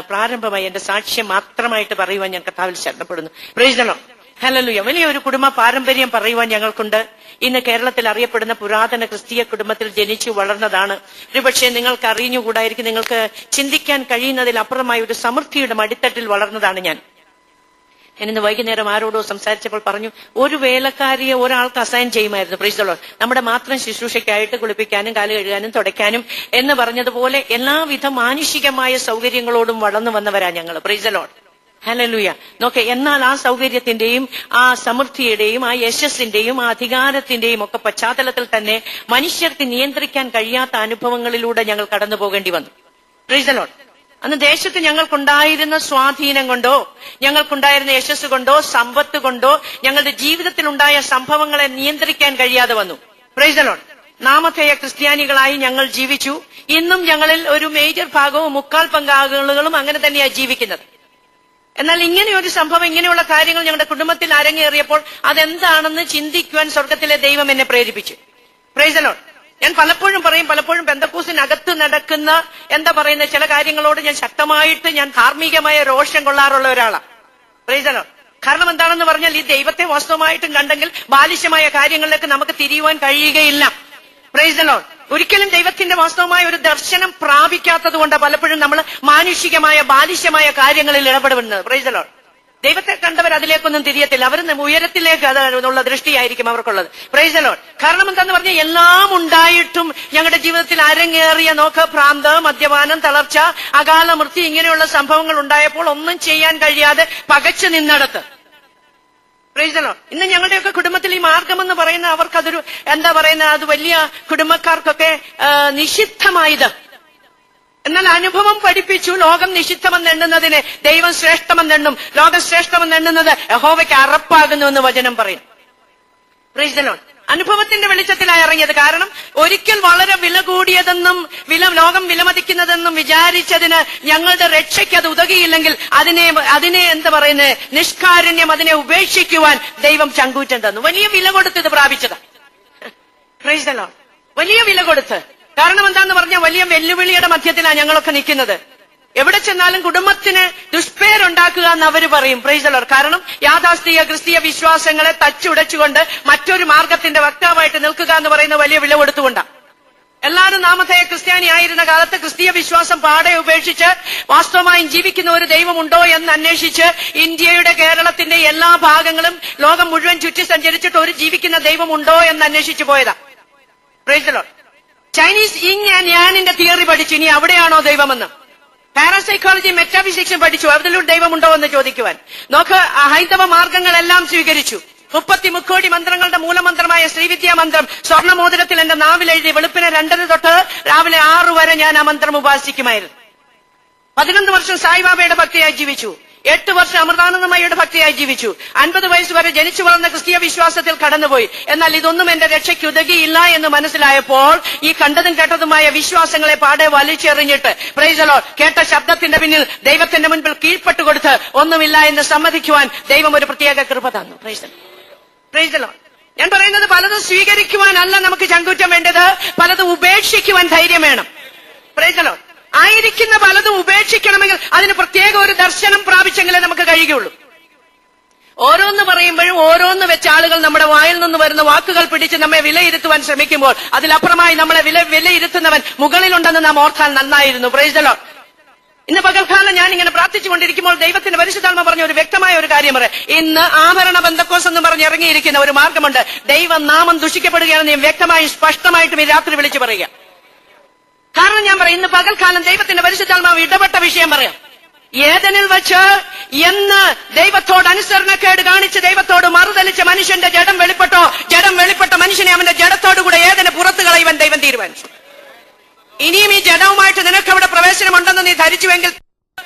പ്രാരംഭമായി എന്റെ സാക്ഷ്യം മാത്രമായിട്ട് പറയുവാൻ ഞാൻ കർത്താവിൽ ശരണപ്പെടുന്നു. Praise the Lord. ഹല്ലേലൂയ. വലിയൊരു കുടുംബ പാരമ്പര്യം പറയുവാൻ ഞങ്ങൾക്കുണ്ട്. ഇന്ന് കേരളത്തിൽ അറിയപ്പെടുന്ന പുരാതന ക്രിസ്തീയ കുടുംബത്തിൽ ജനിച്ചു വളർന്നതാണ്. ഒരുപക്ഷെ നിങ്ങൾക്ക് അറിഞ്ഞുകൂടായിരിക്കും, നിങ്ങൾക്ക് ചിന്തിക്കാൻ കഴിയുന്നതിലപ്പുറമായ ഒരു സമൃദ്ധിയുടെ മടിത്തട്ടിൽ വളർന്നതാണ് ഞാൻ. ഇന്ന് വൈകുന്നേരം ആരോടോ സംസാരിച്ചപ്പോൾ പറഞ്ഞു, ഒരു വേലക്കാരിയെ ഒരാൾക്ക് അസൈൻ ചെയ്യുമായിരുന്നു. Price the Lord. നമ്മുടെ മാത്രം ശുശ്രൂഷയ്ക്കായിട്ട് കുളിപ്പിക്കാനും കാല് കഴുകാനും തുടയ്ക്കാനും എന്ന് പറഞ്ഞതുപോലെ എല്ലാവിധ മാനുഷികമായ സൗകര്യങ്ങളോടും വളർന്നു വന്നവരാ ഞങ്ങൾ. Price the Lord. ഹല്ലേലൂയ. നോക്കെ, എന്നാൽ ആ സൗകര്യത്തിന്റെയും ആ സമൃദ്ധിയുടെയും ആ യശസ്സിന്റെയും ആ അധികാരത്തിന്റെയും ഒക്കെ പശ്ചാത്തലത്തിൽ തന്നെ മനുഷ്യർക്ക് നിയന്ത്രിക്കാൻ കഴിയാത്ത അനുഭവങ്ങളിലൂടെ ഞങ്ങൾ കടന്നു പോകേണ്ടി വന്നു. Praise the Lord. അന്ന് ദേശത്ത് ഞങ്ങൾക്കുണ്ടായിരുന്ന സ്വാധീനം കൊണ്ടോ ഞങ്ങൾക്കുണ്ടായിരുന്ന യശസ് കൊണ്ടോ സമ്പത്ത് കൊണ്ടോ ഞങ്ങളുടെ ജീവിതത്തിലുണ്ടായ സംഭവങ്ങളെ നിയന്ത്രിക്കാൻ കഴിയാതെ വന്നു. Praise the Lord. നാമധേയ ക്രിസ്ത്യാനികളായി ഞങ്ങൾ ജീവിച്ചു. ഇന്നും ഞങ്ങളിൽ ഒരു മേജർ ഭാഗവും മുക്കാൽ പങ്കാളുകളും അങ്ങനെ തന്നെയാണ് ജീവിക്കുന്നത്. എന്നാൽ ഇങ്ങനെയൊരു സംഭവം, ഇങ്ങനെയുള്ള കാര്യങ്ങൾ ഞങ്ങളുടെ കുടുംബത്തിൽ അരങ്ങേറിയപ്പോൾ അതെന്താണെന്ന് ചിന്തിക്കുവാൻ സ്വർഗത്തിലെ ദൈവം എന്നെ പ്രേരിപ്പിച്ചു. Price the Lord. ഞാൻ പലപ്പോഴും പറയും, പലപ്പോഴും പെന്തക്കോസിനകത്ത് നടക്കുന്ന പറയുന്ന ചില കാര്യങ്ങളോട് ഞാൻ ശക്തമായിട്ട് ധാർമ്മികമായ രോഷം കൊള്ളാറുള്ള ഒരാളാണ്. Price the Lord. കാരണം എന്താണെന്ന് പറഞ്ഞാൽ, ഈ ദൈവത്തെ വാസ്തവമായിട്ടും കണ്ടെങ്കിൽ ബാലിശമായ കാര്യങ്ങളിലേക്ക് നമുക്ക് തിരിയുവാൻ കഴിയുകയില്ല. Price the Lord. ഒരിക്കലും ദൈവത്തിന്റെ വാസ്തവമായ ഒരു ദർശനം പ്രാപിക്കാത്തത് കൊണ്ട് പലപ്പോഴും നമ്മൾ മാനുഷികമായ ബാലിശമായ കാര്യങ്ങളിൽ ഇടപെടുന്നത്. Price the Lord. ദൈവത്തെ കണ്ടവർ അതിലേക്കൊന്നും തിരിയത്തില്ല. അവർ ഉയരത്തിലേക്ക് ഉള്ള ദൃഷ്ടിയായിരിക്കും അവർക്കുള്ളത്. Price the Lord. കാരണം എന്താന്ന് പറഞ്ഞാൽ, എല്ലാം ഉണ്ടായിട്ടും ഞങ്ങളുടെ ജീവിതത്തിൽ അരങ്ങേറിയ ഭ്രാന്ത്, മദ്യപാനം, തളർച്ച, അകാല മൃത്യു ഇങ്ങനെയുള്ള സംഭവങ്ങൾ ഉണ്ടായപ്പോൾ ഒന്നും ചെയ്യാൻ കഴിയാതെ പകച്ചു നിന്നടത്ത്. Price the Lord. ഇന്ന് ഞങ്ങളുടെയൊക്കെ കുടുംബത്തിൽ ഈ മാർഗമെന്ന് പറയുന്ന അവർക്കതൊരു അത് വലിയ കുടുംബക്കാർക്കൊക്കെ നിഷിദ്ധമായത്. എന്നാൽ അനുഭവം പഠിപ്പിച്ചു, ലോകം നിഷിദ്ധമെന്ന് എണ്ണുന്നതിനെ ദൈവം ശ്രേഷ്ഠമെന്നെണ്ണും, ലോകം ശ്രേഷ്ഠമെന്ന് എണ്ണുന്നത് യഹോവയ്ക്ക് അറപ്പാകുന്നുവെന്ന് വചനം പറയും. Price the Lord. അനുഭവത്തിന്റെ വെളിച്ചത്തിലായി ഇറങ്ങിയത്. കാരണം ഒരിക്കൽ വളരെ വില കൂടിയതെന്നും ലോകം വിലമതിക്കുന്നതെന്നും വിചാരിച്ചതിന് ഞങ്ങളുടെ രക്ഷയ്ക്ക് അത് ഉതകിയില്ലെങ്കിൽ അതിനെ നിഷ്കാരുണ്യം, അതിനെ ഉപേക്ഷിക്കുവാൻ ദൈവം ചങ്കൂറ്റം തന്നു. വലിയ വില കൊടുത്ത് ഇത് പ്രാപിച്ചത്. Price the Lord. വലിയ വില കൊടുത്ത്. കാരണം എന്താന്ന് പറഞ്ഞാൽ, വലിയ വെല്ലുവിളിയുടെ മധ്യത്തിലാണ് ഞങ്ങളൊക്കെ നിൽക്കുന്നത്. എവിടെ ചെന്നാലും കുടുംബത്തിന് ദുഷ്പേരുണ്ടാക്കുക എന്ന് അവര് പറയും. Price the Lord. കാരണം യാഥാസ്ഥിക ക്രിസ്തീയ വിശ്വാസങ്ങളെ തച്ചുടച്ചുകൊണ്ട് മറ്റൊരു മാർഗത്തിന്റെ വക്താവായിട്ട് നിൽക്കുക എന്ന് പറയുന്ന വലിയ വില കൊടുത്തുകൊണ്ടാണ്. എല്ലാവരും നാമധേയ ക്രിസ്ത്യാനി ആയിരുന്ന കാലത്ത് ക്രിസ്തീയ വിശ്വാസം പാടെ ഉപേക്ഷിച്ച് വാസ്തവമായും ജീവിക്കുന്ന ഒരു ദൈവമുണ്ടോ എന്ന് അന്വേഷിച്ച് ഇന്ത്യയുടെ, കേരളത്തിന്റെ എല്ലാ ഭാഗങ്ങളും ലോകം മുഴുവൻ ചുറ്റി സഞ്ചരിച്ചിട്ട് ഒരു ജീവിക്കുന്ന ദൈവമുണ്ടോ എന്ന് അന്വേഷിച്ചു പോയതാ. Price the Lord. ചൈനീസ് ഇങ് ആൻഡ് യാനിന്റെ തിയറി പഠിച്ചു. ഇനി അവിടെയാണോ ദൈവമെന്ന്. പാരാസൈക്കോളജി, മെറ്റാഫിസിക്സും പഠിച്ചു. അതിലൂടെ ദൈവമുണ്ടോ എന്ന് ചോദിക്കുവാൻ. ഹൈന്ദവ മാർഗങ്ങളെല്ലാം സ്വീകരിച്ചു. 30 മുക്കോടി മന്ത്രങ്ങളുടെ മൂലമന്ത്രമായ ശ്രീവിദ്യാ മന്ത്രം സ്വർണ്ണമോതിരത്തിൽ എന്റെ നാവിലെഴുതി വെളുപ്പിനെ 2:30 തൊട്ട് രാവിലെ 6 വരെ ഞാൻ ആ മന്ത്രം ഉപാസിക്കുമായിരുന്നു. 11 വർഷം സായിബാബയുടെ ഭക്തിയായി ജീവിച്ചു. 8 വർഷം അമൃതാനന്ദമയുടെ ഭക്തിയായി ജീവിച്ചു. 50 വയസ്സ് വരെ ജനിച്ചു വളർന്ന ക്രിസ്തീയ വിശ്വാസത്തിൽ കടന്നുപോയി. എന്നാൽ ഇതൊന്നും എന്റെ രക്ഷയ്ക്ക് ഉതകിയില്ല എന്ന് മനസ്സിലായപ്പോൾ ഈ കണ്ടതും കേട്ടതുമായ വിശ്വാസങ്ങളെ പാടെ വലിച്ചെറിഞ്ഞിട്ട്, പ്രൈസ് ദി ലോർഡ്, കേട്ട ശബ്ദത്തിന്റെ പിന്നിൽ ദൈവത്തിന്റെ മുൻപിൽ കീഴ്പ്പെട്ടുകൊടുത്ത് ഒന്നുമില്ല എന്ന് സമ്മതിക്കുവാൻ ദൈവം ഒരു പ്രത്യേക കൃപ തന്നു. Praise the Lord. ഞാൻ പറയുന്നത്, പലതും സ്വീകരിക്കുവാനല്ല നമുക്ക് ചങ്കൂറ്റം വേണ്ടത്, പലതും ഉപേക്ഷിക്കുവാൻ ധൈര്യം വേണം. Price the Lord. ആയിരിക്കുന്ന പലതും ഉപേക്ഷിക്കണമെങ്കിൽ അതിന് പ്രത്യേക ഒരു ദർശനം പ്രാപിച്ചെങ്കിലേ നമുക്ക് കഴിയുകയുള്ളൂ. ഓരോന്ന് പറയുമ്പോഴും ഓരോന്ന് വെച്ച് ആളുകൾ നമ്മുടെ വായിൽ നിന്ന് വരുന്ന വാക്കുകൾ പിടിച്ച് നമ്മെ വിലയിരുത്തുവാൻ ശ്രമിക്കുമ്പോൾ അതിലപ്പുറമായി നമ്മളെ വിലയിരുത്തുന്നവൻ മുകളിലുണ്ടെന്ന് നാം ഓർത്താൽ നന്നായിരുന്നു. Price the Lord. ഇന്ന് പകൽക്കാലം ഞാൻ ഇങ്ങനെ പ്രാർത്ഥിച്ചുകൊണ്ടിരിക്കുമ്പോൾ ദൈവത്തിന്റെ പരിശുദ്ധാത്മ പറഞ്ഞ ഒരു വ്യക്തമായ ഒരു കാര്യം പറയാം. ഇന്ന് ആഭരണ ബന്ധക്കോസ് എന്ന് പറഞ്ഞ് ഇറങ്ങിയിരിക്കുന്ന ഒരു മാർഗമുണ്ട്. ദൈവനാമം ദുഷിക്കപ്പെടുകയാണെന്ന് വ്യക്തമായും സ്പഷ്ടമായിട്ടും ഈ രാത്രി വിളിച്ചു പറയുക. കാരണം ഞാൻ പറയും, ഇന്ന് പകൽക്കാലം ദൈവത്തിന്റെ പരിശുദ്ധാത്മാവ് ഇടപെട്ട വിഷയം പറയാം. ഏദനിൽ വെച്ച് എന്ന് ദൈവത്തോട് അനുസരണക്കേട് കാണിച്ച് ദൈവത്തോട് മറുതലിച്ച മനുഷ്യന്റെ ജഡം വെളിപ്പെട്ടോ, ജഡം വെളിപ്പെട്ട മനുഷ്യനെ അവന്റെ ജഡത്തോടുകൂടെ ഏദനെ പുറത്തു കളയുവാൻ ദൈവം തീരുമാനിച്ചു. ഇനിയും ഈ ജഡവുമായിട്ട് നിനക്ക് അവിടെ പ്രവേശനമുണ്ടെന്ന് നീ ധരിച്ചുവെങ്കിൽ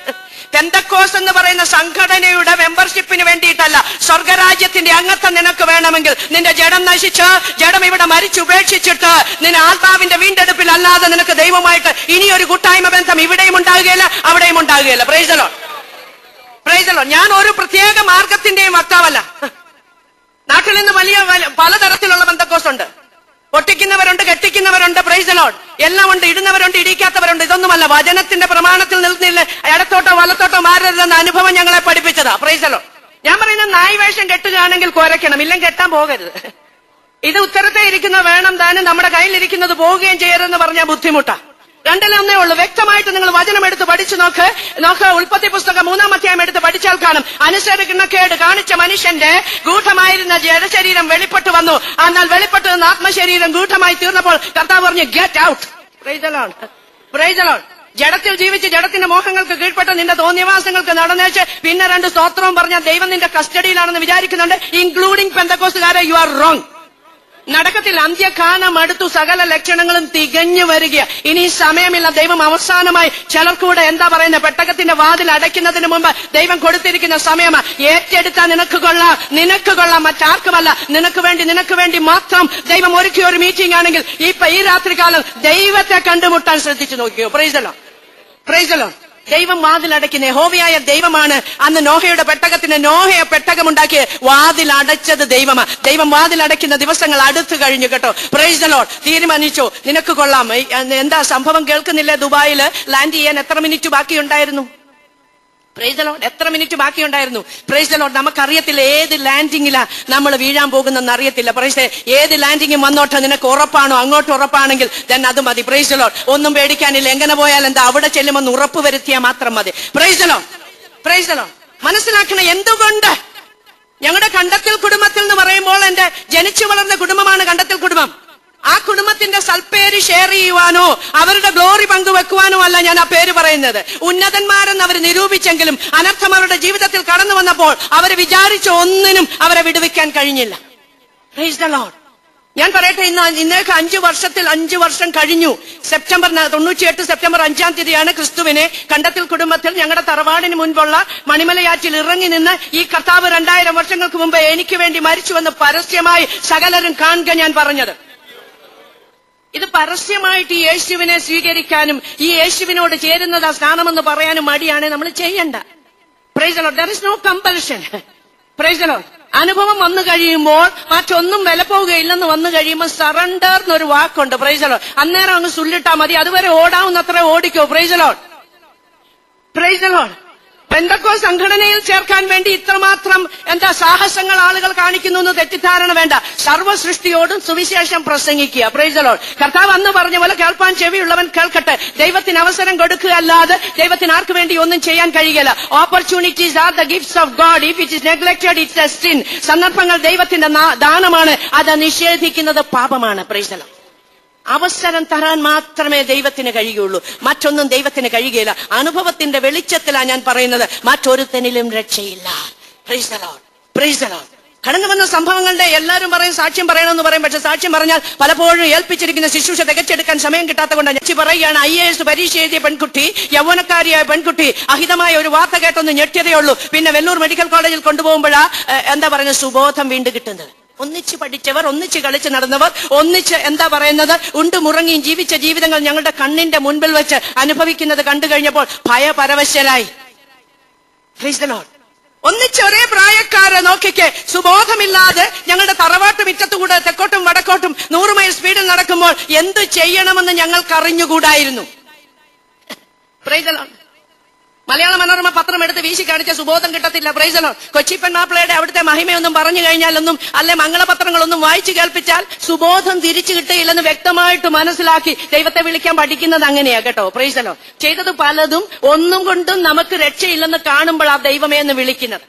പെന്തക്കോസ് എന്ന് പറയുന്ന സംഘടനയുടെ മെമ്പർഷിപ്പിന് വേണ്ടിയിട്ടല്ല, സ്വർഗരാജ്യത്തിന്റെ അംഗത്വം നിനക്ക് വേണമെങ്കിൽ നിന്റെ ജഡം നശിച്ച്, ജഡം ഇവിടെ മരിച്ചുപേക്ഷിച്ചിട്ട് നിന്റെ ആത്മാവിന്റെ വീണ്ടെടുപ്പിൽ അല്ലാതെ നിനക്ക് ദൈവമായിട്ട് ഇനിയൊരു കൂട്ടായ്മ ബന്ധം ഇവിടെയും ഉണ്ടാകുകയില്ല, അവിടെയും ഉണ്ടാകുകയില്ല. Price the Lord. Praise the Lord. ഞാൻ ഒരു പ്രത്യേക മാർഗത്തിന്റെയും വക്താവല്ല. നാട്ടിൽ നിന്ന് പലതരത്തിലുള്ള ബന്ധക്കോസ് ഉണ്ട്. പൊട്ടിക്കുന്നവരുണ്ട്, കെട്ടിക്കുന്നവരുണ്ട്. Praise the Lord. എല്ലാം ഉണ്ട്. ഇടുന്നവരുണ്ട്, ഇടിക്കാത്തവരുണ്ട്. ഇതൊന്നുമല്ല. വചനത്തിന്റെ പ്രമാണത്തിൽ നിൽക്കുന്നില്ല. ഇടത്തോട്ടോ വലത്തോട്ടോ മാറരുതെന്ന അനുഭവം ഞങ്ങളെ പഠിപ്പിച്ചതാ. Price the Lord. ഞാൻ പറയുന്നത് നായ് വേഷം കെട്ടുകയാണെങ്കിൽ കുരയ്ക്കണം, ഇല്ലെങ്കിൽ കെട്ടാൻ പോകരുത്. ഇത് ഉത്തരത്തെ ഇരിക്കുന്ന വേണം താനും നമ്മുടെ കയ്യിലിരിക്കുന്നത് പോവുകയും ചെയ്യരുതെന്ന് പറഞ്ഞാൽ ബുദ്ധിമുട്ടാ. രണ്ടിലൊന്നേ ഉള്ളൂ. വ്യക്തമായിട്ട് നിങ്ങൾ വചനം എടുത്ത് പഠിച്ചു നോക്ക്. ഉൽപ്പത്തി പുസ്തകം 3-ാം അധ്യായം എടുത്ത് പഠിച്ചാൽ കാണും. അനുസരണക്കേട് കാണിച്ച മനുഷ്യന്റെ ഗൂഢമായിരുന്ന ജഡശരീരം വെളിപ്പെട്ടു വന്നു. എന്നാൽ വെളിപ്പെട്ടു വന്ന ആത്മശരീരം ഗൂഢമായി തീർന്നപ്പോൾ കർത്താവ് പറഞ്ഞു, get out. Price the Lord. Praise the Lord. ജഡത്തിൽ ജീവിച്ച് ജഡത്തിന്റെ മോഹങ്ങൾക്ക് കീഴ്പ്പെട്ട് നിന്റെ തോന്നിയവാസങ്ങൾക്ക് നടന്നേച്ച് പിന്നെ 2 സ്തോത്രവും പറഞ്ഞാൽ ദൈവം നിന്റെ കസ്റ്റഡിയിലാണെന്ന് വിചാരിക്കുന്നുണ്ട്. ഇൻക്ലൂഡിംഗ് പെന്തക്കോസ്തുകാരെ, യു ആർ റോങ്. നടക്കത്തിൽ. അന്ത്യകാലം അടുത്തു. സകല ലക്ഷണങ്ങളും തികഞ്ഞു വരിക. ഇനി സമയമില്ല. ദൈവം അവസാനമായി ചിലർക്കൂടെ എന്താ പറയുന്നത്, പെട്ടകത്തിന്റെ വാതിൽ അടയ്ക്കുന്നതിന് മുമ്പ് ദൈവം കൊടുത്തിരിക്കുന്ന സമയമാണ്. ഏറ്റെടുത്താൽ നിനക്ക് കൊള്ളാം, മറ്റാർക്കുമല്ല. നിനക്ക് വേണ്ടി മാത്രം ദൈവം ഒരുക്കിയ ഒരു മീറ്റിംഗ് ആണെങ്കിൽ ഈ രാത്രികാലം ദൈവത്തെ കണ്ടുമുട്ടാൻ ശ്രദ്ധിച്ചു നോക്കിയോ. Price the Lord. Praise the Lord. ദൈവം വാതിലടയ്ക്കുന്ന യഹോവയായ ദൈവമാണ്. അന്ന് നോഹയുടെ പെട്ടകത്തിന് നോഹയെ പെട്ടകമുണ്ടാക്കി വാതിലടച്ചത് ദൈവമാണ്. ദൈവം വാതിലടയ്ക്കുന്ന ദിവസങ്ങൾ അടുത്തു കഴിഞ്ഞു കേട്ടോ. Praise the Lord. തീരുമാനിച്ചു നിനക്ക് കൊള്ളാം. എന്താ സംഭവം കേൾക്കുന്നില്ലേ? ദുബായിൽ ലാൻഡ് ചെയ്യാൻ എത്ര മിനിറ്റ് ബാക്കിയുണ്ടായിരുന്നു? Praise the Lord. എത്ര മിനിറ്റ് ബാക്കിയുണ്ടായിരുന്നു? Praise the Lord. നമുക്കറിയത്തില്ല ഏത് ലാൻഡിങ്ങിലാ നമ്മൾ വീഴാൻ പോകുന്നെന്ന് അറിയത്തില്ല. പ്രൈസ് ഏത് ലാൻഡിങ്ങും വന്നോട്ടെ. നിനക്ക് ഉറപ്പാണോ? അങ്ങോട്ട് ഉറപ്പാണെങ്കിൽ then അത് മതി. Price the Lord. ഒന്നും പേടിക്കാനില്ല. എങ്ങനെ പോയാൽ എന്താ, അവിടെ ചെല്ലുമെന്ന് ഉറപ്പ് വരുത്തിയാൽ മാത്രം മതി. Price the Lord. Praise the Lord. മനസ്സിലാക്കണം എന്തുകൊണ്ട് ഞങ്ങളുടെ കണ്ടത്തിൽ കുടുംബത്തിൽ എന്ന് പറയുമ്പോൾ എന്റെ ജനിച്ചു വളർന്ന കുടുംബമാണ് കണ്ടത്തിൽ കുടുംബം. ആ കുടുംബത്തിന്റെ സൽപ്പേര് ഷെയർ ചെയ്യുവാനോ അവരുടെ ഗ്ലോറി പങ്കുവെക്കുവാനോ അല്ല ഞാൻ ആ പേര് പറയുന്നത്. ഉന്നതന്മാരെന്ന് അവർ നിരൂപിച്ചെങ്കിലും അനർത്ഥം അവരുടെ ജീവിതത്തിൽ കടന്നു വന്നപ്പോൾ അവർ വിചാരിച്ച ഒന്നിനും അവരെ വിടുവിക്കാൻ കഴിഞ്ഞില്ല. Price the Lord. ഞാൻ പറയട്ടെ, ഇന്നേക്ക് 5 വർഷം കഴിഞ്ഞു. സെപ്റ്റംബർ 98 സെപ്റ്റംബർ 5-ാം തീയതിയാണ് ക്രിസ്തുവിനെ കണ്ടത്തിൽ കുടുംബത്തിൽ ഞങ്ങളുടെ തറവാടിന് മുൻപുള്ള മണിമലയാറ്റിൽ ഇറങ്ങി നിന്ന് ഈ കർത്താവ് 2000 വർഷങ്ങൾക്ക് മുമ്പ് എനിക്ക് വേണ്ടി മരിച്ചുവെന്ന് പരസ്യമായി സകലരും കാണുക ഞാൻ പറഞ്ഞത്. ഇത് പരസ്യമായിട്ട് ഈ യേശുവിനെ സ്വീകരിക്കാനും ഈ യേശുവിനോട് ചേരുന്നത് സ്നാനമെന്ന് പറയാനും മടിയാണ്. നമ്മൾ ചെയ്യണ്ട. Praise the Lord. There is no compulsion. Praise the Lord. അനുഭവം വന്നു കഴിയുമ്പോൾ മറ്റൊന്നും വില പോവുകയില്ലെന്ന് വന്നു കഴിയുമ്പോൾ സറണ്ടർ എന്നൊരു വാക്കുണ്ട്. Price the Lord. അന്നേരം അങ്ങ് സുല്ലിട്ടാ മതി. അതുവരെ ഓടാവുന്നത്ര ഓടിക്കോ. Price the Lord. Praise the Lord. Pentecost സംഘടനയിൽ ചേർക്കാൻ വേണ്ടി ഇത്രമാത്രം സാഹസങ്ങൾ ആളുകൾ കാണിക്കുന്നു എന്ന് തെറ്റിദ്ധാരണ വേണ്ട. സർവ്വസൃഷ്ടിയോടും സുവിശേഷം പ്രസംഗിക്കുക. Price the Lord. കർത്താവ് അന്ന് പറഞ്ഞ പോലെ കേൾപ്പാൻ ചെവിയുള്ളവൻ കേൾക്കട്ടെ. ദൈവത്തിന് അവസരം കൊടുക്കുക അല്ലാതെ ദൈവത്തിന് ആർക്ക് വേണ്ടി ഒന്നും ചെയ്യാൻ കഴിയില്ല. Opportunities are the gifts of God. If it is neglected it's a sin. സന്ദർഭങ്ങൾ ദൈവത്തിന്റെ ദാനമാണ്. അത് നിഷേധിക്കുന്നത് പാപമാണ്. Praise the Lord. അവസരം തരാൻ മാത്രമേ ദൈവത്തിന് കഴിയുള്ളൂ. മറ്റൊന്നും ദൈവത്തിന് കഴിയുകയില്ല. അനുഭവത്തിന്റെ വെളിച്ചത്തിലാണ് ഞാൻ പറയുന്നത്. മറ്റൊരുത്തനിലും രക്ഷയില്ല. Price the Lord. Praise the Lord. കടന്നു വന്ന സംഭവങ്ങളുടെ എല്ലാവരും പറയും സാക്ഷ്യം പറയണമെന്ന് പറയും. പക്ഷെ സാക്ഷ്യം പറഞ്ഞാൽ പലപ്പോഴും ഏൽപ്പിച്ചിരിക്കുന്ന ശുശ്രൂഷ തികച്ചെടുക്കാൻ സമയം കിട്ടാത്ത കൊണ്ട് ഞാൻ പറയുകയാണ്. IAS പരീക്ഷ എഴുതിയ പെൺകുട്ടി, യൗവനക്കാരിയായ പെൺകുട്ടി അഹിതമായ ഒരു വാർത്ത കേട്ടൊന്ന് ഞെട്ടിയതേ ഉള്ളൂ. പിന്നെ വെല്ലൂർ മെഡിക്കൽ കോളേജിൽ കൊണ്ടുപോകുമ്പോഴാ സുബോധം വീണ്ടും കിട്ടുന്നത്. ഒന്നിച്ച് പഠിച്ചവർ, ഒന്നിച്ച് കളിച്ച് നടന്നവർ, ഒന്നിച്ച് ഉണ്ടുമുറങ്ങിയും ജീവിച്ച ജീവിതങ്ങൾ ഞങ്ങളുടെ കണ്ണിന്റെ മുൻപിൽ വെച്ച് അനുഭവിക്കുന്നത് കണ്ടു കഴിഞ്ഞപ്പോൾ ഭയപരവശരായി. Price the Lord. ഒന്നിച്ച് ഒരേ പ്രായക്കാരെ നോക്കിക്കെ സുബോധമില്ലാതെ ഞങ്ങളുടെ തറവാട്ട് മുറ്റത്തുകൂടെ തെക്കോട്ടും വടക്കോട്ടും 100 മൈൽ സ്പീഡിൽ നടക്കുമ്പോൾ എന്ത് ചെയ്യണമെന്ന് ഞങ്ങൾക്ക് അറിഞ്ഞുകൂടായിരുന്നു. Price the Lord. Malayala Manorama പത്രം എടുത്ത് വീശി കാണിച്ച സുബോധം കിട്ടത്തില്ല. Praise the Lord. കൊച്ചി പെണ്ണാപ്പിളയുടെ അവിടുത്തെ മഹിമയൊന്നും പറഞ്ഞു കഴിഞ്ഞാലൊന്നും അല്ലെ മംഗളപത്രങ്ങളൊന്നും വായിച്ചു കേൾപ്പിച്ചാൽ സുബോധം തിരിച്ചു കിട്ടുകയില്ലെന്ന് വ്യക്തമായിട്ട് മനസ്സിലാക്കി ദൈവത്തെ വിളിക്കാൻ പഠിക്കുന്നത് അങ്ങനെയാ കേട്ടോ. Praise the Lord. ചെയ്തത് പലതും ഒന്നും കൊണ്ടും നമുക്ക് രക്ഷയില്ലെന്ന് കാണുമ്പോൾ ആ ദൈവമേ എന്ന് വിളിക്കുന്നത്.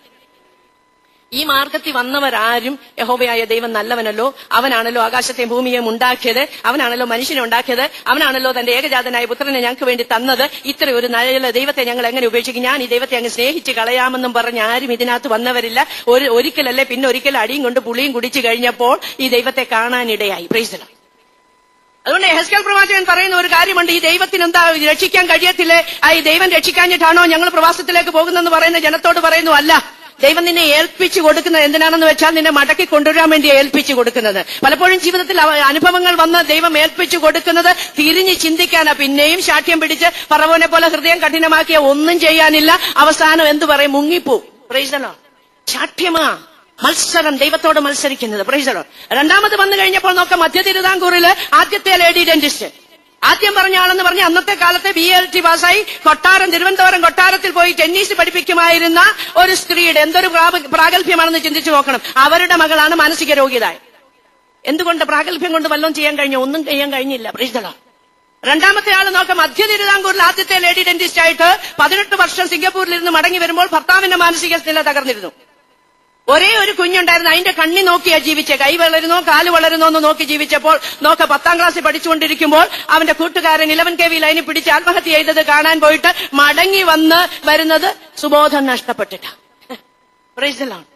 ഈ മാർഗത്തിൽ വന്നവരാരും യഹോവയായ ദൈവം നല്ലവനല്ലോ, അവനാണല്ലോ ആകാശത്തെയും ഭൂമിയെയും ഉണ്ടാക്കിയത്, അവനാണല്ലോ മനുഷ്യനെ ഉണ്ടാക്കിയത്, അവനാണല്ലോ തന്റെ ഏകജാതനായ പുത്രനെ ഞങ്ങൾക്ക് വേണ്ടി തന്നത്. ഇത്ര ഒരു നല്ല ദൈവത്തെ ഞങ്ങൾ എങ്ങനെ ഉപേക്ഷിക്കും? ഞാൻ ഈ ദൈവത്തെ അങ്ങ് സ്നേഹിച്ച് കളയാമെന്നും പറഞ്ഞ് ആരും ഇതിനകത്ത് വന്നവരില്ല. ഒരിക്കലല്ലേ പിന്നെ ഒരിക്കൽ അടിയും കൊണ്ട് പുളിയും കുടിച്ചു കഴിഞ്ഞപ്പോൾ ഈ ദൈവത്തെ കാണാനിടയായി. Price the Lord. അതുകൊണ്ട് യെഹെസ്കേൽ പ്രവാചകൻ പറയുന്ന ഒരു കാര്യമുണ്ട്. ഈ ദൈവത്തിന് എന്താ രക്ഷിക്കാൻ കഴിയത്തില്ലേ? ഈ ദൈവം രക്ഷിക്കാഞ്ഞിട്ടാണോ ഞങ്ങൾ പ്രവാസത്തിലേക്ക് പോകുന്നെന്ന് പറയുന്ന ജനത്തോട് പറയുന്നു, അല്ല, ദൈവം നിന്നെ ഏൽപ്പിച്ചു കൊടുക്കുന്നത് എന്തിനാണെന്ന് വെച്ചാൽ നിന്നെ മടക്കി കൊണ്ടുവരാൻ വേണ്ടി ഏൽപ്പിച്ചു കൊടുക്കുന്നത്. പലപ്പോഴും ജീവിതത്തിൽ അനുഭവങ്ങൾ വന്ന് ദൈവം ഏൽപ്പിച്ചു കൊടുക്കുന്നത് തിരിഞ്ഞ് ചിന്തിക്കാനാ. പിന്നെയും ശാഠ്യം പിടിച്ച് ഫറവോനെ പോലെ ഹൃദയം കഠിനമാക്കിയ ഒന്നും ചെയ്യാനില്ല. അവസാനം എന്തു പറയും? മുങ്ങിപ്പോവും. Praise the Lord. ശാഠ്യമാ മത്സരം, ദൈവത്തോട് മത്സരിക്കുന്നത്. Praise the Lord. രണ്ടാമത് വന്നു കഴിഞ്ഞപ്പോൾ നോക്കാം, മധ്യ തിരുവിതാംകൂറില് ആദ്യത്തെ ലേഡി ഡെന്റിസ്റ്റ് ആദ്യം പറഞ്ഞ ആളെന്ന് പറഞ്ഞ അന്നത്തെ കാലത്തെ BLT പാസ്സായി തിരുവനന്തപുരം കൊട്ടാരത്തിൽ പോയി ടെന്നീസ് പഠിപ്പിക്കുമായിരുന്ന ഒരു സ്ത്രീയുടെ എന്തൊരു പ്രാഗൽഭ്യമാണെന്ന് ചിന്തിച്ചു നോക്കണം. അവരുടെ മകളാണ് മാനസിക രോഗിയായ. എന്തുകൊണ്ട്? പ്രാഗൽഭ്യം കൊണ്ട് വല്ലതും ചെയ്യാൻ കഴിഞ്ഞോ? ഒന്നും ചെയ്യാൻ കഴിഞ്ഞില്ല. Price the Lord. രണ്ടാമത്തെ ആള് നോക്കാം, മധ്യ തിരുവിതാംകൂറിൽ ആദ്യത്തെ ലേഡി ഡെന്റിസ്റ്റ് ആയിട്ട് 18 വർഷം സിംഗപ്പൂരിൽ ഇരുന്ന് മടങ്ങി വരുമ്പോൾ ഭർത്താവിന്റെ മാനസിക നില തകർന്നിരുന്നു. ഒരേ ഒരു കുഞ്ഞുണ്ടായിരുന്നു, അതിന്റെ കണ്ണി നോക്കിയാ ജീവിച്ചേ. കൈ വളരുന്നോ കാല് വളരുന്നോ എന്ന് നോക്കി ജീവിച്ചപ്പോൾ 10ാം ക്ലാസ്സിൽ പഠിച്ചുകൊണ്ടിരിക്കുമ്പോൾ അവന്റെ കൂട്ടുകാരൻ 11 kV ലൈനിൽ പിടിച്ച് ആത്മഹത്യ ചെയ്തത് കാണാൻ പോയിട്ട് മടങ്ങി വന്ന് വരുന്നത് സുബോധം നഷ്ടപ്പെട്ടിട്ട. Price the Lord.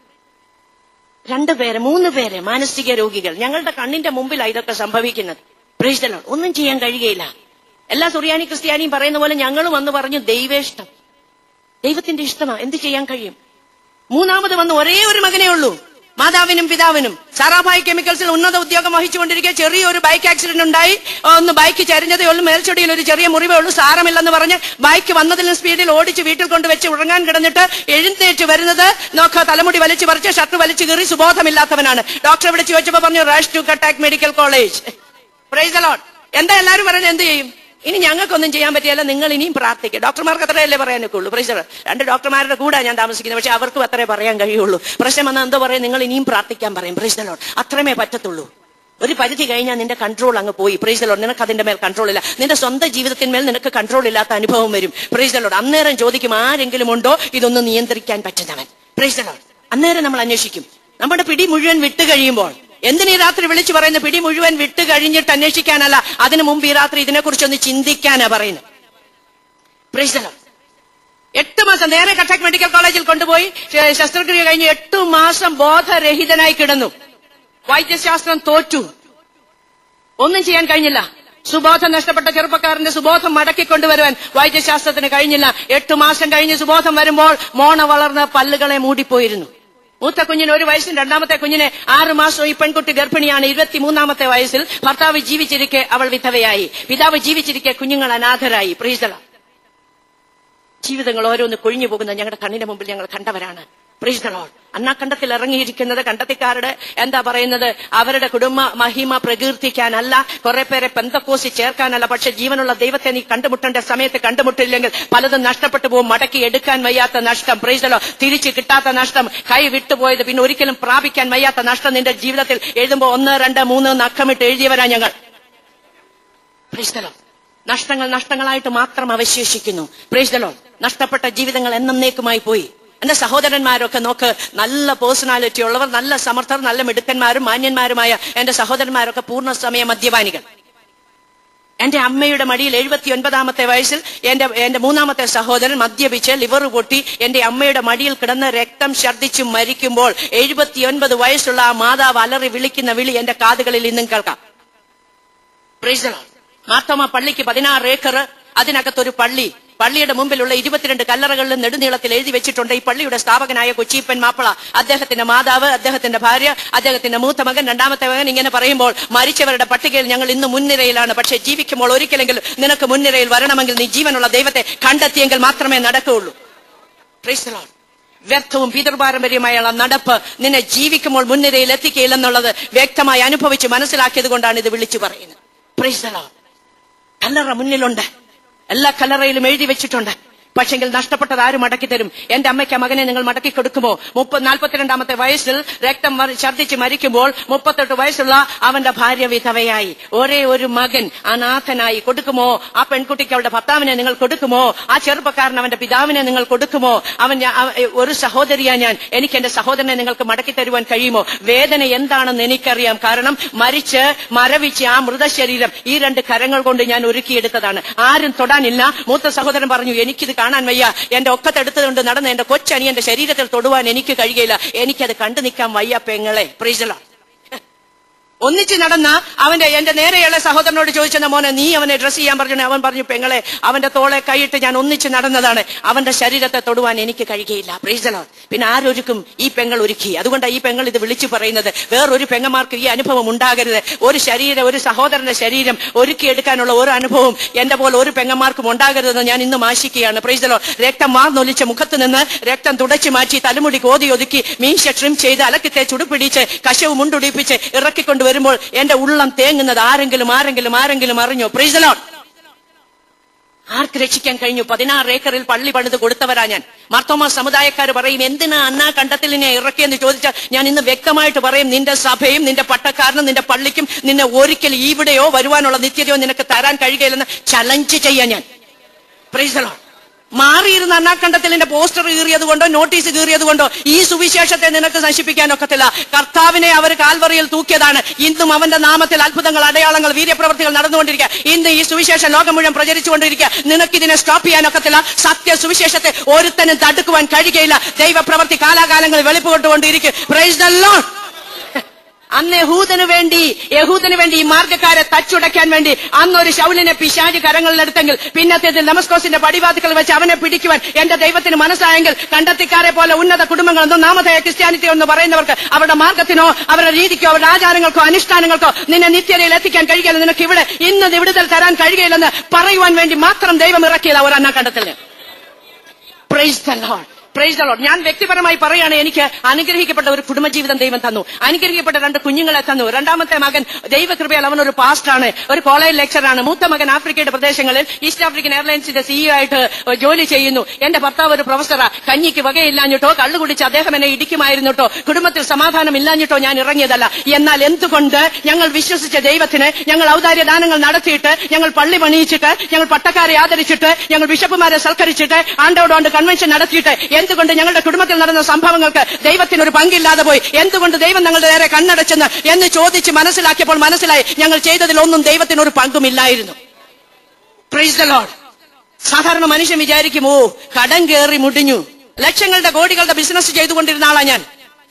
2 പേര് 3 പേര് മാനസിക രോഗികൾ ഞങ്ങളുടെ കണ്ണിന്റെ മുമ്പിലാണ് ഇതൊക്കെ സംഭവിക്കുന്നത്. Price the Lord. ഒന്നും ചെയ്യാൻ കഴിയുകയില്ല. എല്ലാ സുറിയാനി ക്രിസ്ത്യാനിയും പറയുന്ന പോലെ ഞങ്ങളും വന്ന് പറഞ്ഞു ദൈവേഷ്ടം, ദൈവത്തിന്റെ ഇഷ്ടമാണ്, എന്ത് ചെയ്യാൻ കഴിയും? മൂന്നാമത് വന്ന് ഒരേ ഒരു മകനേ ഉള്ളൂ, മാതാവിനും പിതാവിനും. സാറാഭായ് കെമിക്കൽസിൽ ഉന്നത ഉദ്യോഗം വഹിച്ചുകൊണ്ടിരിക്കുക ചെറിയൊരു ബൈക്ക് ആക്സിഡന്റ് ഉണ്ടായി. ഒന്ന് ബൈക്ക് ചരിഞ്ഞതേ ഉള്ളൂ, മേൽച്ചൊടിയിൽ ഒരു ചെറിയ മുറിവേ ഉള്ളൂ, സാരമില്ലെന്ന് പറഞ്ഞ് ബൈക്ക് വന്നതിലും സ്പീഡിൽ ഓടിച്ച് വീട്ടിൽ കൊണ്ടുവച്ച് ഉറങ്ങാൻ കിടന്നിട്ട് എഴുന്നേറ്റ് വരുന്നത് തലമുടി വലിച്ചു പറിച്ച് ഷർട്ട് വലിച്ചു കീറി സുബോധമില്ലാത്തവനാണ്. ഡോക്ടറെ വിളിച്ച് ചോദിച്ചപ്പോ പറഞ്ഞു rush to Cuttack medical college. Praise the Lord. എന്താ എല്ലാവരും പറയുന്നത്? എന്ത് ചെയ്യും? ഇനി ഞങ്ങൾക്കൊന്നും ചെയ്യാൻ പറ്റിയല്ല, നിങ്ങൾ ഇനിയും പ്രാർത്ഥിക്കുക. ഡോക്ടർമാർക്ക് അത്രയല്ലേ പറയാനൊക്കെ ഉള്ളൂ. Price the Lord. 2 ഡോക്ടർമാരുടെ കൂടെ ഞാൻ താമസിക്കുന്നത്, പക്ഷെ അവർക്കും അത്രേ പറയാൻ കഴിയുള്ളൂ. പ്രശ്നം വന്നാൽ എന്തോ പറയും, നിങ്ങൾ ഇനിയും പ്രാർത്ഥിക്കാൻ പറയും. Price the Lord. അത്രമേ പറ്റത്തുള്ളൂ. ഒരു പരിധി കഴിഞ്ഞാൽ നിന്റെ കൺട്രോൾ അങ്ങ് പോയി. Price the Lord. നിനക്ക് അതിന്റെ മേൽ കൺട്രോൾ ഇല്ല. നിന്റെ സ്വന്തം ജീവിതത്തിന്മേൽ നിനക്ക് കൺട്രോൾ ഇല്ലാത്ത അനുഭവം വരും. Price the Lord. അന്നേരം ചോദിക്കും, ആരെങ്കിലും ഉണ്ടോ ഇതൊന്ന് നിയന്ത്രിക്കാൻ പറ്റുന്നവൻ? Price the Lord. അന്നേരം നമ്മൾ അന്വേഷിക്കും. നമ്മുടെ പിടി മുഴുവൻ വിട്ട് കഴിയുമ്പോൾ, എന്തിനീ രാത്രി വിളിച്ചു പറയുന്ന പിടി മുഴുവൻ വിട്ട് കഴിഞ്ഞിട്ട് അന്വേഷിക്കാനല്ല, അതിനു മുമ്പ് ഈ രാത്രി ഇതിനെക്കുറിച്ചൊന്ന് ചിന്തിക്കാനാ പറയുന്നത്. Praise the Lord. 8 മാസം നേരെ കട്ടക്ക് മെഡിക്കൽ കോളേജിൽ കൊണ്ടുപോയി ശസ്ത്രക്രിയ കഴിഞ്ഞ് 8 മാസം ബോധരഹിതനായി കിടന്നു. വൈദ്യശാസ്ത്രം തോറ്റു, ഒന്നും ചെയ്യാൻ കഴിഞ്ഞില്ല. സുബോധം നഷ്ടപ്പെട്ട ചെറുപ്പക്കാരന്റെ സുബോധം മടക്കിക്കൊണ്ടുവരുവാൻ വൈദ്യശാസ്ത്രത്തിന് കഴിഞ്ഞില്ല. 8 മാസം കഴിഞ്ഞ് സുബോധം വരുമ്പോൾ മോണ വളർന്ന് പല്ലുകളെ മൂടിപ്പോയിരുന്നു. മൂത്ത കുഞ്ഞിന് 1 വയസ്സും, രണ്ടാമത്തെ കുഞ്ഞിന് 6 മാസവും. ഈ പെൺകുട്ടി ഗർഭിണിയാണ്. 23ാമത്തെ വയസ്സിൽ ഭർത്താവ് ജീവിച്ചിരിക്കെ അവൾ വിധവയായി, പിതാവ് ജീവിച്ചിരിക്കെ കുഞ്ഞുങ്ങൾ അനാഥരായി. Price the Lord. ജീവിതങ്ങൾ ഓരോന്ന് കൊഴിഞ്ഞു പോകുന്നത് ഞങ്ങളുടെ കണ്ണിന്റെ മുമ്പിൽ ഞങ്ങൾ കണ്ടവരാണ്. Praise the Lord. അണ്ണാക്കണ്ടത്തിൽ ഇറങ്ങിയിരിക്കുന്നത് കണ്ടത്തിക്കാരുടെ എന്താ പറയുന്നത്, അവരുടെ കുടുംബ മഹിമ പ്രകീർത്തിക്കാനല്ല, കുറെ പേരെ പെന്തക്കോസി ചേർക്കാനല്ല. പക്ഷെ ജീവനുള്ള ദൈവത്തെ നീ കണ്ടുമുട്ടേണ്ട സമയത്ത് കണ്ടുമുട്ടില്ലെങ്കിൽ പലതും നഷ്ടപ്പെട്ടു പോകും. മടക്കി എടുക്കാൻ വയ്യാത്ത നഷ്ടം. Price the Lord. തിരിച്ചു കിട്ടാത്ത നഷ്ടം, കൈ വിട്ടുപോയത് പിന്നെ ഒരിക്കലും പ്രാപിക്കാൻ വയ്യാത്ത നഷ്ടം നിന്റെ ജീവിതത്തിൽ എഴുതുമ്പോൾ 1, 2, 3 അക്കമിട്ട് എഴുതിയവരാ ഞങ്ങൾ. Price the Lord. നഷ്ടങ്ങൾ നഷ്ടങ്ങളായിട്ട് മാത്രം അവശേഷിക്കുന്നു. Price the Lord. നഷ്ടപ്പെട്ട ജീവിതങ്ങൾ എന്നേക്കുമായി പോയി. എന്റെ സഹോദരന്മാരൊക്കെ നോക്ക്, നല്ല പേഴ്സണാലിറ്റി ഉള്ളവർ, നല്ല സമർത്ഥർ, നല്ല മിടുക്കന്മാരും മാന്യന്മാരുമായ എന്റെ സഹോദരന്മാരൊക്കെ പൂർണ്ണസമയ മദ്യപാനികൾ. എന്റെ അമ്മയുടെ മടിയിൽ 79ാമത്തെ വയസ്സിൽ എന്റെ 3ാമത്തെ സഹോദരൻ മദ്യപിച്ച് ലിവർ പൊട്ടി എന്റെ അമ്മയുടെ മടിയിൽ കിടന്ന് രക്തം ഛർദ്ദിച്ചു മരിക്കുമ്പോൾ 79 വയസ്സുള്ള ആ മാതാവ് അലറി വിളിക്കുന്ന വിളി എന്റെ കാതുകളിൽ ഇന്നും കേൾക്കാം. Price the Lord. മാർത്തോമ പള്ളിക്ക് 16 ഏക്കർ, അതിനകത്തൊരു പള്ളി. പള്ളിയുടെ മുമ്പിലുള്ള 22 കല്ലറകളിലും നെടുനീളത്തിൽ എഴുതി വെച്ചിട്ടുണ്ട് ഈ പള്ളിയുടെ സ്ഥാപകനായ കൊച്ചിപ്പൻ മാപ്പിള, അദ്ദേഹത്തിന്റെ മാതാവ്, അദ്ദേഹത്തിന്റെ ഭാര്യ, അദ്ദേഹത്തിന്റെ മൂത്ത മകൻ, രണ്ടാമത്തെ മകൻ. ഇങ്ങനെ പറയുമ്പോൾ മരിച്ചവരുടെ പട്ടികയിൽ ഞങ്ങൾ ഇന്ന് മുൻനിരയിലാണ്. പക്ഷെ ജീവിക്കുമ്പോൾ ഒരിക്കലെങ്കിലും നിനക്ക് മുൻനിരയിൽ വരണമെങ്കിൽ നീ ജീവനുള്ള ദൈവത്തെ കണ്ടെത്തിയെങ്കിൽ മാത്രമേ നടക്കുകയുള്ളൂ. Praise the Lord. വ്യർത്ഥവും പിതൃപാരമ്പര്യമായുള്ള നടപ്പ് നിന്നെ ജീവിക്കുമ്പോൾ മുൻനിരയിൽ എത്തിക്കുകയില്ലെന്നുള്ളത് വ്യക്തമായി അനുഭവിച്ച് മനസ്സിലാക്കിയത് കൊണ്ടാണ് ഇത് വിളിച്ചു പറയുന്നത്. Praise the Lord. കല്ലറ മുന്നിലുണ്ട്, എല്ലാ കല്ലറയിലും എഴുതി വെച്ചിട്ടുണ്ട്. പക്ഷെങ്കിൽ നഷ്ടപ്പെട്ടത് ആര് മടക്കി തരും? എന്റെ അമ്മയ്ക്ക് മകനെ നിങ്ങൾ മടക്കി കൊടുക്കുമോ? 42ാമത്തെ വയസ്സിൽ രക്തം ഛർദ്ദിച്ച് മരിക്കുമ്പോൾ 38 വയസ്സുള്ള അവന്റെ ഭാര്യ വിധവയായി. ഒരേ ഒരു മകൻ അനാഥനായി. കൊടുക്കുമോ? ആ പെൺകുട്ടിക്ക് അവളുടെ ഭർത്താവിനെ നിങ്ങൾ കൊടുക്കുമോ? ആ ചെറുപ്പക്കാരൻ അവന്റെ പിതാവിനെ നിങ്ങൾ കൊടുക്കുമോ? ഒരു സഹോദരിയാ ഞാൻ, എനിക്ക് എന്റെ സഹോദരനെ നിങ്ങൾക്ക് മടക്കി തരുവാൻ കഴിയുമോ? വേദന എന്താണെന്ന് എനിക്കറിയാം. കാരണം മരവിച്ച് ആ മൃതശരീരം ഈ 2 കരങ്ങൾ കൊണ്ട് ഞാൻ ഒരുക്കിയെടുത്തതാണ്. ആരും തൊടാനില്ല. മൂത്ത സഹോദരൻ പറഞ്ഞു, എനിക്കിത് കാണാൻ വയ്യ, എന്റെ ഒക്കത്തെടുത്തുകൊണ്ട് നടന്ന് എന്റെ കൊച്ചനിയന്റെ ശരീരത്തിൽ തൊടുവാൻ എനിക്ക് കഴിയില്ല, എനിക്കത് കണ്ടു നിൽക്കാൻ വയ്യ പെങ്ങളെ. Price the Lord. ഒന്നിച്ച് നടന്ന എന്റെ നേരെയുള്ള സഹോദരനോട് ചോദിച്ചെന്ന മോനെ നീ അവനെ ഡ്രസ് ചെയ്യാൻ പറഞ്ഞു. അവൻ പറഞ്ഞു, പെങ്ങളെ അവന്റെ തോളെ കൈയിട്ട് ഞാൻ ഒന്നിച്ച് നടന്നതാണ്, അവന്റെ ശരീരത്തെ തൊടുവാൻ എനിക്ക് കഴിയുകയില്ല. Price the Lord. പിന്നെ ആരൊരുക്കും? ഈ പെങ്ങൾ ഒരുക്കി. അതുകൊണ്ടാണ് ഈ പെങ്ങൾ ഇത് വിളിച്ചു പറയുന്നത്. വേറൊരു പെങ്ങന്മാർക്ക് ഈ അനുഭവം ഉണ്ടാകരുത്. ഒരു സഹോദരന്റെ ശരീരം ഒരുക്കിയെടുക്കാനുള്ള ഒരു അനുഭവം എന്റെ പോലെ ഒരു പെങ്ങന്മാർക്കും ഉണ്ടാകരുതെന്ന് ഞാൻ ഇന്നും ആശിക്കുകയാണ്. Price the Lord. രക്തം മാർന്നൊലിച്ച മുഖത്ത് നിന്ന് രക്തം തുടച്ചു മാറ്റി തലമുടി കോതി ഒതുക്കി മീശ ട്രിം ചെയ്ത് അലക്കിത്തെ ചുടുപിടിച്ച് കശവ് മുണ്ടുടിപ്പിച്ച് ഇറക്കിക്കൊണ്ട് വരുമ്പോൾ എന്റെ ഉള്ളം തേങ്ങുന്നത് ആരെങ്കിലും അറിഞ്ഞോ? Price the Lord. ആർക്ക് രക്ഷിക്കാൻ കഴിഞ്ഞു? 16 ഏക്കറിൽ പള്ളി പണിത് കൊടുത്തവരാ ഞാൻ. മാർത്തോമാ സമുദായക്കാർ പറയും, എന്തിനാ അന്നാ കണ്ടത്തിലിനെ ഇറക്കിയെന്ന് ചോദിച്ചാൽ ഞാൻ ഇന്ന് വ്യക്തമായിട്ട് പറയും, നിന്റെ സഭയും നിന്റെ പട്ടക്കാരനും നിന്റെ പള്ളിക്കും നിന്നെ ഒരിക്കൽ ഇവിടെയോ വരുവാനുള്ള നിത്യതയോ നിനക്ക് തരാൻ കഴിയുകയില്ലെന്ന് ചലഞ്ച് ചെയ്യാൻ ഞാൻ. Praise the Lord. മാറിയിരുന്ന അന്നാക്കണ്ടത്തിലിന്റെ പോസ്റ്റർ കീറിയത് കൊണ്ടോ നോട്ടീസ് കീറിയത് കൊണ്ടോ ഈ സുവിശേഷത്തെ നിനക്ക് നശിപ്പിക്കാൻ ഒക്കത്തില്ല. കർത്താവിനെ അവർ കാൽവറിയിൽ തൂക്കിയതാണ്. ഇന്നും അവന്റെ നാമത്തിൽ അത്ഭുതങ്ങൾ, അടയാളങ്ങൾ, വീര്യപ്രവൃത്തികൾ നടന്നുകൊണ്ടിരിക്കുക. ഇന്ന് ഈ സുവിശേഷം ലോകം മുഴുവൻ പ്രചരിച്ചുകൊണ്ടിരിക്കുക. നിനക്കിതിനെ സ്റ്റോപ്പ് ചെയ്യാൻ ഒക്കത്തില്ല. സത്യ സുവിശേഷത്തെ ഒരുത്തനും തടുക്കുവാൻ കഴിയുകയില്ല. ദൈവപ്രവൃത്തി കാലാകാലങ്ങളിൽ വെളിപ്പെടുകൊണ്ടിരിക്കും. Price the Lord. അന്ന് യഹൂദന് വേണ്ടി ഈ മാർഗക്കാരെ തച്ചുടയ്ക്കാൻ വേണ്ടി അന്നൊരു ശൗലിനെ പിശാച് കരങ്ങളിലെടുത്തെങ്കിൽ പിന്നത്തേതിൽ ദമസ്കോസിന്റെ പടിവാതിക്കൽ വെച്ച് അവനെ പിടിക്കുവാൻ എന്റെ ദൈവത്തിന് മനസ്സായെങ്കിൽ കണ്ടത്തിക്കാരെ പോലെ ഉന്നത കുടുംബങ്ങളെന്നോ നാമധേയ ക്രിസ്ത്യാനിറ്റി എന്ന് പറയുന്നവർക്ക് അവരുടെ മാർഗത്തിനോ അവരുടെ രീതിക്കോ അവരുടെ ആചാരങ്ങൾക്കോ അനുഷ്ഠാനങ്ങൾക്കോ നിന്നെ നിത്യതയിൽ എത്തിക്കാൻ കഴിയില്ല. നിനക്ക് ഇവിടെ ഇന്ന് വിടുതൽ തരാൻ കഴിയുകയില്ലെന്ന് പറയുവാൻ വേണ്ടി മാത്രം ദൈവം ഇറക്കിയതാ ഒരു അന്നാക്കണ്ടത്തിൽ. Praise the Lord. Praise the Lord. ഞാൻ വ്യക്തിപരമായി പറയുകയാണ്, എനിക്ക് അനുഗ്രഹിക്കപ്പെട്ട ഒരു കുടുംബജീവിതം ദൈവം തന്നു. അനുഗ്രഹിക്കപ്പെട്ട 2 കുഞ്ഞുങ്ങളെ തന്നു. രണ്ടാമത്തെ മകൻ ദൈവകൃപയാൽ അവനൊരു പാസ്റ്ററാണ്, ഒരു കോളേജ് ലെക്ചറാണ്. മൂത്ത മകൻ ആഫ്രിക്കയുടെ പ്രദേശങ്ങളിൽ ഈസ്റ്റ് ആഫ്രിക്കൻ എയർലൈൻസിന്റെ CEO ആയിട്ട് ജോലി ചെയ്യുന്നു. എന്റെ ഭർത്താവ് ഒരു പ്രൊഫസറാ. കഞ്ഞിക്ക് വകയില്ലാഞ്ഞിട്ടോ കള്ളു കുടിച്ച് അദ്ദേഹം എന്നെ ഇടിക്കുമായിരുന്നിട്ടോ കുടുംബത്തിൽ സമാധാനം ഇല്ലാഞ്ഞിട്ടോ ഞാൻ ഇറങ്ങിയതല്ല. എന്നാൽ എന്തുകൊണ്ട് ഞങ്ങൾ വിശ്വസിച്ച ദൈവത്തിന് ഞങ്ങൾ ഔദാര്യ ദാനങ്ങൾ നടത്തിയിട്ട്, ഞങ്ങൾ പള്ളി പണിയിച്ചിട്ട്, ഞങ്ങൾ പട്ടക്കാരെ ആദരിച്ചിട്ട്, ഞങ്ങൾ ബിഷപ്പുമാരെ സൽക്കരിച്ചിട്ട്, ആണ്ടോടാണ്ട് കൺവെൻഷൻ നടത്തിയിട്ട് എന്തുകൊണ്ട് ഞങ്ങളുടെ കുടുംബത്തിൽ നടന്ന സംഭവങ്ങൾക്ക് ദൈവത്തിനൊരു പങ്കില്ലാതെ പോയി? എന്തുകൊണ്ട് ദൈവം ഞങ്ങളുടെ നേരെ കണ്ണടച്ചെന്ന് എന്ന് ചോദിച്ച് മനസ്സിലാക്കിയപ്പോൾ മനസ്സിലായി ഞങ്ങൾ ചെയ്തതിലൊന്നും ദൈവത്തിനൊരു പങ്കുമില്ലായിരുന്നു. Price the Lord. സാധാരണ മനുഷ്യൻ വിചാരിക്കുമോ കടം കയറി മുടിഞ്ഞു. ലക്ഷങ്ങളുടെ കോടികളുടെ ബിസിനസ് ചെയ്തുകൊണ്ടിരുന്ന ആളാ ഞാൻ.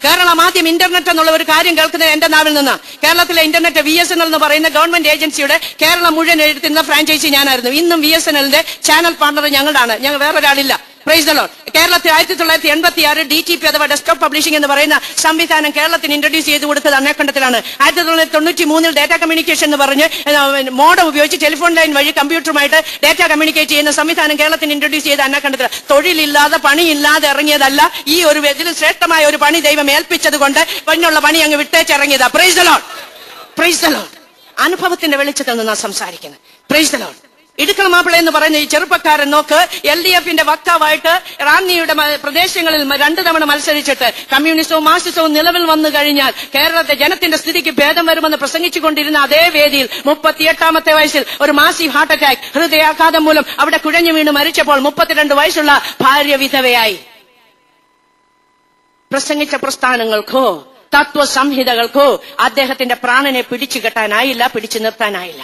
കേരളം ആദ്യം ഇന്റർനെറ്റ് എന്നുള്ള ഒരു കാര്യം കേൾക്കുന്നത് എന്റെ നാവിൽ നിന്ന്. കേരളത്തിലെ ഇന്റർനെറ്റ് BSNL എന്ന് പറയുന്ന ഗവൺമെന്റ് ഏജൻസിയുടെ കേരളം മുഴുവൻ എടുത്തിരുന്ന ഫ്രാഞ്ചൈസി ഞാനായിരുന്നു. ഇന്നും BSNLന്റെ ചാനൽ പാർട്ണർ ഞങ്ങളാണ്, ഞങ്ങൾ വേറൊരാളില്ല. Price the Lord. കേരളത്തിൽ 1986 DTP അഥവാ ഡെസ്ക്ടോപ്പ് പബ്ലിഷിംഗ് എന്ന് പറയുന്ന സംവിധാനം കേരളത്തിന് ഇൻട്രൊഡ്യൂസ് ചെയ്ത് കൊടുത്തത് അന്നേക്കണ്ടത്തിലാണ്. 1993 ഡാറ്റ കമ്മ്യൂണിക്കേഷൻ എന്ന് പറഞ്ഞ് മോഡം ഉപയോഗിച്ച് ടെലിഫോൺ ലൈൻ വഴി കമ്പ്യൂട്ടറുമായിട്ട് ഡാറ്റ കമ്മ്യൂണിക്കേറ്റ് ചെയ്യുന്ന സംവിധാനം കേരളത്തിന് ഇൻട്രൊഡ്യൂസ് ചെയ്ത അന്നേക്കണ്ടത്തിൽ. തൊഴിലില്ലാതെ പണിയില്ലാതെ ഇറങ്ങിയതല്ല. ഈ ഒരു ഇതിൽ ശ്രേഷ്ഠമായ ഒരു പണി ദൈവം ഏൽപ്പിച്ചത് കൊണ്ട് പണിയുള്ള പണി അങ്ങ് വിട്ടേച്ചിറങ്ങിയതാ. Praise the Lord. Praise the Lord. അനുഭവത്തിന്റെ വെളിച്ചത്തിൽ നിന്നാണ് സംസാരിക്കുന്നത്. Praise the Lord. ഇടുക്കൽ മാപ്പിള എന്ന് പറഞ്ഞ ഈ ചെറുപ്പക്കാരൻ നോക്ക്, LDFന്റെ വക്താവായിട്ട് റാന്നിയുടെ പ്രദേശങ്ങളിൽ 2 തവണ മത്സരിച്ചിട്ട് കമ്മ്യൂണിസവും മാർക്സിസവും നിലവിൽ വന്നു കഴിഞ്ഞാൽ കേരളത്തെ ജനത്തിന്റെ സ്ഥിതിക്ക് ഭേദം വരുമെന്ന് പ്രസംഗിച്ചുകൊണ്ടിരുന്ന അതേ വേദിയിൽ 38ാമത്തെ വയസ്സിൽ ഒരു മാസീവ് ഹാർട്ട് അറ്റാക്ക്, ഹൃദയാഘാതം മൂലം അവിടെ കുഴഞ്ഞു വീണ് മരിച്ചപ്പോൾ 32 വയസ്സുള്ള ഭാര്യ വിധവയായി. പ്രസംഗിച്ച പ്രസ്ഥാനങ്ങൾക്കോ തത്വസംഹിതകൾക്കോ അദ്ദേഹത്തിന്റെ പ്രാണനെ പിടിച്ചു കെട്ടാനായില്ല, പിടിച്ചു നിർത്താനായില്ല.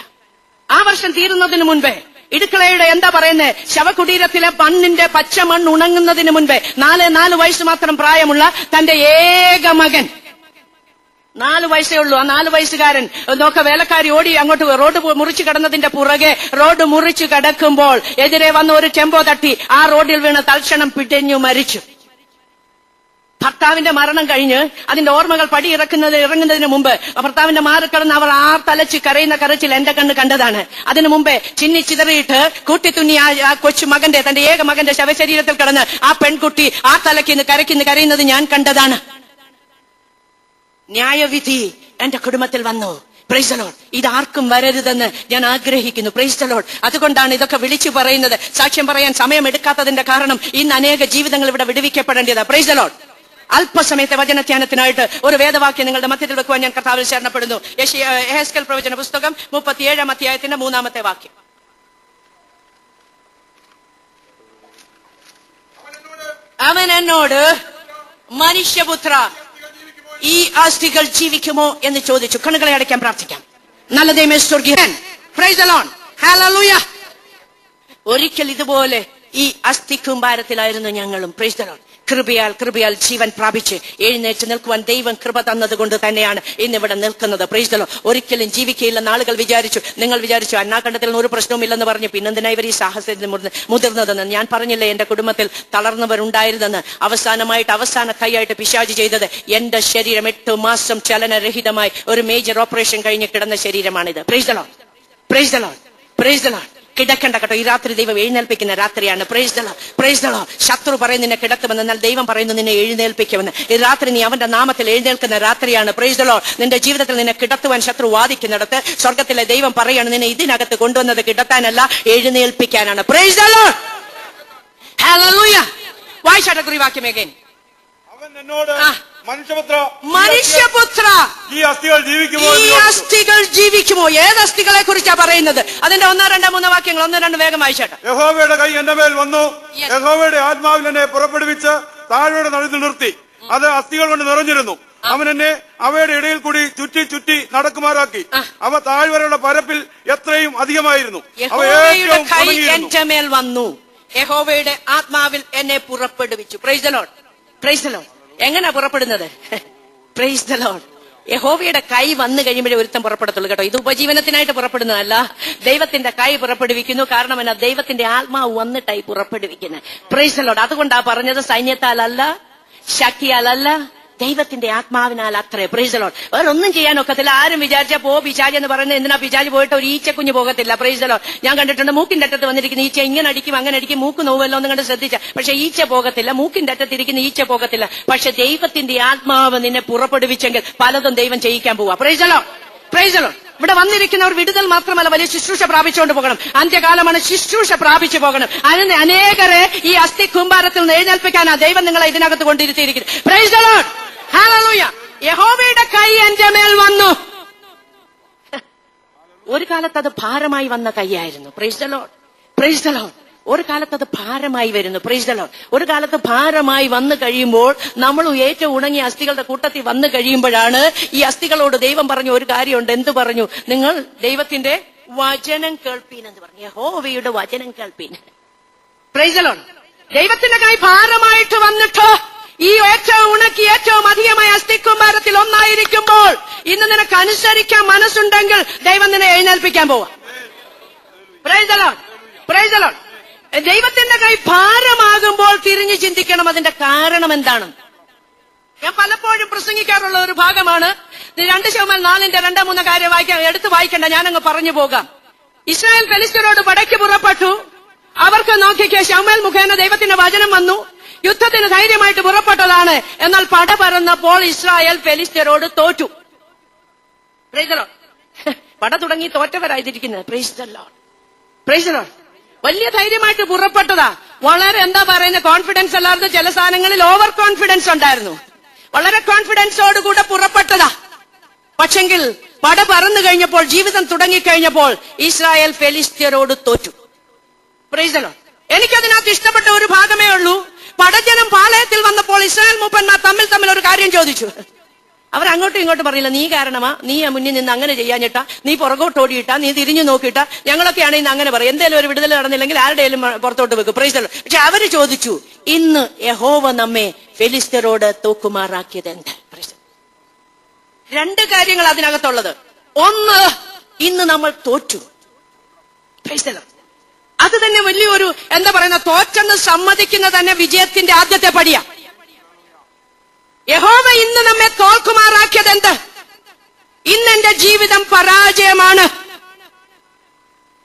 ആ വർഷം തീരുന്നതിന് മുൻപേ ഇടുക്കളയുടെ എന്താ പറയുന്നത്, ശവകുടീരത്തിലെ മണ്ണിന്റെ പച്ച മണ്ണ് ഉണങ്ങുന്നതിന് മുൻപേ 4 വയസ്സ് മാത്രം പ്രായമുള്ള തന്റെ ഏക മകൻ, 4 വയസ്സേ ഉള്ളൂ. ആ 4 വയസ്സുകാരൻ നോക്ക, വേലക്കാരി ഓടി അങ്ങോട്ട് റോഡ് മുറിച്ചു കടന്നതിന്റെ പുറകെ റോഡ് മുറിച്ചു കടക്കുമ്പോൾ എതിരെ വന്ന ഒരു ചെമ്പോ തട്ടി ആ റോഡിൽ വീണ് തൽക്ഷണം പിടഞ്ഞു മരിച്ചു. ഭർത്താവിന്റെ മരണം കഴിഞ്ഞ് അതിന്റെ ഓർമ്മകൾ ഇറങ്ങുന്നതിന് മുമ്പ് ഭർത്താവിന്റെ മാറിക്കിടന്ന് അവർ തലച്ച് കരയുന്ന കരച്ചിൽ എന്റെ കണ്ണ് കണ്ടതാണ്. അതിനു മുമ്പേ ചിന്നിച്ചിതറിയിട്ട് കൂട്ടിത്തുന്നി ആ കൊച്ചു മകന്റെ, തന്റെ ഏക മകന്റെ ശവശരീരത്തിൽ കിടന്ന് ആ പെൺകുട്ടി ആ തലക്കിന്ന് കരയുന്നത് ഞാൻ കണ്ടതാണ്. ന്യായവിധി എന്റെ കുടുംബത്തിൽ വന്നു. Praise the Lord. ഇതാർക്കും വരരുതെന്ന് ഞാൻ ആഗ്രഹിക്കുന്നു. Praise the Lord. അതുകൊണ്ടാണ് ഇതൊക്കെ വിളിച്ചു പറയുന്നത്. സാക്ഷ്യം പറയാൻ സമയമെടുക്കാത്തതിന്റെ കാരണം ഇന്ന് അനേക ജീവിതങ്ങൾ ഇവിടെ വിടുവിക്കപ്പെടേണ്ടത്. Praise the Lord. അല്പസമയത്തെ വചനധ്യാനത്തിനായിട്ട് ഒരു വേദവാക്യം നിങ്ങളുടെ മധ്യത്തിൽ വെക്കുവാൻ ഞാൻ കർത്താവിൽ ശരണപ്പെടുന്നു. യെഹെസ്കേൽ പ്രവചന പുസ്തകം 37-ാം അധ്യായത്തിന്റെ 3-ാമത്തെ വാക്യം. അവൻ എന്നോട്, മനുഷ്യപുത്ര, ഈ അസ്ഥികൾ ജീവിക്കുമോ എന്ന് ചോദിച്ചു. കണ്ണുകളെ അടയ്ക്കാൻ പ്രാർത്ഥിക്കാം. നല്ല ദൈവമേ, സ്വർഗ്ഗീയൻ, പ്രൈസ് ദി ലോർഡ്, ഹല്ലേലൂയ. ഒരിക്കൽ ഇതുപോലെ ഈ അസ്ഥിക്കുംഭാരത്തിലായിരുന്നു ഞങ്ങളും. Price the Lord. കൃപയാൽ ജീവൻ പ്രാപിച്ച് എഴുന്നേറ്റ് നിൽക്കുവാൻ ദൈവം കൃപ തന്നതുകൊണ്ട് തന്നെയാണ് ഇന്നിവിടെ നിൽക്കുന്നത്. Price the Lord. ഒരിക്കലും ജീവിക്കയില്ലെന്ന് ആളുകൾ വിചാരിച്ചു. നിങ്ങൾ വിചാരിച്ചു അന്നാക്കണ്ടത്തിൽ ഒരു പ്രശ്നവുമില്ലെന്ന് പറഞ്ഞു. പിന്നെന്തിനാ ഇവർ ഈ സാഹസത്തിന് മുതിർന്നതെന്ന് ഞാൻ പറഞ്ഞില്ലേ, എന്റെ കുടുംബത്തിൽ തളർന്നവരുണ്ടായിരുന്നെന്ന്. അവസാന കൈയായിട്ട് പിശാച് ചെയ്തത് എന്റെ ശരീരം 8 മാസം ചലനരഹിതമായി ഒരു മേജർ ഓപ്പറേഷൻ കഴിഞ്ഞ് കിടന്ന ശരീരമാണിത്. Praise the Lord. Praise the Lord. Praise the Lord. കിടക്കണ്ട കേട്ടോ. ഈ രാത്രി ദൈവം എഴുന്നേൽപ്പിക്കുന്ന രാത്രിയാണ്. Praise the Lord, praise the Lord. ശത്രു പറയുന്നു നിന്നെ കിടത്തുമെന്ന്, എന്നാൽ ദൈവം പറയുന്നു നിന്നെ എഴുന്നേൽപ്പിക്കുമെന്ന്. ഈ രാത്രി നീ അവന്റെ നാമത്തിൽ എഴുന്നേൽക്കുന്ന രാത്രിയാണ്. Praise the Lord. നിന്റെ ജീവിതത്തിൽ നിന്നെ കിടത്തുവാൻ ശത്രു വാദിക്കുന്നിടത്ത് സ്വർഗത്തിലെ ദൈവം പറയാണ് നിന്നെ ഇതിനകത്ത് കൊണ്ടുവന്നത് കിടത്താനല്ല, എഴുന്നേൽപ്പിക്കാനാണ്. Praise the Lord, hallelujah. വായിച്ചാട്ടെ കുറിവാക്യം again. അവൻ എന്നോട് മനുഷ്യപുത്ര, ഈ അസ്ഥികൾ ജീവിക്കുമോ? ഏത് അസ്ഥികളെ കുറിച്ചാ പറയുന്നത്? അതിന്റെ 1, 2, 3 വാക്യങ്ങൾ 1, 2 വേഗം വായിച്ചാട്ടെ. യഹോവയുടെ കൈ എന്റെ മേൽ വന്നു, യഹോവയുടെ ആത്മാവിൽ എന്നെ പുറപ്പെടുവിച്ച് താഴെയുടെ നടുവിൽ നിർത്തി. അത് അസ്ഥികൾ കൊണ്ട് നിറഞ്ഞിരുന്നു. അവൻ എന്നെ അവയുടെ ഇടയിൽ കൂടി ചുറ്റി ചുറ്റി നടക്കുമാറാക്കി. അവ താഴ്വരയുടെ പരപ്പിൽ എത്രയും അധികമായിരുന്നു. യഹോവയുടെ കൈ എന്റെ മേൽ വന്നു, യഹോവയുടെ ആത്മാവിൽ എന്നെ പുറപ്പെടുവിച്ചു. Price the Lord, praise the Lord. എങ്ങനെയാ പുറപ്പെടുന്നത്? Price the Lord. യഹോവയുടെ കൈ വന്നു കഴിയുമ്പോഴേ ഒരുത്തം പുറപ്പെടത്തുള്ളൂ കേട്ടോ. ഇത് ഉപജീവനത്തിനായിട്ട് പുറപ്പെടുന്നതല്ല, ദൈവത്തിന്റെ കൈ പുറപ്പെടുവിക്കുന്നു. കാരണം എന്നാ? ദൈവത്തിന്റെ ആത്മാവ് വന്നിട്ടായി പുറപ്പെടുവിക്കുന്നത്. Price the Lord. അതുകൊണ്ടാ പറഞ്ഞത് സൈന്യത്താലല്ല, ശക്തിയാലല്ല, ദൈവത്തിന്റെ ആത്മാവിനാൽ അത്രേ. Price the Lord. വേറെ ഒന്നും ചെയ്യാൻ ഒക്കത്തില്ല. ആരും വിചാരിച്ചാ പോ പിശാച് എന്ന് പറയുന്നത് എന്തിനാ? പിശാച് പോയിട്ട് ഒരു ഈച്ചക്കുഞ്ഞ് പോകത്തില്ല. Price the Lord. ഞാൻ കണ്ടിട്ടുണ്ട് മൂക്കിന്റെ അറ്റത്ത് വന്നിരിക്കുന്ന ഈച്ച ഇങ്ങനെ അടിക്കും അങ്ങനെ അടിക്കും, മൂക്ക് നോവല്ലോ എന്ന് കണ്ട് ശ്രദ്ധിച്ച. പക്ഷെ ഈച്ച പോകത്തില്ല, മൂക്കിന്റെ അറ്റത്തിരിക്കുന്ന ഈച്ച പോകത്തില്ല. പക്ഷെ ദൈവത്തിന്റെ ആത്മാവ് നിന്നെ പുറപ്പെടുവിച്ചെങ്കിൽ പലതും ദൈവം ചെയ്യിക്കാൻ പോവാ. Praise the Lord, praise the Lord. ഇവിടെ വന്നിരിക്കുന്നവർ വിടുതൽ മാത്രമല്ല, വലിയ ശുശ്രൂഷ പ്രാപിച്ചുകൊണ്ട് പോകണം. അന്ത്യകാലമാണ്, ശുശ്രൂഷ പ്രാപിച്ചു പോകണം. അതിന് അനേകരെ ഈ അസ്ഥി കുമ്പാരത്തിൽ നിന്ന് എഴുന്നേൽപ്പിക്കാനാ ദൈവം നിങ്ങളെ ഇതിനകത്ത് കൊണ്ടിരുത്തിയിരിക്കുന്നത്. Praise the Lord, hallelujah. യഹോവയുടെ കൈ എന്റെ മേൽ വന്നു. ഒരു കാലത്ത് അത് ഭാരമായി വന്ന കൈയായിരുന്നു. Praise the Lord, praise the Lord. ഒരു കാലത്ത് അത് ഭാരമായി വരുന്നു. Praise the Lord. ഒരു കാലത്ത് ഭാരമായി വന്നു കഴിയുമ്പോൾ നമ്മൾ ഏറ്റവും ഉണങ്ങിയ അസ്ഥികളുടെ കൂട്ടത്തിൽ വന്നു കഴിയുമ്പോഴാണ് ഈ അസ്ഥികളോട് ദൈവം പറഞ്ഞ ഒരു കാര്യമുണ്ട്. എന്ത് പറഞ്ഞു? നിങ്ങൾ ദൈവത്തിന്റെ വചനം കേൾപ്പീൻ എന്ന് പറഞ്ഞു. യഹോവയുടെ വചനം കേൾപ്പീൻ. Price the Lord. ദൈവത്തിന്റെ കൈ ഭാരമായിട്ട് വന്നിട്ടോ ഈ ഏറ്റവും ഉണക്കി ഏറ്റവും അധികമായ അസ്ഥിക്കുമ്പാരത്തിൽ ഒന്നായിരിക്കുമ്പോൾ ഇന്ന് നിനക്ക് അനുസരിക്കാൻ മനസ്സുണ്ടെങ്കിൽ ദൈവം നിന്നെ എഴുന്നേൽപ്പിക്കാൻ പോവാ. Praise the Lord, praise the Lord. ദൈവത്തിന്റെ കൈ ഭാരമാകുമ്പോൾ തിരിഞ്ഞു ചിന്തിക്കണം അതിന്റെ കാരണം എന്താണ്. ഞാൻ പലപ്പോഴും പ്രസംഗിക്കാറുള്ള ഒരു ഭാഗമാണ്. 2 ശമൂവേൽ 4-ന്റെ 2-3 കാര്യം എടുത്ത് വായിക്കണ്ട, ഞാനങ്ങ് പറഞ്ഞു പോകാം. ഇസ്രായേൽ ഫെലിസ്ത്യരോട് പടയ്ക്ക് പുറപ്പെട്ടു. അവർക്ക് നോക്കിക്കേ, ശമൂവേൽ മുഖേന ദൈവത്തിന്റെ വചനം വന്നു. യുദ്ധത്തിന് ധൈര്യമായിട്ട് പുറപ്പെട്ടതാണ്. എന്നാൽ പട പറന്നപ്പോൾ ഇസ്രായേൽ ഫെലിസ്ത്യരോട് തോറ്റു. Praise the Lord. പട തുടങ്ങി തോറ്റവരായിരിക്കുന്നത്. Praise the Lord, praise the Lord. വലിയ ധൈര്യമായിട്ട് പുറപ്പെട്ടതാ. വളരെ എന്താ പറയുന്ന കോൺഫിഡൻസ് അല്ലാതെ ചില സ്ഥാനങ്ങളിൽ ഓവർ കോൺഫിഡൻസ് ഉണ്ടായിരുന്നു. വളരെ കോൺഫിഡൻസോടുകൂടെ പുറപ്പെട്ടതാ. പക്ഷെങ്കിൽ പട പറന്നു കഴിഞ്ഞപ്പോൾ, ജീവിതം തുടങ്ങിക്കഴിഞ്ഞപ്പോൾ ഇസ്രായേൽ ഫെലിസ്ത്യരോട് തോറ്റു. Praise the Lord. എനിക്കതിനകത്ത് ഇഷ്ടപ്പെട്ട ഒരു ഭാഗമേ ഉള്ളൂ. പടജനം പാളയത്തിൽ വന്നപ്പോൾ ഇസ്രായേൽ മൂപ്പന്മാർ തമ്മിൽ ഒരു കാര്യം ചോദിച്ചു. അവർ അങ്ങോട്ടും ഇങ്ങോട്ടും പറയില്ല, നീ കാരണമാ, നീ മുന്നിൽ നിന്ന് അങ്ങനെ ചെയ്യാഞ്ഞിട്ടാ, നീ പുറകോട്ട് ഓടിയിട്ടാ, നീ തിരിഞ്ഞു നോക്കിയിട്ടാ, ഞങ്ങളൊക്കെയാണ് ഇന്ന് അങ്ങനെ പറയും. എന്തേലും ഒരു വിടുതൽ നടന്നില്ലെങ്കിൽ ആരുടെയും പുറത്തോട്ട് വെക്കും. Price the Lord. പക്ഷെ അവര് ചോദിച്ചു, ഇന്ന് യഹോവ നമ്മെ ഫെലിസ്ത്യരോട് തൂക്കുമാറാക്കിയത് എന്ത്? 2 കാര്യങ്ങൾ അതിനകത്തുള്ളത്. ഒന്ന്, ഇന്ന് നമ്മൾ തോറ്റു. Praise the Lord. അത് തന്നെ വലിയൊരു എന്താ പറയുന്ന, തോറ്റെന്ന് സമ്മതിക്കുന്ന തന്നെ വിജയത്തിന്റെ ആദ്യത്തെ പടിയാ. യഹോവ ഇന്ന് നമ്മെ തോൽക്കുമാറാക്കിയത് എന്ത്? ഇന്ന് എന്റെ ജീവിതം പരാജയമാണ്.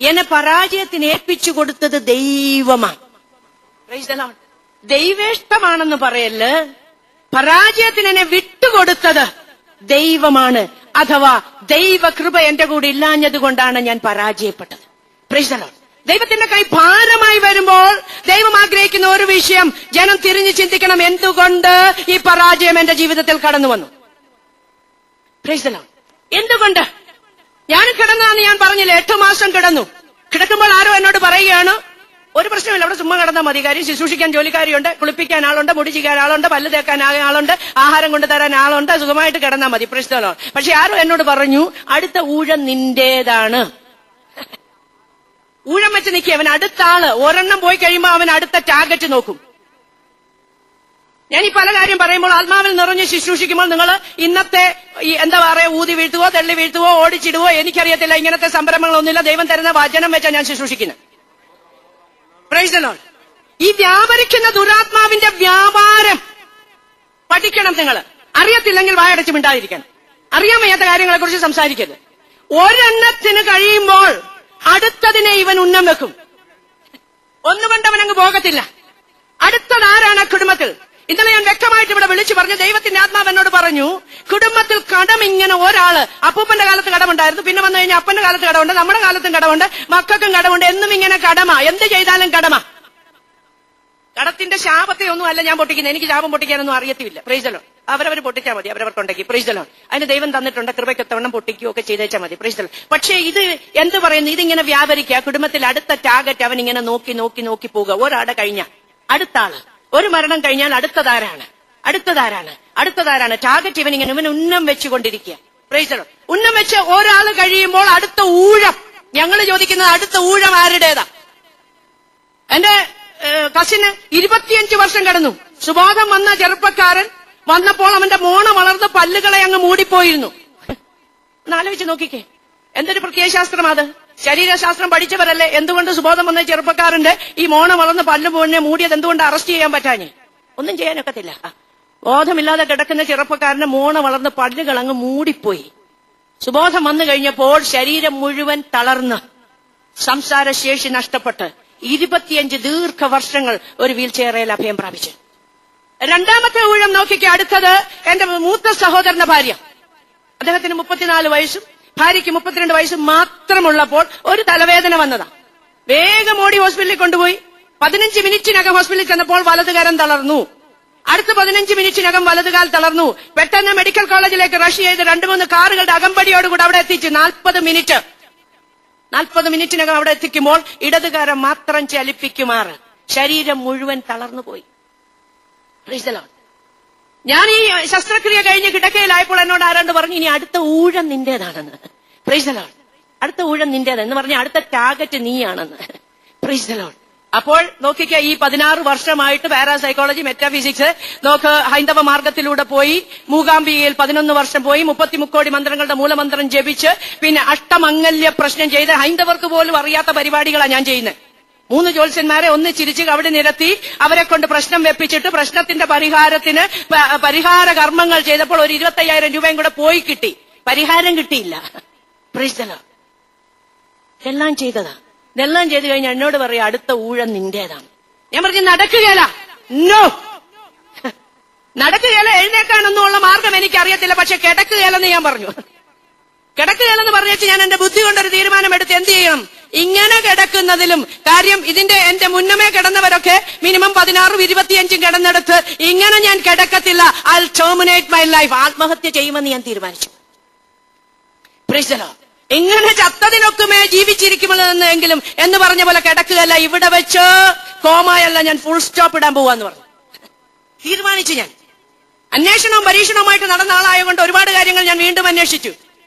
എന്നെ പരാജയത്തിന് ഏൽപ്പിച്ചു കൊടുത്തത് ദൈവമാണ്. Price the Lord. ദൈവേഷ്ടമാണെന്ന് പറയല്, പരാജയത്തിന് എന്നെ വിട്ടുകൊടുത്തത് ദൈവമാണ്. അഥവാ ദൈവകൃപ എന്റെ കൂടെ ഇല്ലാഞ്ഞത് കൊണ്ടാണ് ഞാൻ പരാജയപ്പെട്ടത്. Price the Lord. ദൈവത്തിന്റെ കൈ ഭാരമായി വരുമ്പോൾ ദൈവം ആഗ്രഹിക്കുന്ന ഒരു വിഷയം, ജനം തിരിഞ്ഞു ചിന്തിക്കണം, എന്തുകൊണ്ട് ഈ പരാജയം എന്റെ ജീവിതത്തിൽ കടന്നു വന്നു. Praise the Lord. എന്തുകൊണ്ട്? ഞാൻ കിടന്നതാന്ന് ഞാൻ പറഞ്ഞില്ല. 8 മാസം കിടന്നു. കിടക്കുമ്പോൾ ആരോ എന്നോട് പറയുകയാണ്, ഒരു പ്രശ്നമില്ല, അവിടെ ചുമ്മാ കിടന്നാൽ മതി, കാര്യം ശുശ്രൂഷിക്കാൻ ജോലിക്കാരിയുണ്ട്, കുളിപ്പിക്കാൻ ആളുണ്ട്, മുടി ചെയ്യാൻ ആളുണ്ട്, പല്ല് തേക്കാൻ ആളുണ്ട്, ആഹാരം കൊണ്ടുതരാൻ ആളുണ്ട്, സുഖമായിട്ട് കിടന്നാൽ മതി. Price the Lord. പക്ഷെ ആരോ എന്നോട് പറഞ്ഞു, അടുത്ത ഊഴം നിന്റേതാണ്. ഊഴം വെച്ച് നിൽക്കുക. അവൻ അടുത്ത ആള് ഒരെണ്ണം പോയി കഴിയുമ്പോൾ അവൻ അടുത്ത ടാർഗറ്റ് നോക്കും. ഞാൻ ഈ പല കാര്യം പറയുമ്പോൾ ആത്മാവിൽ നിറഞ്ഞ് ശുശ്രൂഷിക്കുമ്പോൾ നിങ്ങൾ ഇന്നത്തെ എന്താ പറയാ, ഊതി വീഴ്ത്തുവോ തള്ളി വീഴ്ത്തുവോ ഓടിച്ചിടുവോ എനിക്കറിയത്തില്ല. ഇങ്ങനത്തെ സംരംഭങ്ങളൊന്നുമില്ല. ദൈവം തരുന്ന വചനം വെച്ചാൽ ഞാൻ ശുശ്രൂഷിക്കുന്നത്. Price the Lord. ഈ വ്യാപരിക്കുന്ന ദുരാത്മാവിന്റെ വ്യാപാരം പഠിക്കണം. നിങ്ങൾ അറിയത്തില്ലെങ്കിൽ വായടച്ച് മിണ്ടാതിരിക്കണം. അറിയാൻ വയ്യാത്ത കാര്യങ്ങളെ കുറിച്ച് സംസാരിക്കരുത്. ഒരെണ്ണത്തിന് കഴിയുമ്പോൾ അടുത്തതിനെ ഇവൻ ഉന്നം വെക്കും. ഒന്നുകൊണ്ട് അവൻ അങ്ങ് പോകത്തില്ല. അടുത്തതാരാണ് കുടുംബത്തിൽ? ഇന്നലെ ഞാൻ വ്യക്തമായിട്ട് ഇവിടെ വിളിച്ചു പറഞ്ഞു, ദൈവത്തിന്റെ ആത്മാവ് എന്നോട് പറഞ്ഞു, കുടുംബത്തിൽ കടം ഇങ്ങനെ ഒരാള്, അപ്പൂപ്പന്റെ കാലത്ത് കടമുണ്ടായിരുന്നു, പിന്നെ വന്നു കഴിഞ്ഞാൽ അപ്പന്റെ കാലത്ത് കടമുണ്ട്, നമ്മുടെ കാലത്തും കടമുണ്ട്, മക്കൾക്കും കടമുണ്ട്, എന്നും ഇങ്ങനെ കടമ, എന്ത് ചെയ്താലും കടമ. കടത്തിന്റെ ശാപത്തെ ഒന്നും അല്ല ഞാൻ പൊട്ടിക്കുന്നത്, എനിക്ക് ശാപം പൊട്ടിക്കാനൊന്നും അറിയത്തില്ല. പ്രൈസലോ, അവരവർ പൊട്ടിച്ചാൽ മതി, അവരവർക്കുണ്ടെങ്കിൽ. പ്രൈസലോ, അതിന് ദൈവം തന്നിട്ടുണ്ട്, കൃപയ്ക്കൊത്തവണ്ണം പൊട്ടിക്കുകയൊക്കെ ചെയ്തേച്ചാൽ മതി. പ്രൈസലോ. പക്ഷേ ഇത് എന്ത് പറയുന്നു, ഇതിങ്ങനെ വ്യാപരിക്കുക. കുടുംബത്തിൽ അടുത്ത ടാർഗറ്റ് അവൻ ഇങ്ങനെ നോക്കി നോക്കി നോക്കി പോവുക. ഒരാടെ കഴിഞ്ഞ അടുത്ത ആള്, ഒരു മരണം കഴിഞ്ഞാൽ അടുത്തതാരാണ്, അടുത്തതാരാണ്, അടുത്തതാരാണ്. ടാർഗറ്റ് ഇവൻ ഉന്നം വെച്ചുകൊണ്ടിരിക്കുക. പ്രൈസലോ. ഉന്നം വെച്ച് ഒരാൾ കഴിയുമ്പോൾ അടുത്ത ഊഴം. ഞങ്ങൾ ചോദിക്കുന്നത് അടുത്ത ഊഴം ആരുടേതാ? എന്റെ കസിന് 25 വർഷം കടന്നു. സുബോധം വന്ന ചെറുപ്പക്കാരൻ വന്നപ്പോൾ അവന്റെ മോണ വളർന്ന് പല്ലുകളെ അങ്ങ് മൂടിപ്പോയിരുന്നു. ആലോചിച്ച് നോക്കിക്കേ, എന്തൊരു പ്രത്യയശാസ്ത്രം അത്. ശരീരശാസ്ത്രം പഠിച്ചവരല്ലേ. എന്തുകൊണ്ട് സുബോധം വന്ന ചെറുപ്പക്കാരന്റെ ഈ മോണ വളർന്ന് പല്ല് പോന്നെ മൂടിയത് എന്തുകൊണ്ട് അറസ്റ്റ് ചെയ്യാൻ പറ്റാഞ്ഞ്? ഒന്നും ചെയ്യാനൊക്കത്തില്ല. ബോധമില്ലാതെ കിടക്കുന്ന ചെറുപ്പക്കാരന്റെ മോണ വളർന്ന് പല്ലുകൾ അങ്ങ് മൂടിപ്പോയി. സുബോധം വന്നു കഴിഞ്ഞപ്പോൾ ശരീരം മുഴുവൻ തളർന്ന് സംസാരശേഷി നഷ്ടപ്പെട്ട് 25 ദീർഘവർഷങ്ങൾ ഒരു വീൽ ചെയറിൽ അഭയം പ്രാപിച്ചു. രണ്ടാമത്തെ ഊഴം നോക്കിക്ക്. അടുത്തത് എന്റെ മൂത്ത സഹോദരന്റെ ഭാര്യ. അദ്ദേഹത്തിന് 34 വയസ്സും ഭാര്യയ്ക്ക് 32 വയസ്സും മാത്രമുള്ളപ്പോൾ ഒരു തലവേദന വന്നതാ. വേഗം ഓടി ഹോസ്പിറ്റലിൽ കൊണ്ടുപോയി. 15 മിനിറ്റിനകം ഹോസ്പിറ്റലിൽ ചെന്നപ്പോൾ വലതുകരം തളർന്നു. അടുത്ത 15 മിനിറ്റിനകം വലതുകാൽ തളർന്നു. പെട്ടെന്ന് മെഡിക്കൽ കോളേജിലേക്ക് റഷ് ചെയ്ത് 2-3 കാറുകളുടെ അകമ്പടിയോടുകൂടി അവിടെ എത്തിച്ചു. 40 മിനിറ്റിനകം അവിടെ എത്തിക്കുമ്പോൾ ഇടതുകാരം മാത്രം ചലിപ്പിക്കുമാറ് ശരീരം മുഴുവൻ തളർന്നുപോയി. ഞാൻ ഈ ശസ്ത്രക്രിയ കഴിഞ്ഞ് കിടക്കയിലായപ്പോൾ എന്നോട് ആരാണ്ട് പറഞ്ഞു, ഇനി അടുത്ത ഊഴം നിന്റേതാണെന്ന്. Price the Lord. അടുത്ത ഊഴം നിന്റേതെന്ന് പറഞ്ഞ അടുത്ത ടാർഗറ്റ് നീയാണെന്ന്. Praise the Lord. അപ്പോൾ നോക്കിക്ക, ഈ 16 വർഷമായിട്ട് പാരാസൈക്കോളജി, മെറ്റാഫിസിക്സ് നോക്ക്, ഹൈന്ദവ മാർഗത്തിലൂടെ പോയി, മൂകാംബികയിൽ 11 വർഷം പോയി, 33 കോടി മന്ത്രങ്ങളുടെ മൂലമന്ത്രം ജപിച്ച്, പിന്നെ അഷ്ടമംഗല്യ പ്രശ്നം ചെയ്ത് ഹൈന്ദവർക്ക് പോലും അറിയാത്ത പരിപാടികളാണ് ഞാൻ ചെയ്യുന്നത്. 3 ജ്യോത്സ്യന്മാരെ ഒന്നിച്ചിരിച്ച് അവിടെ നിരത്തി അവരെ കൊണ്ട് പ്രശ്നം വെപ്പിച്ചിട്ട് പ്രശ്നത്തിന്റെ പരിഹാരത്തിന് പരിഹാര കർമ്മങ്ങൾ ചെയ്തപ്പോൾ ഒരു 25,000 രൂപയും കൂടെ പോയി കിട്ടി. പരിഹാരം കിട്ടിയില്ല. Price the Lord. എല്ലാം ചെയ്തതാ. ഇതെല്ലാം ചെയ്ത് കഴിഞ്ഞാൽ എന്നോട് പറയാം, അടുത്ത ഊഴം നിന്റേതാണ്. ഞാൻ പറഞ്ഞു, നടക്കുകയല്ല. നോ, നടക്കുകയല്ല. എഴുന്നേക്കാണെന്നുള്ള മാർഗം എനിക്ക് അറിയത്തില്ല, പക്ഷെ കിടക്കുകയല്ലെന്ന് ഞാൻ പറഞ്ഞു. കിടക്കുകയല്ലെന്ന് പറഞ്ഞിട്ട് ഞാൻ എന്റെ ബുദ്ധി കൊണ്ടൊരു തീരുമാനമെടുത്ത് എന്ത് ചെയ്യണം, ഇങ്ങനെ കിടക്കുന്നതിലും കാര്യം. എന്റെ മുന്നമേ കിടന്നവരൊക്കെ മിനിമം 16, 25 കിടന്നെടുത്ത് ഇങ്ങനെ ഞാൻ കിടക്കത്തില്ല. I will terminate my life. ആത്മഹത്യ ചെയ്യുമെന്ന് ഞാൻ തീരുമാനിച്ചു. Praise the Lord. ഇങ്ങനെ ചത്തതിനൊക്കുമേ ജീവിച്ചിരിക്കുമെന്നെങ്കിലും എന്ന് പറഞ്ഞ പോലെ കിടക്കുകയല്ല. ഇവിടെ വെച്ച് കോമായല്ല, ഞാൻ ഫുൾ സ്റ്റോപ്പ് ഇടാൻ പോവാന്ന് പറഞ്ഞു തീരുമാനിച്ചു. ഞാൻ അന്വേഷണവും പരീക്ഷണവുമായിട്ട് നടന്ന ആളായതുകൊണ്ട് ഒരുപാട് കാര്യങ്ങൾ ഞാൻ വീണ്ടും അന്വേഷിച്ചു.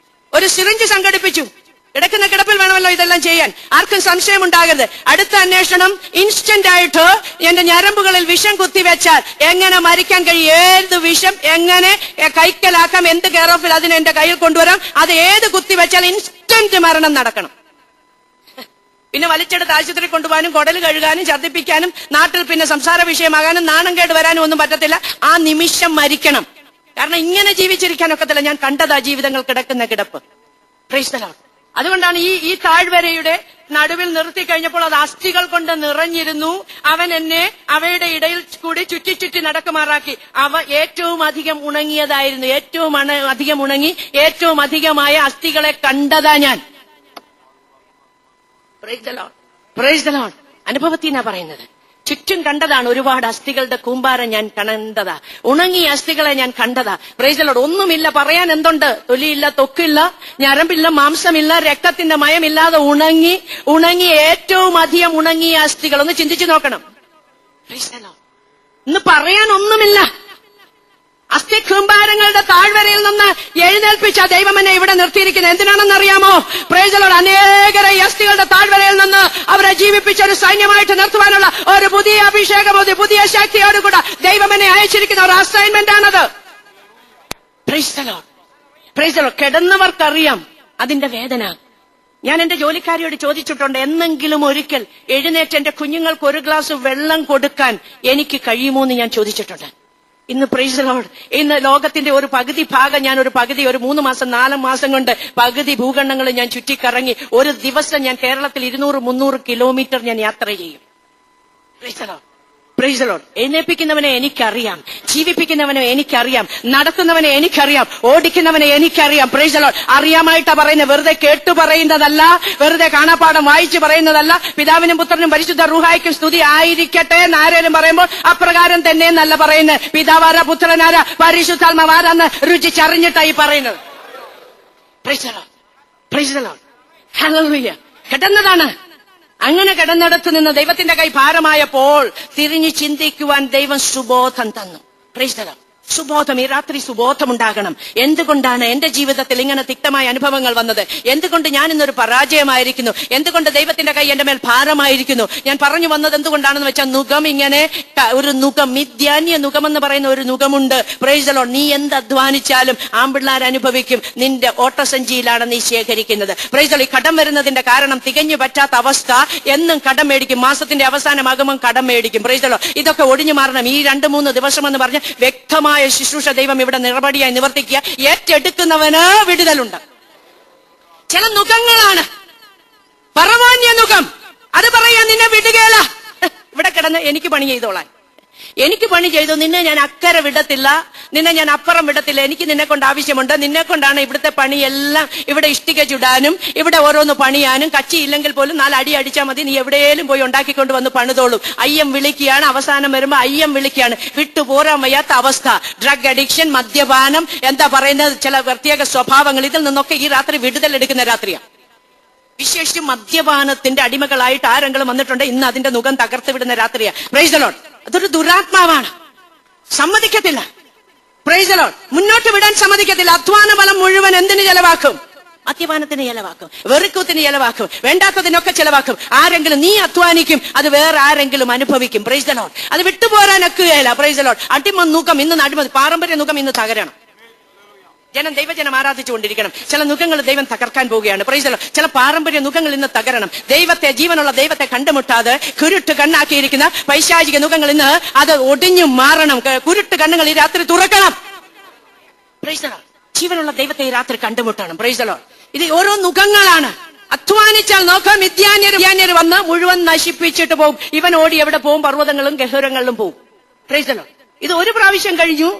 ഒരു സിറിഞ്ച് സംഘടിപ്പിച്ചു. കിടക്കുന്ന കിടപ്പിൽ വേണമല്ലോ ഇതെല്ലാം ചെയ്യാൻ. ആർക്കും സംശയം ഉണ്ടാകരുത്. അടുത്ത അന്വേഷണം, ഇൻസ്റ്റന്റ് ആയിട്ട് എന്റെ ഞരമ്പുകളിൽ വിഷം കുത്തിവെച്ചാൽ എങ്ങനെ മരിക്കാൻ കഴിയും, ഏത് വിഷം എങ്ങനെ കൈക്കലാക്കാം, എന്ത് കെയർ ഓഫിൽ അതിനെ എന്റെ കയ്യിൽ കൊണ്ടുവരാം, അത് ഏത് കുത്തിവെച്ചാൽ ഇൻസ്റ്റന്റ് മരണം നടക്കണം. പിന്നെ വലിച്ചെടുത്ത് ആശുപത്രി കൊണ്ടുപോകാനും കുടൽ കഴുകാനും ഛർദ്ദിപ്പിക്കാനും നാട്ടിൽ പിന്നെ സംസാര വിഷയമാകാനും നാണം കേട് വരാനും ഒന്നും പറ്റത്തില്ല. ആ നിമിഷം മരിക്കണം. കാരണം ഇങ്ങനെ ജീവിച്ചിരിക്കാനൊക്കത്തില്ല. ഞാൻ കണ്ടതാ ജീവിതങ്ങൾ കിടക്കുന്ന കിടപ്പ്. Price the Lord. അതുകൊണ്ടാണ് ഈ താഴ്വരയുടെ നടുവിൽ നിർത്തി കഴിഞ്ഞപ്പോൾ അത് അസ്ഥികൾ കൊണ്ട് നിറഞ്ഞിരുന്നു. അവൻ എന്നെ അവയുടെ ഇടയിൽ കൂടി ചുറ്റി ചുറ്റി നടക്കുമാറാക്കി. അവ ഏറ്റവും അധികം ഉണങ്ങിയതായിരുന്നു. ഏറ്റവും അധികം ഉണങ്ങി ഏറ്റവും അധികമായ അസ്ഥികളെ കണ്ടതാ ഞാൻ. Praise the Lord. Praise the Lord. അനുഭവത്തിനാ പറയുന്നത്. ചുറ്റും കണ്ടതാണ്. ഒരുപാട് അസ്ഥികളുടെ കൂമ്പാരം ഞാൻ കണ്ടതാ. ഉണങ്ങിയ അസ്ഥികളെ ഞാൻ കണ്ടതാ. Price the Lord. ഒന്നുമില്ല, പറയാൻ എന്തുണ്ട്? തൊലിയില്ല, തൊക്കില്ല, ഞരമ്പില്ല, മാംസമില്ല, രക്തത്തിന്റെ മയമില്ലാതെ ഉണങ്ങി ഏറ്റവും അധികം ഉണങ്ങിയ അസ്ഥികൾ. ഒന്ന് ചിന്തിച്ചു നോക്കണം. Price the Lord. ഇന്ന് പറയാൻ ഒന്നുമില്ല. അസ്ഥി കൂമ്പാരങ്ങളുടെ താഴ്വരയിൽ നിന്ന് എഴുന്നേൽപ്പിച്ച ദൈവം എന്നെ ഇവിടെ നിർത്തിയിരിക്കുന്നത് എന്തിനാണെന്ന് അറിയാമോ? Price the Lord. അനേകരെ ഈ അസ്ഥികളുടെ താഴ്വരയിൽ നിന്ന് അവരെ ജീവിപ്പിച്ച ഒരു സൈന്യമായിട്ട് നിർത്തുവാനുള്ള ഒരു പുതിയ അഭിഷേകം, ഒരു പുതിയ ശക്തിയോടുകൂടെ ദൈവം എന്നെ അയച്ചിരിക്കുന്ന ഒരു അസൈൻമെന്റ് ആണത്. Praise the Lord. Praise the Lord. കിടന്നവർക്കറിയാം അതിന്റെ വേദന. ഞാൻ എന്റെ ജോലിക്കാരിയോട് ചോദിച്ചിട്ടുണ്ട്, എന്നെങ്കിലും ഒരിക്കൽ എഴുന്നേറ്റ് എന്റെ കുഞ്ഞുങ്ങൾക്ക് ഒരു ഗ്ലാസ് വെള്ളം കൊടുക്കാൻ എനിക്ക് കഴിയുമോ എന്ന് ഞാൻ ചോദിച്ചിട്ടുണ്ട്. ഇന്ന് പ്രൈസ് ദി ലോർഡ്, ഇന്ന് ലോകത്തിന്റെ ഒരു പകുതി ഭാഗം ഞാൻ ഒരു 3 മാസം 4 മാസം കൊണ്ട് പകുതി ഭൂഖണ്ഡങ്ങൾ ഞാൻ ചുറ്റിക്കറങ്ങി. ഒരു ദിവസം ഞാൻ കേരളത്തിൽ 200-300 കിലോമീറ്റർ ഞാൻ യാത്ര ചെയ്യും. Praise the Lord, praise the Lord. എഴുന്നേൽപ്പിക്കുന്നവനെ എനിക്കറിയാം, ജീവിപ്പിക്കുന്നവനെ എനിക്കറിയാം, നടത്തുന്നവനെ എനിക്കറിയാം, ഓടിക്കുന്നവനെ എനിക്കറിയാം. Price the Lord. അറിയാമായിട്ടാ പറയുന്നത്, വെറുതെ കേട്ടു പറയുന്നതല്ല, വെറുതെ കാണാപ്പാടം വായിച്ചു പറയുന്നതല്ല. പിതാവിനും പുത്രനും പരിശുദ്ധ റൂഹായ്ക്കും സ്തുതി ആയിരിക്കട്ടെ എന്ന് ആരേലും പറയുമ്പോൾ അപ്രകാരം തന്നെ എന്നല്ല പറയുന്നത്. പിതാവാര, പുത്രനാര, പരിശുദ്ധാത്മാവാരെന്ന് രുചിച്ചറിഞ്ഞിട്ടായി പറയുന്നത്. Praise the Lord, praise the Lord. Hallelujah. കിടന്നതാണ്. അങ്ങനെ കിടന്നിടത്ത് നിന്ന് ദൈവത്തിന്റെ കൈ ഭാരമായപ്പോൾ തിരിഞ്ഞു ചിന്തിക്കുവാൻ ദൈവം സുബോധം തന്നു. Praise the Lord. സുബോധം, ഈ രാത്രി സുബോധമുണ്ടാകണം. എന്തുകൊണ്ടാണ് എന്റെ ജീവിതത്തിൽ ഇങ്ങനെ തിക്തമായ അനുഭവങ്ങൾ വന്നത്? എന്തുകൊണ്ട് ഞാൻ ഇന്നൊരു പരാജയമായിരിക്കുന്നു? എന്തുകൊണ്ട് ദൈവത്തിന്റെ കൈ എന്റെ മേൽ ഭാരമായിരിക്കുന്നു? ഞാൻ പറഞ്ഞു വന്നത് എന്തുകൊണ്ടാണെന്ന് വെച്ചാൽ, നുകം ഇങ്ങനെ ഒരു നുകം, മിഥ്യാന്യ നുകം എന്ന് പറയുന്ന ഒരു നുകമുണ്ട്. Price the Lord. നീ എന്ത് അധ്വാനിച്ചാലും ആമ്പിള്ളാർ അനുഭവിക്കും. നിന്റെ ഓട്ടസഞ്ചിയിലാണ് നീ ശേഖരിക്കുന്നത്. Price the Lord. ഈ കടം വരുന്നതിന്റെ കാരണം തികഞ്ഞു പറ്റാത്ത അവസ്ഥ. എന്നും കടം മേടിക്കും, മാസത്തിന്റെ അവസാനമാകുമ്പോൾ കടം മേടിക്കും. Price the Lord. ഇതൊക്കെ ഒടിഞ്ഞു മാറണം. ഈ 2-3 ദിവസം എന്ന് പറഞ്ഞ് വ്യക്തമായ ശുശ്രൂഷ ദൈവം ഇവിടെ നിറപടിയായി നിവർത്തിക്കുക. ഏറ്റെടുക്കുന്നവന് വിടുതലുണ്ട്. ചില നുഖങ്ങളാണ്, പരമാന്യ നുഖം. അത് പറയാൻ നിന്നെ വിടുകയില്ല. ഇവിടെ കിടന്ന് എനിക്ക് പണി ചെയ്തോളാൻ, എനിക്ക് പണി ചെയ്തു, നിന്നെ ഞാൻ അക്കരെ വിടത്തില്ല, നിന്നെ ഞാൻ അപ്പുറം വിടത്തില്ല. എനിക്ക് നിന്നെ കൊണ്ട് ആവശ്യമുണ്ട്. നിന്നെ കൊണ്ടാണ് ഇവിടുത്തെ പണിയെല്ലാം. ഇവിടെ ഇഷ്ടിക ചുടാനും ഇവിടെ ഓരോന്ന് പണിയാനും. കച്ചി ഇല്ലെങ്കിൽ പോലും 4 അടി അടിച്ചാൽ മതി, നീ എവിടെയെങ്കിലും പോയി ഉണ്ടാക്കിക്കൊണ്ട് വന്ന് പണിതോളും. അയ്യം വിളിക്കുകയാണ്. അവസാനം വരുമ്പോ അയ്യം വിളിക്കുകയാണ്. വിട്ടുപോരാൻ വയ്യാത്ത അവസ്ഥ. ഡ്രഗ് അഡിക്ഷൻ, മദ്യപാനം, എന്താ പറയുന്നത്, ചില പ്രത്യേക സ്വഭാവങ്ങൾ. ഇതിൽ നിന്നൊക്കെ ഈ രാത്രി വിടുതൽ എടുക്കുന്ന രാത്രിയാണ്. വിശേഷിച്ച് മദ്യപാനത്തിന്റെ അടിമകളായിട്ട് ആരെങ്കിലും വന്നിട്ടുണ്ട്, ഇന്ന് അതിന്റെ നുകം തകർത്ത് വിടുന്ന രാത്രിയാണ്. Praise the Lord. അതൊരു ദുരാത്മാവാണ്, സമ്മതിക്കത്തില്ല. Price the Lord. മുന്നോട്ട് വിടാൻ സമ്മതിക്കത്തില്ല. അധ്വാന ബലം മുഴുവൻ എന്തിന് ചെലവാക്കും? മദ്യപാനത്തിന് ചെലവാക്കും, വെറുക്കത്തിന് ചെലവാക്കും, വേണ്ടാത്തതിനൊക്കെ ചെലവാക്കും. ആരെങ്കിലും, നീ അധ്വാനിക്കും, അത് വേറെ ആരെങ്കിലും അനുഭവിക്കും. Price the Lord. അത് വിട്ടുപോരാനൊക്കുകയില്ല. Price the Lord. അടിമ നുകം ഇന്ന് അടിമതി, പാരമ്പര്യ നുകം ഇന്ന് തകരണം. ദൈവജനം ആരാധിച്ചുകൊണ്ടിരിക്കണം. ചില നുഖങ്ങൾ ദൈവം തകർക്കാൻ പോവുകയാണ്. Price the Lord. ചില പാരമ്പര്യ നുഖങ്ങൾ ഇന്ന് തകരണം. ദൈവത്തെ, ജീവനുള്ള ദൈവത്തെ കണ്ടുമുട്ടാതെ കുരുട്ട് കണ്ണാക്കിയിരിക്കുന്ന പൈശാചിക നുഖങ്ങൾ ഇന്ന് അത് ഒടിഞ്ഞു മാറണം. കുരുട്ട് കണ്ണുകൾ ഈ രാത്രി തുറക്കണം. Price the Lord. ജീവനുള്ള ദൈവത്തെ ഈ രാത്രി കണ്ടുമുട്ടണം. Price the Lord. ഇത് ഓരോ നുഖങ്ങളാണ്. അധ്വാനിച്ചാൽ നോക്കാം, മിഥ്യാന്യർ വന്ന് മുഴുവൻ നശിപ്പിച്ചിട്ട് പോകും. ഇവൻ ഓടി എവിടെ പോകും? പർവ്വതങ്ങളും ഗഹ്വരങ്ങളിലും പോകും. Price the Lord. ഇത് ഒരു പ്രാവശ്യം കഴിഞ്ഞു.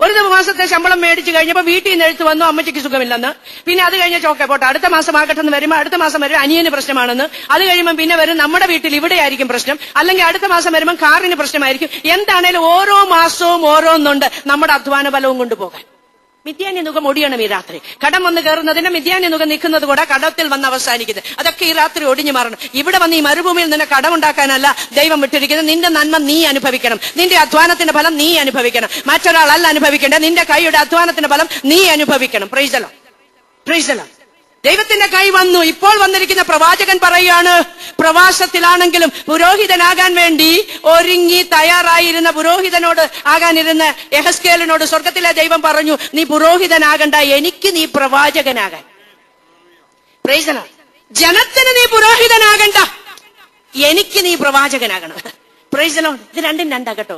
ഒരു മാസത്തെ ശമ്പളം മേടിച്ചു കഴിഞ്ഞപ്പോ വീട്ടിൽ നിന്ന് എഴുത്ത് വന്നു, അമ്മച്ചിക്ക് സുഖമില്ലെന്ന്. പിന്നെ അത് കഴിഞ്ഞ ചോക്കെ പോട്ടെ, അടുത്ത മാസം ആകട്ടെന്ന് വരുമ്പോൾ അടുത്ത മാസം വരും അനിയന് പ്രശ്നമാണെന്ന്. അത് കഴിയുമ്പോൾ പിന്നെ വരും നമ്മുടെ വീട്ടിൽ ഇവിടെ ആയിരിക്കും പ്രശ്നം, അല്ലെങ്കിൽ അടുത്ത മാസം വരുമ്പോൾ കാറിന് പ്രശ്നമായിരിക്കും. എന്താണേലും ഓരോ മാസവും ഓരോന്നുണ്ട് നമ്മുടെ അധ്വാന ബലവും കൊണ്ടുപോകാൻ. മിഥ്യാന്യ നുകം ഒടിയണം ഈ രാത്രി. കടം വന്ന് കയറുന്നതിന് മിഥ്യാന്യ നുകം നിൽക്കുന്നത് കൂടെ കടത്തിൽ വന്ന് അവസാനിക്കുന്നത്. അതൊക്കെ ഈ രാത്രി ഒടിഞ്ഞു മാറണം. ഇവിടെ വന്ന് ഈ മരുഭൂമിയിൽ നിന്നെ കടമുണ്ടാക്കാനല്ല ദൈവം വിട്ടിരിക്കുന്നത്. നിന്റെ നന്മ നീ അനുഭവിക്കണം, നിന്റെ അധ്വാനത്തിന്റെ ഫലം നീ അനുഭവിക്കണം. മറ്റൊരാളല്ല അനുഭവിക്കേണ്ടത്. നിന്റെ കൈയുടെ അധ്വാനത്തിന്റെ ഫലം നീ അനുഭവിക്കണം. Price the Lord, praise the Lord. ദൈവത്തിന്റെ കൈ വന്നു. ഇപ്പോൾ വന്നിരിക്കുന്ന പ്രവാചകൻ പറയുകയാണ്, പ്രവാസത്തിലാണെങ്കിലും പുരോഹിതനാകാൻ വേണ്ടി ഒരുങ്ങി തയ്യാറായിരുന്ന പുരോഹിതനോട് ആകാനിരുന്ന യെഹെസ്കേലിനോട് സ്വർഗത്തിലെ ദൈവം പറഞ്ഞു, നീ പുരോഹിതനാകണ്ട, എനിക്ക് നീ പ്രവാചകനാകാൻ. Price the Lord. ജനത്തിന് നീ പുരോഹിതനാകണ്ട, എനിക്ക് നീ പ്രവാചകനാകണം. Price the Lord. ഇത് രണ്ടും രണ്ടാകട്ടോ.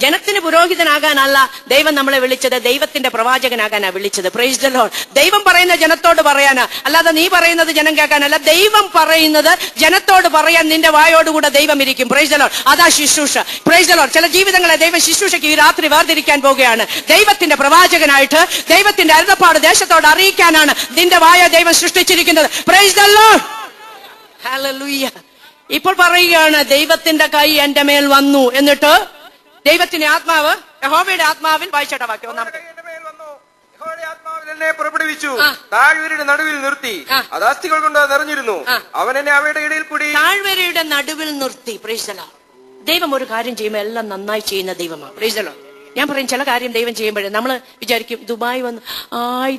ജനത്തിന് പുരോഹിതനാകാനല്ല ദൈവം നമ്മളെ വിളിച്ചത്, ദൈവത്തിന്റെ പ്രവാചകനാകാനാ വിളിച്ചത്. Price the Lord. ദൈവം പറയുന്ന ജനത്തോട് പറയാനാ, അല്ലാതെ നീ പറയുന്നത് ജനം കേൾക്കാനല്ല. ദൈവം പറയുന്നത് ജനത്തോട് പറയാൻ നിന്റെ വായോടുകൂടെ ദൈവം ഇരിക്കും. Price the Lord. അതാ ശുശ്രൂഷ. Price the Lord. ചില ജീവിതങ്ങളെ ദൈവം ശുശ്രൂഷയ്ക്ക് ഈ രാത്രി വേർതിരിക്കാൻ പോവുകയാണ്. ദൈവത്തിന്റെ പ്രവാചകനായിട്ട് ദൈവത്തിന്റെ അരുളപ്പാട് ദേശത്തോട് അറിയിക്കാനാണ് നിന്റെ വായ ദൈവം സൃഷ്ടിച്ചിരിക്കുന്നത്. Praise the Lord. ഹല്ലേലൂയ. ഇപ്പോൾ പറയുകയാണ്, ദൈവത്തിന്റെ കൈ എന്റെ മേൽ വന്നു. എന്നിട്ട് ദൈവത്തിന്റെ ആത്മാവ്, യഹോവയുടെ ആത്മാവിൽ, വായിച്ചേട്ട വാക്യം ഒന്നാമത്തെ, എന്നെ പുറപ്പെടുവിച്ചു, താഴ്വരയുടെ നടുവിൽ നിർത്തി, അത് അസ്ഥികൾ കൊണ്ട് നിറഞ്ഞിരുന്നു. അവൻ എന്നെ അവയുടെ ഇടയിൽ കൂടി താഴ്വരയുടെ നടുവിൽ നിർത്തി. Price the Lord. ദൈവം ഒരു കാര്യം ചെയ്യുമ്പോൾ എല്ലാം നന്നായി ചെയ്യുന്ന ദൈവമാണ്. Price the Lord. ഞാൻ പറയും, ചില കാര്യം ദൈവം ചെയ്യുമ്പോഴേ നമ്മൾ വിചാരിക്കും, ദുബായ് വന്ന്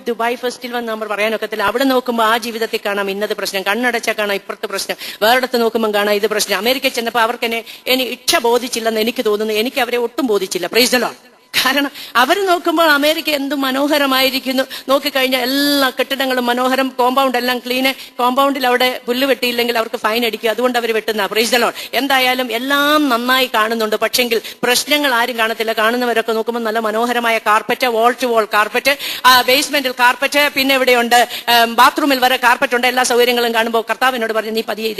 ദുബായ് ഫെസ്റ്റിൽ വന്ന് നമ്മൾ പറയാനൊക്കത്തില്ല. അവിടെ നോക്കുമ്പോൾ ആ ജീവിതത്തിൽ കാണാം ഇന്നത് പ്രശ്നം, കണ്ണടച്ചാൽ കാണാം ഇപ്പുറത്തെ പ്രശ്നം, വേറെടുത്ത് നോക്കുമ്പോൾ കാണാം ഇത് പ്രശ്നം. അമേരിക്കയിൽ ചെന്നപ്പോൾ അവർക്ക് എന്നെ ഇച്ഛ ബോധിച്ചില്ലെന്ന് എനിക്ക് തോന്നുന്നു. എനിക്ക് അവരെ ഒട്ടും ബോധിച്ചില്ല. Price the Lord. കാരണം അവർ നോക്കുമ്പോൾ അമേരിക്ക എന്ത് മനോഹരമായിരിക്കുന്നു. നോക്കിക്കഴിഞ്ഞാൽ എല്ലാ കെട്ടിടങ്ങളും മനോഹരം, കോമ്പൗണ്ട് എല്ലാം ക്ലീന്. കോമ്പൗണ്ടിൽ അവിടെ പുല്ല് വെട്ടിയില്ലെങ്കിൽ അവർക്ക് ഫൈൻ അടിക്കും, അതുകൊണ്ട് അവർ വെട്ടുന്ന. Price the Lord. എന്തായാലും എല്ലാം നന്നായി കാണുന്നുണ്ട്. പക്ഷെങ്കിൽ പ്രശ്നങ്ങൾ ആരും കാണത്തില്ല. കാണുന്നവരൊക്കെ നോക്കുമ്പോൾ നല്ല മനോഹരമായ carpet, wall to wall carpet, ബേസ്മെന്റിൽ കാർപ്പറ്റ്, പിന്നെ ഇവിടെയുണ്ട് ബാത്റൂമിൽ വരെ കാർപ്പറ്റ് ഉണ്ട്. എല്ലാ സൗകര്യങ്ങളും കാണുമ്പോൾ കർത്താവിനോട് പറഞ്ഞു, നീ പതിയെ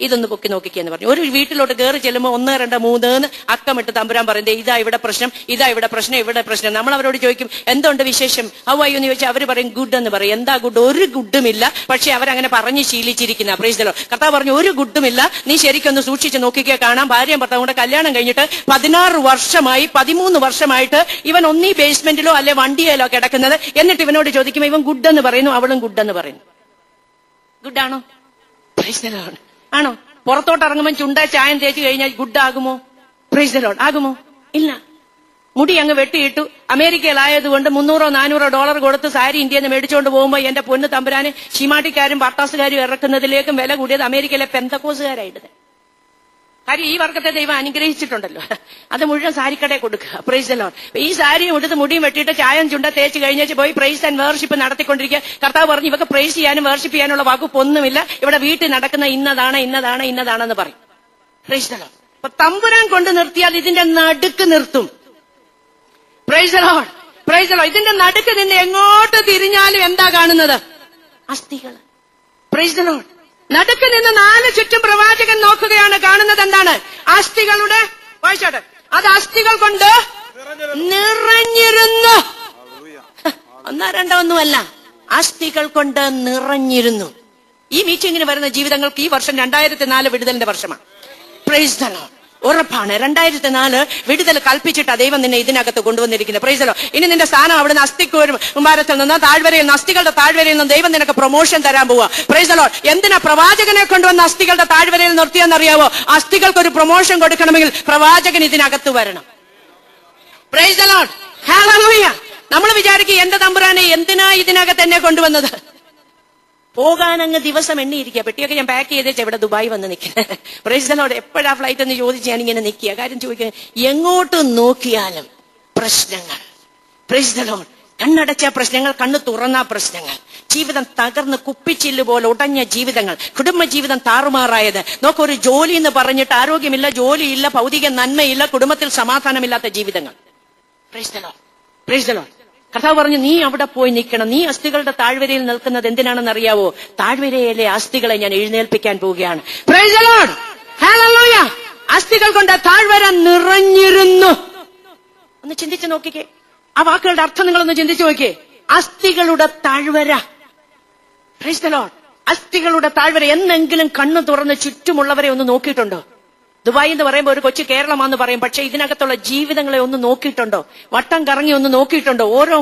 ഇതൊന്ന് പൊക്കി നോക്കിക്കെന്ന് പറഞ്ഞു. ഒരു വീട്ടിലോട്ട് കയറി ചെല്ലുമ്പോൾ 1, 2, 3 അക്കമിട്ട് തമ്പുരാൻ പറയുന്നത്, ഇതാ ഇവിടെ പ്രശ്നം, ഇതാ ഇവിടെ പ്രശ്നം, ഇവിടെ പ്രശ്നം. നമ്മൾ അവരോട് ചോദിക്കും എന്തുണ്ട് വിശേഷം, ഹൗ ആർ യു എന്ന് ചോദിച്ചാൽ അവർ പറയും ഗുഡ് എന്ന് പറയും. എന്താ ഗുഡ്? ഒരു ഗുഡുമില്ല. പക്ഷെ അവരങ്ങനെ പറഞ്ഞ് ശീലിച്ചിരിക്കുന്ന. Price the Lord. കർത്താവ് പറഞ്ഞു ഒരു ഗുഡുമില്ല, നീ ശരിക്കൊന്ന് സൂക്ഷിച്ച് നോക്കിക്കുക. കാണാം, ഭാര്യയും ഭർത്താവും കൂടെ കല്യാണം കഴിഞ്ഞിട്ട് 16 വർഷമായി, 13 വർഷമായിട്ട് ഇവൻ ഒന്നീ ബേസ്മെന്റിലോ അല്ലെ വണ്ടിയിലോ കിടക്കുന്നത്. എന്നിട്ട് ഇവനോട് ചോദിക്കുമ്പോൾ ഇവൻ ഗുഡ് എന്ന് പറയുന്നു, അവളും ഗുഡ് എന്ന് പറയുന്നു. ഗുഡാണോ? Praise the Lord. ആണോ? പുറത്തോട്ട് ഇറങ്ങുമ്പോൾ ചുണ്ട ചായം തേച്ച് കഴിഞ്ഞാൽ ഗുഡ് ആകുമോ? Praise the Lord. ആകുമോ? ഇല്ല. മുടി അങ്ങ് വെട്ടിയിട്ടു. അമേരിക്കയിലായതുകൊണ്ട് $300-400 കൊടുത്ത് സാരി ഇന്ത്യയിൽ നിന്ന് മേടിച്ചുകൊണ്ട് പോകുമ്പോൾ എന്റെ പൊന്ന് തമ്പുരാന് ഷിമാട്ടിക്കാരും പട്ടാസുകാരും ഇറക്കുന്നതിലേക്കും വില കൂടിയത് അമേരിക്കയിലെ പെന്തക്കോസുകാരായിട്ട്. കാര്യം ഈ വർഗത്തെ ദൈവം അനുഗ്രഹിച്ചിട്ടുണ്ടല്ലോ, അത് മുഴുവൻ സാരിക്കടയിൽ കൊടുക്കുക. Price the Lord. ഈ സാരിയും എടുത്ത് മുടിയും വെട്ടിയിട്ട് ചായം ചുണ്ട തേച്ച് കഴിഞ്ഞേച്ച് പോയി പ്രൈസ് ആൻഡ് വേർഷിപ്പ് നടത്തിക്കൊണ്ടിരിക്കുക. കർത്താവ് പറഞ്ഞു ഇവർക്ക് പ്രൈസ് ചെയ്യാനും വേർഷിപ്പ് ചെയ്യാനുള്ള വകുപ്പൊന്നുമില്ല, ഇവിടെ വീട്ടിൽ നടക്കുന്ന ഇന്നതാണെന്ന് പറയും. Price the Lord. അപ്പൊ തമ്പുരാൻ കൊണ്ട് നിർത്തിയാൽ ഇതിന്റെ നടുക്ക് നിർത്തും. Price the Lord. Praise the Lord. ഇതിന്റെ നടുക്ക് നിന്ന് എങ്ങോട്ട് തിരിഞ്ഞാലും എന്താ കാണുന്നത്? അസ്ഥികൾ. Price the Lord. നടുക്ക് നിന്ന് 4 ചുറ്റും പ്രവാചകൻ നോക്കുകയാണ്. കാണുന്നത് എന്താണ്? അസ്ഥികളുടെ, വായിച്ചോട്ടെ, അത് അസ്ഥികൾ കൊണ്ട് നിറഞ്ഞിരുന്നു. 1, 2 ഒന്നുമല്ല, അസ്ഥികൾ കൊണ്ട് നിറഞ്ഞിരുന്നു. ഈ മീറ്റിംഗിന് വരുന്ന ജീവിതങ്ങൾക്ക് ഈ വർഷം 2004 വിടുതലിന്റെ വർഷമാണ്. Price the Lord. ഉറപ്പാണ് 2004 വിടുതൽ കൽപ്പിച്ചിട്ടാ ദൈവം നിന്നെ ഇതിനകത്ത് കൊണ്ടുവന്നിരിക്കുന്നത്. Price the Lord. ഇനി നിന്റെ സ്ഥാനം അവിടുന്ന് അസ്ഥിക്കുമാരത്തിൽ നിന്ന് താഴ്വരയിൽ നിന്ന്, അസ്ഥികളുടെ താഴ്വരയിൽ നിന്ന് ദൈവം നിനക്ക് പ്രൊമോഷൻ തരാൻ പോവുക. Price the Lord. എന്തിനാ പ്രവാചകനെ കൊണ്ടുവന്ന അസ്ഥികളുടെ താഴ്വരയിൽ നിർത്തിയെന്നറിയാവോ? അസ്ഥികൾക്ക് ഒരു പ്രൊമോഷൻ കൊടുക്കണമെങ്കിൽ പ്രവാചകൻ ഇതിനകത്ത് വരണം. Price the Lord. ഹല്ലേലൂയ. നമ്മൾ വിചാരിക്കും എന്റെ തമ്പുരാനെ എന്തിനാ ഇതിനകത്ത് എന്നെ കൊണ്ടുവന്നത്? പോകാൻ അങ്ങ് ദിവസം എണ്ണിയിരിക്കുക. പെട്ടിയൊക്കെ ഞാൻ പാക്ക് ചെയ്തേച്ച് ഇവിടെ ദുബായ് വന്ന് നിൽക്കുക. Price the Lord. എപ്പോഴാ ഫ്ലൈറ്റ് എന്ന് ചോദിച്ച് ഞാനിങ്ങനെ നിൽക്കുക. കാര്യം ചോദിക്കുക, എങ്ങോട്ട് നോക്കിയാലും പ്രശ്നങ്ങൾ. Price the Lord. കണ്ണടച്ച പ്രശ്നങ്ങൾ, കണ്ണ് തുറന്ന പ്രശ്നങ്ങൾ, ജീവിതം തകർന്ന് കുപ്പിച്ചില്ല് പോലെ ഉടഞ്ഞ ജീവിതങ്ങൾ, കുടുംബജീവിതം താറുമാറായത്. നോക്കൊരു ജോലി എന്ന് പറഞ്ഞിട്ട് ആരോഗ്യമില്ല, ജോലിയില്ല, ഭൗതിക നന്മയില്ല, കുടുംബത്തിൽ സമാധാനമില്ലാത്ത ജീവിതങ്ങൾ. Price the Lord. Praise the Lord. കർത്താവ് പറഞ്ഞു നീ അവിടെ പോയി നിൽക്കണം. നീ അസ്ഥികളുടെ താഴ്വരയിൽ നിൽക്കുന്നത് എന്തിനാണെന്ന് അറിയാവോ? താഴ്വരയിലെ അസ്ഥികളെ ഞാൻ എഴുന്നേൽപ്പിക്കാൻ പോവുകയാണ്. Price the Lord. ഹല്ലേലൂയ. അസ്ഥികൾ കൊണ്ട് താഴ്വര നിറഞ്ഞിരുന്നു. ഒന്ന് ചിന്തിച്ചു നോക്കിക്കേ. ആ വാക്കുകളുടെ അർത്ഥം നിങ്ങളൊന്ന് ചിന്തിച്ചു നോക്കിയേ. അസ്ഥികളുടെ താഴ്വര. Praise the Lord. അസ്ഥികളുടെ താഴ്വര. എന്നെങ്കിലും കണ്ണു തുറന്ന് ചുറ്റുമുള്ളവരെ ഒന്ന് നോക്കിയിട്ടുണ്ടോ? ദുബായ് എന്ന് പറയുമ്പോൾ ഒരു കൊച്ചു കേരളമാണെന്ന് പറയും, പക്ഷെ ഇതിനകത്തുള്ള ജീവിതങ്ങളെ ഒന്ന് നോക്കിയിട്ടുണ്ടോ? വട്ടം കറങ്ങി ഒന്ന് നോക്കിയിട്ടുണ്ടോ? ഒരു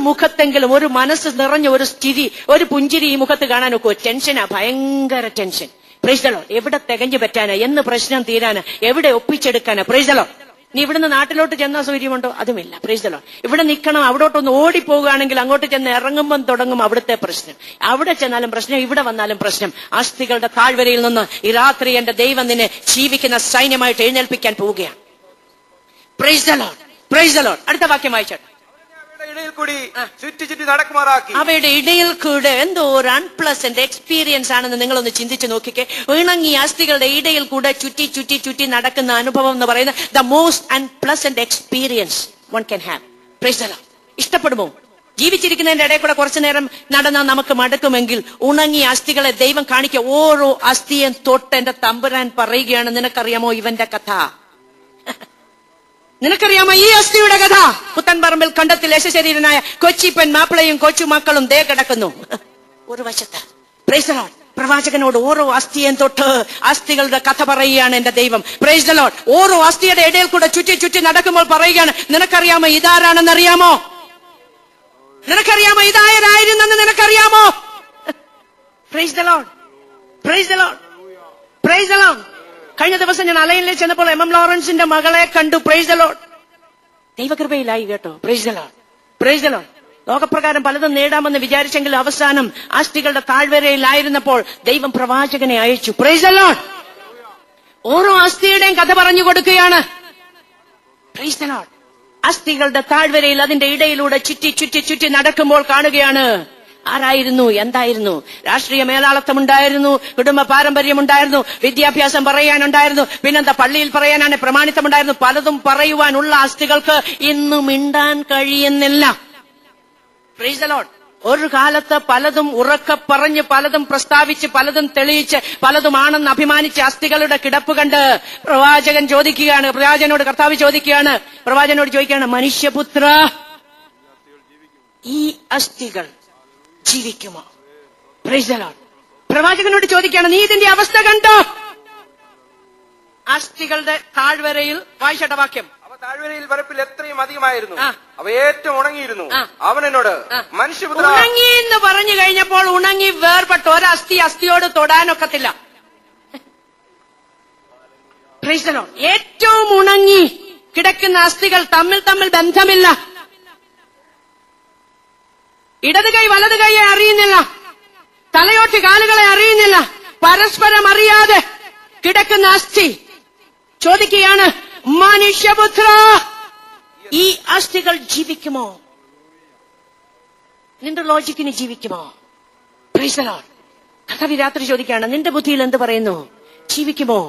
മുഖത്തെങ്കിലും ഒരു മനസ്സ് നിറഞ്ഞ ഒരു സ്ഥിതി, ഒരു പുഞ്ചിരി ഈ മുഖത്ത് കാണാൻ നോക്കുമോ? ടെൻഷനാ, ഭയങ്കര ടെൻഷൻ. Price the Lord. എവിടെ തികഞ്ഞു പറ്റാനാ? എന്ന് പ്രശ്നം തീരാനാ? എവിടെ ഒപ്പിച്ചെടുക്കാനാ? Price the Lord. നീ ഇവിടുന്ന് നാട്ടിലോട്ട് ചെന്ന സൗകര്യമുണ്ടോ? അതുമില്ല. Price the Lord. ഇവിടെ നിൽക്കണം. അവിടോട്ടൊന്ന് ഓടിപ്പോവുകയാണെങ്കിൽ അങ്ങോട്ട് ചെന്ന് ഇറങ്ങുമ്പം തുടങ്ങും അവിടുത്തെ പ്രശ്നം. അവിടെ ചെന്നാലും പ്രശ്നം, ഇവിടെ വന്നാലും പ്രശ്നം. അസ്ഥികളുടെ താഴ്വരയിൽ നിന്ന് ഈ രാത്രി എന്റെ ദൈവം നിന്നെ ജീവിക്കുന്ന സൈന്യമായിട്ട് എഴുന്നേൽപ്പിക്കാൻ പോവുകയാണ്. Price the Lord. Praise the Lord. അടുത്ത വാക്യം വായിച്ചോട്ടെ. അവയുടെ ഇടയിൽ കൂടെ എന്തോ ഒരു അൺപ്ലസന്റ് എക്സ്പീരിയൻസ് ആണെന്ന് നിങ്ങളൊന്ന് ചിന്തിച്ചു നോക്കിക്കേ. ഇണങ്ങിയ അസ്ഥികളുടെ ഇടയിൽ കൂടെ ചുറ്റി ചുറ്റി ചുറ്റി നടക്കുന്ന അനുഭവം എന്ന് പറയുന്നത് the most unpleasant experience one can have. Praise the Lord. ഇഷ്ടപ്പെടുമോ? ജീവിച്ചിരിക്കുന്നതിന്റെ ഇടയിൽ കൂടെ കുറച്ചു നേരം നടന്നാൽ നമുക്ക് മടുക്കുമെങ്കിൽ ഉണങ്ങിയ അസ്ഥികളെ ദൈവം കാണിക്കുക. ഓരോ അസ്ഥിയും തൊട്ട് എന്റെ തമ്പുരാൻ പറയുകയാണ്, നിനക്കറിയാമോ ഇവന്റെ കഥ? നിനക്കറിയാമോ ഈ അസ്ഥിയുടെ കഥ? പുത്തൻപറമ്പിൽ കണ്ടത്തിൽ യശശരീരനായ കൊച്ചിപ്പൻ മാപ്പിളയും കൊച്ചുമക്കളും ദേ കിടക്കുന്നു ഒരു വശത്ത്. Price the Lord. പ്രവാചകനോട് ഓരോ അസ്ഥിയും തൊട്ട് അസ്ഥികളുടെ കഥ പറയുകയാണ് എന്റെ ദൈവം. Price the Lord. ഓരോ അസ്ഥിയുടെ ഇടയിൽ കൂടെ ചുറ്റി ചുറ്റി നടക്കുമ്പോൾ പറയുകയാണ്, നിനക്കറിയാമോ ഇതാരാണെന്നറിയാമോ? നിനക്കറിയാമോ ഇതായരായിരുന്നെന്ന് നിനക്കറിയാമോ? Price the Lord. Praise the Lord. Praise the Lord. കഴിഞ്ഞ ദിവസം ഞാൻ അലൈനിൽ ചെന്നപ്പോൾ MM ലോറൻസിന്റെ മകളെ കണ്ടു. Price the Lord. ദൈവകൃപയിലായി കേട്ടോ. Praise the Lord. Praise the Lord. ലോകപ്രകാരം പലതും നേടാമെന്ന് വിചാരിച്ചെങ്കിൽ അവസാനം അസ്ഥികളുടെ താഴ്വരയിലായിരുന്നപ്പോൾ ദൈവം പ്രവാചകനെ അയച്ചു. Praise the Lord. ഓരോ അസ്ഥിയുടെയും കഥ പറഞ്ഞു കൊടുക്കുകയാണ്. Praise Praise the Lord. അസ്ഥികളുടെ താഴ്വരയിൽ അതിന്റെ ഇടയിലൂടെ ചുറ്റി ചുറ്റി ചുറ്റി നടക്കുമ്പോൾ കാണുകയാണ് ആരായിരുന്നു, എന്തായിരുന്നു? രാഷ്ട്രീയ മേലാളത്വമുണ്ടായിരുന്നു, കുടുംബ പാരമ്പര്യമുണ്ടായിരുന്നു, വിദ്യാഭ്യാസം പറയാനുണ്ടായിരുന്നു, പിന്നെന്താ പള്ളിയിൽ പറയാനാണ് പ്രമാണിത്തമുണ്ടായിരുന്നു. പലതും പറയുവാനുള്ള അസ്ഥികൾക്ക് ഇന്നും മിണ്ടാൻ കഴിയുന്നില്ല. Price the Lord. ഒരു കാലത്ത് പലതും ഉറക്കെ പറഞ്ഞ്, പലതും പ്രസ്താവിച്ച്, പലതും തെളിയിച്ച്, പലതുമാണെന്ന് അഭിമാനിച്ച് അസ്ഥികളുടെ കിടപ്പ് കണ്ട് പ്രവാചകൻ ചോദിക്കുകയാണ്, പ്രവാചകനോട് കർത്താവ് ചോദിക്കുകയാണ്, പ്രവാചകനോട് ചോദിക്കുകയാണ്, മനുഷ്യപുത്ര, ഈ അസ്ഥികൾ ജീവിക്കുമോ? Praise the Lord. പ്രവാചകനോട് ചോദിക്കുകയാണ്, നീ ഇതിന്റെ അവസ്ഥ കണ്ടോ? അസ്ഥികളുടെ താഴ്വരയിൽ, വായിച്ചട്ട വാക്യം, താഴ്വരയിൽ പരപ്പിൽ എത്രയും അധികമായിരുന്നു, അവ ഏറ്റവും ഉണങ്ങിയിരുന്നു. അവൻ എന്നോട്, മനുഷ്യപുത്ര, ഉണങ്ങി എന്ന് പറഞ്ഞു കഴിഞ്ഞപ്പോൾ ഉണങ്ങി വേർപെട്ട ഒരസ്ഥി അസ്ഥിയോട് തൊടാനൊക്കത്തില്ല. Praise the Lord. ഏറ്റവും ഉണങ്ങി കിടക്കുന്ന അസ്ഥികൾ തമ്മിൽ ബന്ധമില്ല. ഇടത് കൈ വലത് കൈയെ അറിയുന്നില്ല, തലയോട്ട് കാലുകളെ അറിയുന്നില്ല, പരസ്പരം അറിയാതെ കിടക്കുന്ന അസ്ഥി ചോദിക്കുകയാണ്, മനുഷ്യപുത്ര, ഈ അസ്ഥികൾ ജീവിക്കുമോ? നിന്റെ ലോജിക്കിന് ജീവിക്കുമോ? Praise the Lord. കർത്താവ് രാത്രി ചോദിക്കുകയാണ്, നിന്റെ ബുദ്ധിയിൽ എന്ത് പറയുന്നു? ജീവിക്കുമോ?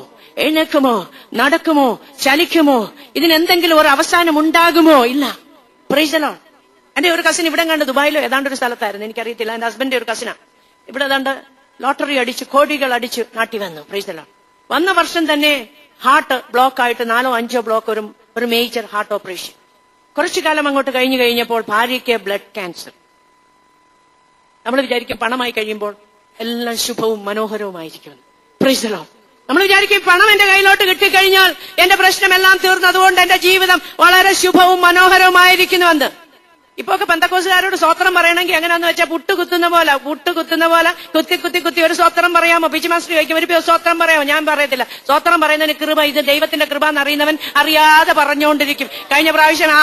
എഴുന്നേൽക്കുമോ? നടക്കുമോ? ചലിക്കുമോ? ഇതിനെന്തെങ്കിലും ഒരു അവസാനം ഉണ്ടാകുമോ? ഇല്ല. Price the Lord. എന്റെ ഒരു കസിൻ ഇവിടെ കണ്ട് ദുബായിലോ ഏതാണ്ട് ഒരു സ്ഥലത്തായിരുന്നു, എനിക്കറിയത്തില്ല. എന്റെ ഹസ്ബൻഡിന്റെ ഒരു കസിനാ. ഇവിടെ ഏതാണ്ട് ലോട്ടറി അടിച്ച് കോടികൾ അടിച്ച് നാട്ടി വന്നു. Praise the Lord. വന്ന വർഷം തന്നെ ഹാർട്ട് ബ്ലോക്ക് ആയിട്ട് 4-5 ബ്ലോക്ക്, ഒരു മേജർ ഹാർട്ട് ഓപ്പറേഷൻ. കുറച്ചു കാലം അങ്ങോട്ട് കഴിഞ്ഞപ്പോൾ ഭാര്യയ്ക്ക് ബ്ലഡ് ക്യാൻസർ. നമ്മൾ വിചാരിക്കും പണമായി കഴിയുമ്പോൾ എല്ലാം ശുഭവും മനോഹരവുമായിരിക്കും. Praise the Lord. നമ്മൾ വിചാരിക്കും പണം എന്റെ കയ്യിലോട്ട് കിട്ടിക്കഴിഞ്ഞാൽ എന്റെ പ്രശ്നമെല്ലാം തീർന്നു, അതുകൊണ്ട് എന്റെ ജീവിതം വളരെ ശുഭവും മനോഹരവുമായിരിക്കുന്നുവെന്ന്. ഇപ്പൊ ഒക്കെ പെന്തക്കോസുകാരോട് സ്വോത്രം പറയണമെങ്കിൽ എങ്ങനെയാന്ന് വെച്ചാൽ പുട്ട് കുത്തുന്ന പോലെ കുത്തി ഒരു സ്വോത്രം പറയാമോ? പിച്ച് മാസ്റ്റർ ചോദിക്കും, ഒരു സ്വോത്രം പറയാമോ? ഞാൻ പറയത്തില്ല. സ്വോത്രം പറയുന്നതിന് കൃപ, ഇത് ദൈവത്തിന്റെ കൃപ എന്നറിയുന്നവൻ അറിയാതെ പറഞ്ഞുകൊണ്ടിരിക്കും. കഴിഞ്ഞ പ്രാവശ്യം ആ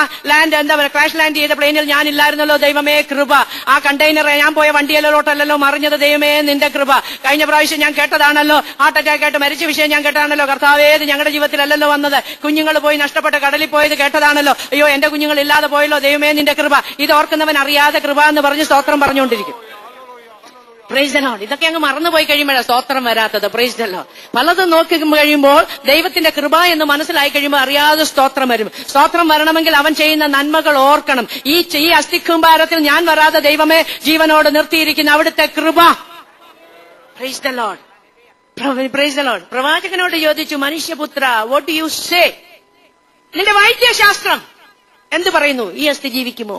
ക്രാഷ് ലാൻഡ് ചെയ്ത പ്ലെയിനിൽ ഞാനില്ലായിരുന്നല്ലോ, ദൈവമേ കൃപ. ആ കണ്ടെയ്നർ ഞാൻ പോയ വണ്ടിയിലോട്ടല്ലല്ലോ മറിഞ്ഞത്, ദൈവമേ നിന്റെ കൃപ. കഴിഞ്ഞ പ്രാവശ്യം ഞാൻ കേട്ടതാണല്ലോ, ഹാർട്ട് അറ്റാക്ക് ആയിട്ട് മരിച്ച വിഷയം ഞാൻ കേട്ടതാണല്ലോ, കർത്താവേ ഇത് ഞങ്ങളുടെ ജീവിതത്തിലല്ലല്ലോ വന്നത്. കുഞ്ഞുങ്ങൾ പോയി നഷ്ടപ്പെട്ട് കടലിൽ പോയത് കേട്ടതാണല്ലോ, അയ്യോ എന്റെ കുഞ്ഞുങ്ങൾ ഇല്ലാതെ പോയല്ലോ, ദൈവമേ നിന്റെ കൃപ. ഇത് ഓർക്കുന്നവൻ അറിയാതെ കൃപ എന്ന് പറഞ്ഞ് സ്തോത്രം പറഞ്ഞുകൊണ്ടിരിക്കും. Price the Lord. ഇതൊക്കെ അങ്ങ് മറന്നുപോയി കഴിയുമ്പോഴാണ് സ്തോത്രം വരാത്തത്. Price the Lord. പലതും നോക്കി കഴിയുമ്പോൾ ദൈവത്തിന്റെ കൃപ എന്ന് മനസ്സിലായി കഴിയുമ്പോൾ അറിയാതെ സ്തോത്രം വരും. സ്തോത്രം വരണമെങ്കിൽ അവൻ ചെയ്യുന്ന നന്മകൾ ഓർക്കണം. ഈ അസ്ഥിക്കുംഭാരത്തിൽ ഞാൻ വരാതെ ദൈവമേ ജീവനോട് നിർത്തിയിരിക്കുന്ന അവിടുത്തെ കൃപ. Praise the Lord. Praise the Lord. പ്രവാചകനോട് ചോദിച്ചു, മനുഷ്യപുത്ര, വാട്ട് ഡു യു സേ? നിന്റെ വൈദ്യശാസ്ത്രം എന്ത് പറയുന്നു? ഈ അസ്ഥി ജീവിക്കുമോ?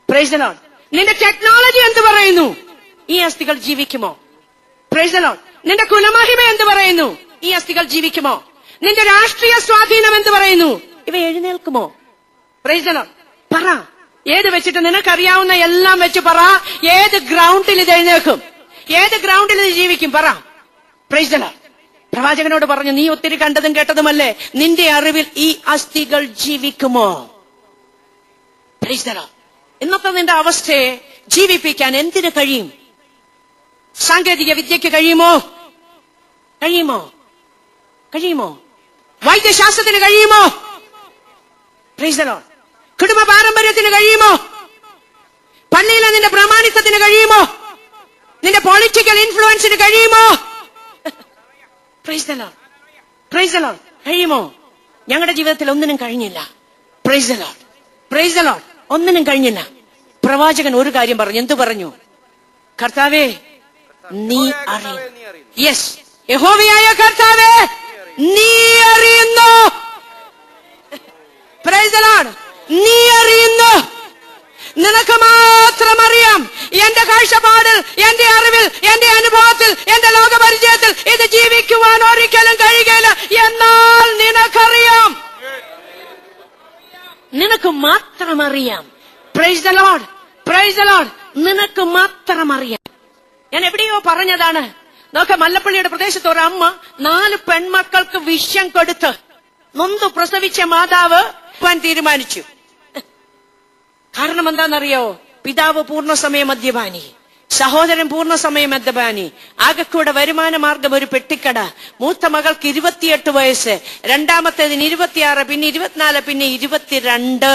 Praise the Lord. നിന്റെ ടെക്നോളജി എന്ത് പറയുന്നു? ഈ അസ്ഥികൾ ജീവിക്കുമോ? Praise the Lord. നിന്റെ കുലമഹിമ എന്ത് പറയുന്നു? ഈ അസ്ഥികൾ ജീവിക്കുമോ? നിന്റെ രാഷ്ട്രീയ സ്വാധീനം എന്ത് പറയുന്നു? ഇവ എഴുന്നേൽക്കുമോ? Price the Lord. പറ. ഏത് വെച്ചിട്ട് നിനക്കറിയാവുന്ന എല്ലാം വെച്ച് പറ. ഏത് ഗ്രൗണ്ടിൽ ഇത് എഴുന്നേൽക്കും? ഏത് ഗ്രൗണ്ടിൽ ഇത് ജീവിക്കും? പറ. Price the Lord. പ്രവാചകനോട് പറഞ്ഞു, നീ ഒത്തിരി കണ്ടതും കേട്ടതുമല്ലേ, നിന്റെ അറിവിൽ ഈ അസ്ഥികൾ ജീവിക്കുമോ? Praise the Lord. ഇന്നത്തെ നിന്റെ അവസ്ഥയെ ജീവിപ്പിക്കാൻ എന്തിനു കഴിയും? സാങ്കേതിക വിദ്യക്ക് കഴിയുമോ? വൈദ്യശാസ്ത്രത്തിന് കഴിയുമോ? Price the Lord. കുടുംബ പാരമ്പര്യത്തിന് കഴിയുമോ? പള്ളിയിലെ നിന്റെ പ്രമാണിത്വത്തിന് കഴിയുമോ? നിന്റെ പൊളിറ്റിക്കൽ ഇൻഫ്ലുവൻസിന് കഴിയുമോ? Price the Lord. Praise the Lord. കഴിയുമോ? ഞങ്ങളുടെ ജീവിതത്തിൽ ഒന്നിനും കഴിഞ്ഞില്ല. Price the Lord. Praise the Lord. ഒന്നിനും കഴിഞ്ഞില്ല. പ്രവാചകൻ ഒരു കാര്യം പറഞ്ഞു. എന്തു പറഞ്ഞു? കർത്താവേ നീ അറിയുന്നു. യെസ്, യഹോവയായ കർത്താവേ നീ അറിയുന്നു. Price the Lord. നീ അറിയുന്നു. നിനക്ക് മാത്രം അറിയാം. എന്റെ കാഴ്ചപ്പാടിൽ, എന്റെ അറിവിൽ, എന്റെ അനുഭവത്തിൽ, എന്റെ ലോകപരിചയത്തിൽ ഇത് ജീവിക്കുവാൻ ഒരിക്കലും കഴിയുകയില്ല. എന്നാൽ നിനക്കറിയാം. നിനക്ക് മാത്രം അറിയാം. Price the Lord. Praise the Lord. നിനക്ക് മാത്രം അറിയാം. ഞാൻ എവിടെയോ പറഞ്ഞതാണ്. നോക്ക, മല്ലപ്പള്ളിയുടെ പ്രദേശത്ത് ഒരു അമ്മ 4 പെൺമക്കൾക്ക് വിഷം കൊടുത്ത് നൊന്തു പ്രസവിച്ച മാതാവ് തീരുമാനിച്ചു. കാരണം എന്താണെന്നറിയോ? പിതാവ് പൂർണ്ണസമയ മദ്യപാനി, സഹോദരൻ പൂർണ്ണസമയ മദ്യപാനി. ആകെക്കൂടെ വരുമാന മാർഗം ഒരു പെട്ടിക്കട. മൂത്ത മകൾക്ക് 28 വയസ്സ്, രണ്ടാമത്തേതിന് 26, പിന്നെ 24, പിന്നെ 22.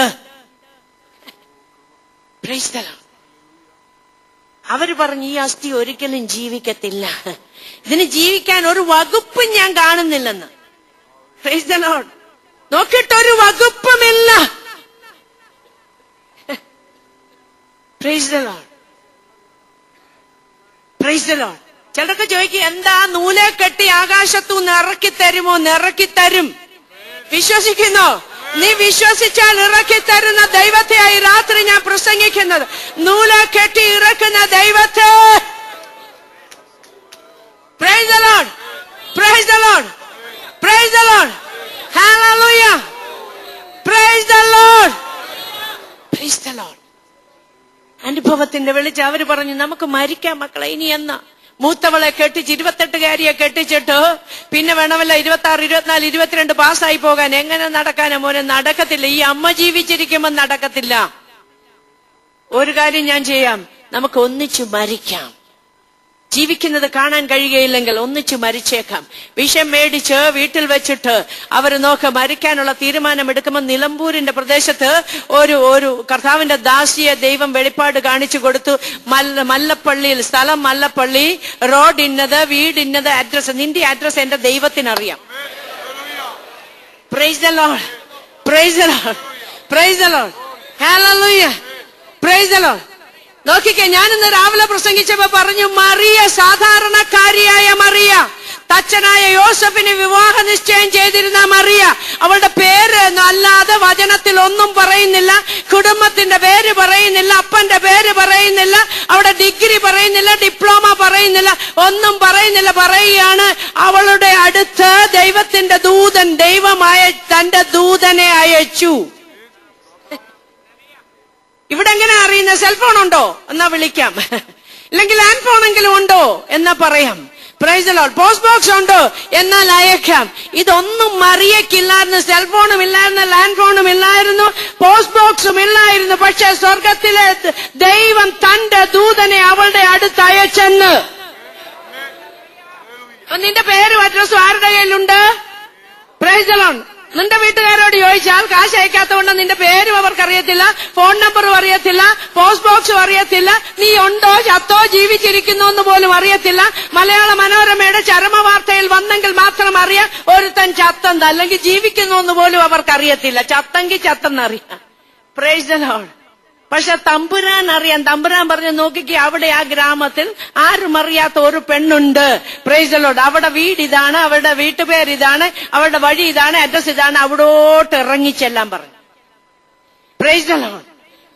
Price the Lord. അവര് പറഞ്ഞു ഈ അസ്ഥി ഒരിക്കലും ജീവിക്കത്തില്ല, ഇതിന് ജീവിക്കാൻ ഒരു വകുപ്പും ഞാൻ കാണുന്നില്ലെന്ന്. Praise the Lord. നോക്കിയിട്ടൊരു വകുപ്പുമില്ല. Praise the Lord. Praise the Lord. ചിലർക്ക് ചോദിക്കും എന്താ നൂലെ കെട്ടി ആകാശത്തുനിന്ന് ഇറക്കി തരുമോ? ഇറക്കി തരും. വിശ്വസിക്കുന്നോ? നീ വിശ്വസിച്ചാൽ ഇറക്കി തരുന്ന ദൈവത്തെയായി രാത്രി ഞാൻ പ്രസംഗിക്കുന്നത്. നൂലെ കെട്ടി ഇറക്കുന്ന ദൈവത്തെ. Price the Lord. Praise the Lord. Praise the Lord. Hallelujah. Praise the Lord. Praise the Lord. അനുഭവത്തിന്റെ വെളിച്ചം. അവര് പറഞ്ഞു നമുക്ക് മരിക്കാം മക്കളെ, ഇനി എന്നാ? മൂത്തവളെ കെട്ടിച്ച് 28-കാരിയെ കെട്ടിച്ചിട്ട് പിന്നെ വേണമല്ല 26, 24, 22 പാസ്സായി പോകാൻ. എങ്ങനെ നടക്കാനാ മോനെ? നടക്കത്തില്ല. ഈ അമ്മ ജീവിച്ചിരിക്കുമ്പോ നടക്കത്തില്ല. ഒരു കാര്യം ഞാൻ ചെയ്യാം, നമുക്ക് ഒന്നിച്ചു മരിക്കാം. ജീവിക്കുന്നത് കാണാൻ കഴിയുകയില്ലെങ്കിൽ ഒന്നിച്ചു മരിച്ചേക്കാം. വിഷം മേടിച്ച് വീട്ടിൽ വെച്ചിട്ട് അവർ മരിക്കാനുള്ള തീരുമാനമെടുക്കുമ്പോൾ നിലമ്പൂരിന്റെ പ്രദേശത്ത് ഒരു കർത്താവിന്റെ ദാസിയെ ദൈവം വെളിപ്പാട് കാണിച്ചു കൊടുത്തു. മല്ലപ്പള്ളിയിൽ, സ്ഥലം മല്ലപ്പള്ളി, റോഡ് ഇന്നത്, വീട് ഇന്നത്, അഡ്രസ്. നിന്റെ അഡ്രസ് എന്റെ ദൈവത്തിനറിയാം. Praise the Lord. Praise the Lord. Praise the Lord. Hallelujah. Praise the Lord. നോക്കിക്കേ, ഞാനിന്ന് രാവിലെ പ്രസംഗിച്ചപ്പോ പറഞ്ഞു മറിയ, സാധാരണക്കാരിയായ മറിയ, തച്ചനായ യോസഫിന് വിവാഹ നിശ്ചയം ചെയ്തിരുന്ന മറിയ. അവളുടെ പേര് അല്ലാതെ വചനത്തിൽ ഒന്നും പറയുന്നില്ല. കുടുംബത്തിന്റെ പേര് പറയുന്നില്ല, അപ്പന്റെ പേര് പറയുന്നില്ല, അവിടെ ഡിഗ്രി പറയുന്നില്ല, ഡിപ്ലോമ പറയുന്നില്ല, ഒന്നും പറയുന്നില്ല. പറയുകയാണ് അവളുടെ അടുത്ത് ദൈവത്തിന്റെ ദൂതൻ, ദൈവമായ തന്റെ ദൂതനെ അയച്ചു. ഇവിടെ എങ്ങനെ അറിയുന്ന? സെൽഫോൺ ഉണ്ടോ എന്നാ വിളിക്കാം, ഇല്ലെങ്കിൽ ലാൻഡ് ഫോണെങ്കിലും ഉണ്ടോ എന്നാ പറയാം. Price the Lord. Post box ഉണ്ടോ എന്നാൽ അയക്കാം. ഇതൊന്നും മറിയക്കില്ലായിരുന്നു. സെൽഫോണും ഇല്ലായിരുന്നു, ലാൻഡ് ഫോണും ഇല്ലായിരുന്നു, പോസ്റ്റ് ബോക്സും ഇല്ലായിരുന്നു. പക്ഷെ സ്വർഗത്തിലെ ദൈവം തന്റെ ദൂതനെ അവളുടെ അടുത്ത് അയച്ചെന്ന്. നിന്റെ പേരും അഡ്രസ്സും ആരുടെ കയ്യിലുണ്ട്? Price the Lord. നിന്റെ വീട്ടുകാരോട് ചോദിച്ചാൽ കാശ് അയക്കാത്തതുകൊണ്ട് നിന്റെ പേരും അവർക്കറിയത്തില്ല, ഫോൺ നമ്പറും അറിയത്തില്ല, പോസ്റ്റ് ബോക്സും അറിയത്തില്ല, നീ ഉണ്ടോ ചത്തോ ജീവിച്ചിരിക്കുന്നു എന്ന് പോലും അറിയത്തില്ല. മലയാള മനോരമയുടെ ചരമവാർത്തയിൽ വന്നെങ്കിൽ മാത്രം അറിയാം ഒരുത്തൻ ചത്തെന്ന്, അല്ലെങ്കിൽ ജീവിക്കുന്നു എന്ന് പോലും അവർക്കറിയത്തില്ല. ചത്തെങ്കിൽ ചത്തെന്നറിയാം. Praise the Lord. പക്ഷെ തമ്പുരാൻ അറിയാം. തമ്പുരാൻ പറഞ്ഞു നോക്കിക്ക്, അവിടെ ആ ഗ്രാമത്തിൽ ആരും അറിയാത്ത ഒരു പെണ്ണുണ്ട്. Price the Lord. അവിടെ വീട് ഇതാണ്, അവരുടെ വീട്ടുപേര് ഇതാണ്, അവരുടെ വഴി ഇതാണ്, അഡ്രസ് ഇതാണ്, അവിടോട്ട് ഇറങ്ങിച്ചെല്ലാം പറഞ്ഞു. Price the Lord.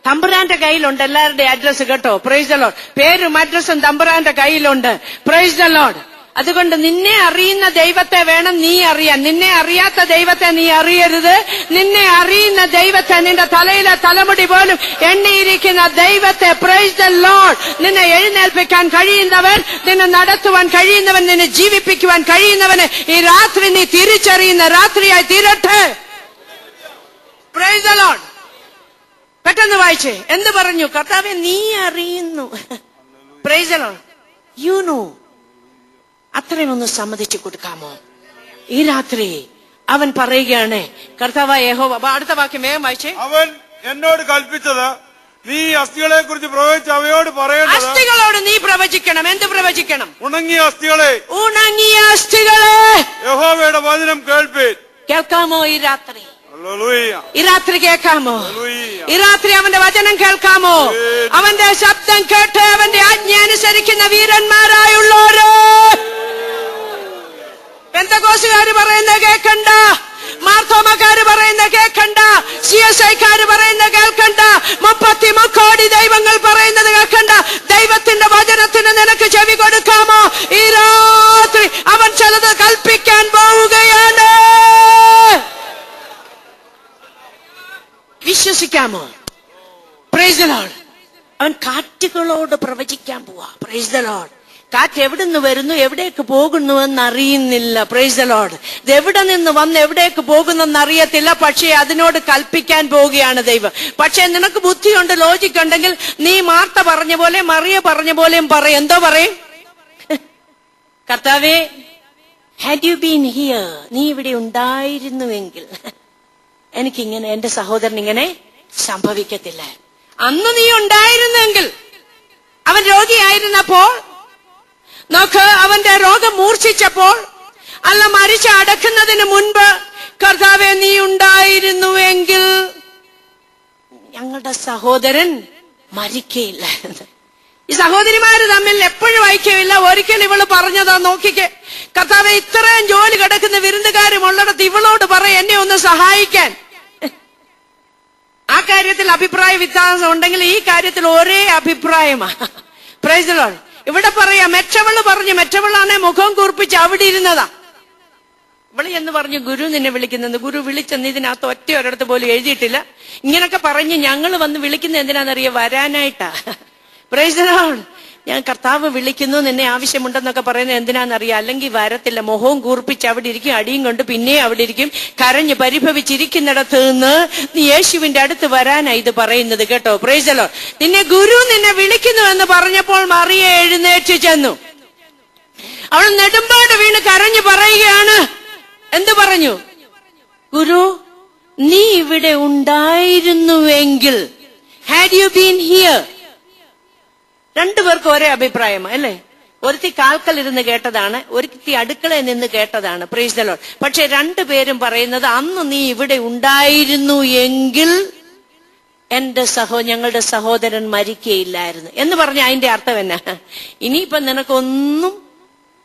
തമ്പുരാന്റെ കയ്യിലുണ്ട് എല്ലാവരുടെ അഡ്രസ് കേട്ടോ. Praise the Lord. പേരും അഡ്രസ്സും തമ്പുരാന്റെ കയ്യിലുണ്ട്. Price the Lord. അതുകൊണ്ട് നിന്നെ അറിയുന്ന ദൈവത്തെ വേണം നീ അറിയാൻ. നിന്നെ അറിയാത്ത ദൈവത്തെ നീ അറിയരുത്. നിന്നെ അറിയുന്ന ദൈവത്തെ, നിന്റെ തലയിലെ തലമുടി പോലും എണ്ണിയിരിക്കുന്ന ദൈവത്തെ, പ്രൈസ് ദി ലോർഡ്, നിന്നെ എഴുന്നേൽപ്പിക്കാൻ കഴിയുന്നവൻ, നിന്നെ നടത്തുവാൻ കഴിയുന്നവൻ, നിന്നെ ജീവിപ്പിക്കുവാൻ കഴിയുന്നവന് ഈ രാത്രി നീ തിരിച്ചറിയുന്ന രാത്രിയായി തീരട്ടെ. Price the Lord. പെട്ടെന്ന് വായിച്ചേ. എന്ത് പറഞ്ഞു? കർത്താവേ നീ അറിയുന്നു. Price the Lord. You know. അത്രയും ഒന്ന് സമ്മതിച്ചു കൊടുക്കാമോ? ഈ രാത്രി അവൻ പറയുകയാണ്, കർത്താവായ യഹോവ. അടുത്ത വാക്യം വേഗം വായിച്ചേ. അവൻ എന്നോട് കൽപ്പിച്ചത് നീ അസ്ഥികളെ കുറിച്ച് പ്രവചിച്ച് അവയോട് പറയേണ്ടത്. അസ്ഥികളോട് നീ പ്രവചിക്കണം. എന്ത് പ്രവചിക്കണം? ഉണങ്ങിയ അസ്ഥികളെ, ഉണങ്ങിയ അസ്ഥികളെ യഹോവയുടെ വചനം കേൾപ്പീൻ. കേൾക്കാമോ ഈ രാത്രി? ഹല്ലേലൂയ. ഈ രാത്രി കേൾക്കാമോ? ഹല്ലേലൂയ. ഈ രാത്രി അവന്റെ വചനം കേൾക്കാമോ? അവന്റെ ശബ്ദം കേട്ട് അവന്റെ ആജ്ഞ അനുസരിക്കുന്ന വീരന്മാരായുള്ളവര്. പെന്തക്കോസ്തുകാര് പറയുന്നത് കേൾക്കണ്ട, മാർത്തോമക്കാര് പറയുന്നത് കേൾക്കണ്ട, CSIക്കാര് പറയുന്നത് കേൾക്കണ്ട, 33 കോടി ദൈവങ്ങൾ പറയുന്നത് കേൾക്കണ്ട. ദൈവത്തിന്റെ വചനത്തിന് നിനക്ക് ചെവി കൊടുക്കാമോ? ഈ രാത്രി അവൻ ചിലത് കൽപ്പിക്കാൻ പോവുകയാണ്. വിശ്വസിക്കാമോ? Praise the Lord. അവൻ കാറ്റുകളോട് പ്രവചിക്കാൻ പോവാ. Praise the Lord. കാറ്റ് എവിടുന്ന് വരുന്നു, എവിടേക്ക് പോകുന്നു എന്നറിയുന്നില്ല. Price the Lord. ഇത് എവിടെ നിന്ന് വന്ന് എവിടേക്ക് പോകുന്നെന്ന് അറിയത്തില്ല. പക്ഷേ അതിനോട് കൽപ്പിക്കാൻ പോവുകയാണ് ദൈവം. പക്ഷെ നിനക്ക് ബുദ്ധിയുണ്ട്, ലോജിക് ഉണ്ടെങ്കിൽ നീ മാർത്ത പറഞ്ഞ പോലെ മറിയ പറഞ്ഞ പോലെയും പറയും. എന്തോ പറയും? കർത്താവേ, ഹാഡ് യു ബീൻ ഹിയർ, നീ ഇവിടെ ഉണ്ടായിരുന്നുവെങ്കിൽ എനിക്കിങ്ങനെ എന്റെ സഹോദരൻ ഇങ്ങനെ സംഭവിക്കത്തില്ല. അന്ന് നീ ഉണ്ടായിരുന്നെങ്കിൽ, അവൻ രോഗിയായിരുന്നപ്പോൾ, നോക്ക്, അവന്റെ രോഗം മൂർച്ഛിച്ചപ്പോൾ, അല്ല മരിച്ച് അടക്കുന്നതിന് മുൻപ്, കർത്താവെ നീ ഉണ്ടായിരുന്നുവെങ്കിൽ ഞങ്ങളുടെ സഹോദരൻ മരിക്കയില്ല. ഈ സഹോദരിമാര് തമ്മിൽ എപ്പോഴും ഐക്യമില്ല. ഒരിക്കൽ ഇവള് പറഞ്ഞതാ, നോക്കിക്കേ കർത്താവെ, ഇത്രയും ജോലി കിടക്കുന്ന വിരുന്നുകാരും ഉള്ളിടത്ത് ഇവളോട് പറ എന്നെ ഒന്ന് സഹായിക്കാൻ. ആ കാര്യത്തിൽ അഭിപ്രായ വ്യത്യാസം ഉണ്ടെങ്കിൽ ഈ കാര്യത്തിൽ ഒരേ അഭിപ്രായമാണ്. Price the Lord. ഇവിടെ പറയാ, മെച്ചവള് പറഞ്ഞു, മെച്ചവളാണെ മുഖം കൂർപ്പിച്ച് അവിടെ ഇരുന്നതാ. ഇവള് എന്ന് പറഞ്ഞു ഗുരു നിന്നെ വിളിക്കുന്നെന്ന്. ഗുരു വിളിച്ചെന്ന് ഇതിനകത്ത് ഒറ്റ ഒരിടത്ത് പോലും എഴുതിയിട്ടില്ല. ഇങ്ങനൊക്കെ പറഞ്ഞ് ഞങ്ങൾ വന്ന് വിളിക്കുന്നത് എന്തിനാണെന്നറിയ, വരാനായിട്ടാ. Praise the Lord. ഞാൻ കർത്താവ് വിളിക്കുന്നു, നിന്നെ ആവശ്യമുണ്ടെന്നൊക്കെ പറയുന്നത് എന്തിനാണെന്നറിയാം. അല്ലെങ്കിൽ വരത്തില്ല. മുഖവും കൂർപ്പിച്ച് അവിടെ ഇരിക്കും, അടിയും കൊണ്ട് പിന്നെ അവിടെ ഇരിക്കും. കരഞ്ഞ് പരിഭവിച്ചിരിക്കുന്നിടത്ത് നിന്ന് നീ യേശുവിന്റെ അടുത്ത് വരാനാ ഇത് പറയുന്നത്, കേട്ടോ. Praise the Lord. നിന്നെ ഗുരു നിന്നെ വിളിക്കുന്നു എന്ന് പറഞ്ഞപ്പോൾ മറിയ എഴുന്നേറ്റ് ചെന്നു. അവൾ നെടുമ്പാട് വീണ് കരഞ്ഞു പറയുകയാണ്. എന്തു പറഞ്ഞു? ഗുരു, നീ ഇവിടെ ഉണ്ടായിരുന്നുവെങ്കിൽ, ഹാഡ് യു ബീൻ ഹിയർ. രണ്ടുപേർക്കും ഒരേ അഭിപ്രായം അല്ലേ? ഒരുത്തി കാൽക്കൽ ഇരുന്ന് കേട്ടതാണ്, ഒരുത്തി അടുക്കളയിൽ നിന്ന് കേട്ടതാണ്. Price the Lord. പക്ഷെ രണ്ടുപേരും പറയുന്നത്, അന്ന് നീ ഇവിടെ ഉണ്ടായിരുന്നു എങ്കിൽ ഞങ്ങളുടെ സഹോദരൻ മരിക്കയില്ലായിരുന്നു എന്ന് പറഞ്ഞ അതിന്റെ അർത്ഥം എന്നാ? ഇനിയിപ്പൊ നിനക്കൊന്നും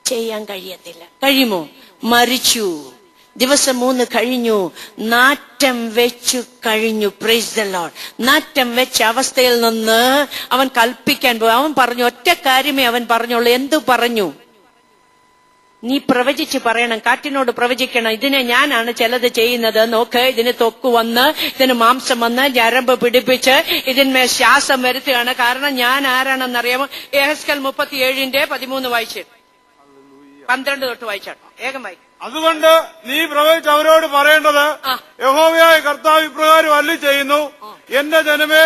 ചെയ്യാൻ കഴിയത്തില്ല. കഴിയുമോ? മരിച്ചു. ദിവസം 3 കഴിഞ്ഞു, നാറ്റം വെച്ചു കഴിഞ്ഞു. Price the Lord. നാറ്റം വെച്ച അവസ്ഥയിൽ നിന്ന് അവൻ കൽപ്പിക്കാൻ പോയി. അവൻ പറഞ്ഞു, ഒറ്റ കാര്യമേ അവൻ പറഞ്ഞുള്ളൂ. എന്തു പറഞ്ഞു? നീ പ്രവചിച്ച് പറയണം, കാറ്റിനോട് പ്രവചിക്കണം. ഇതിനെ ഞാനാണ് ചിലത് ചെയ്യുന്നത്, നോക്ക്, ഇതിന് തൊക്ക് വന്ന്, ഇതിന് മാംസം വന്ന്, ഞരമ്പ് പിടിപ്പിച്ച് ഇതിന്മേൽ ശ്വാസം വരുത്തുകയാണ്. കാരണം ഞാൻ ആരാണെന്നറിയാമോ? യെഹെസ്കേൽ 37:13 വായിച്ചു, 12 തൊട്ട് വായിച്ചാട്ടോ, വേഗം വായിക്കും. അതുകൊണ്ട് നീ പ്രവചിച്ച് അവരോട് പറയേണ്ടത്, യഹോവയായ കർത്താവ് ഇപ്രകാരം അരുളി ചെയ്യുന്നു, എന്റെ ജനമേ,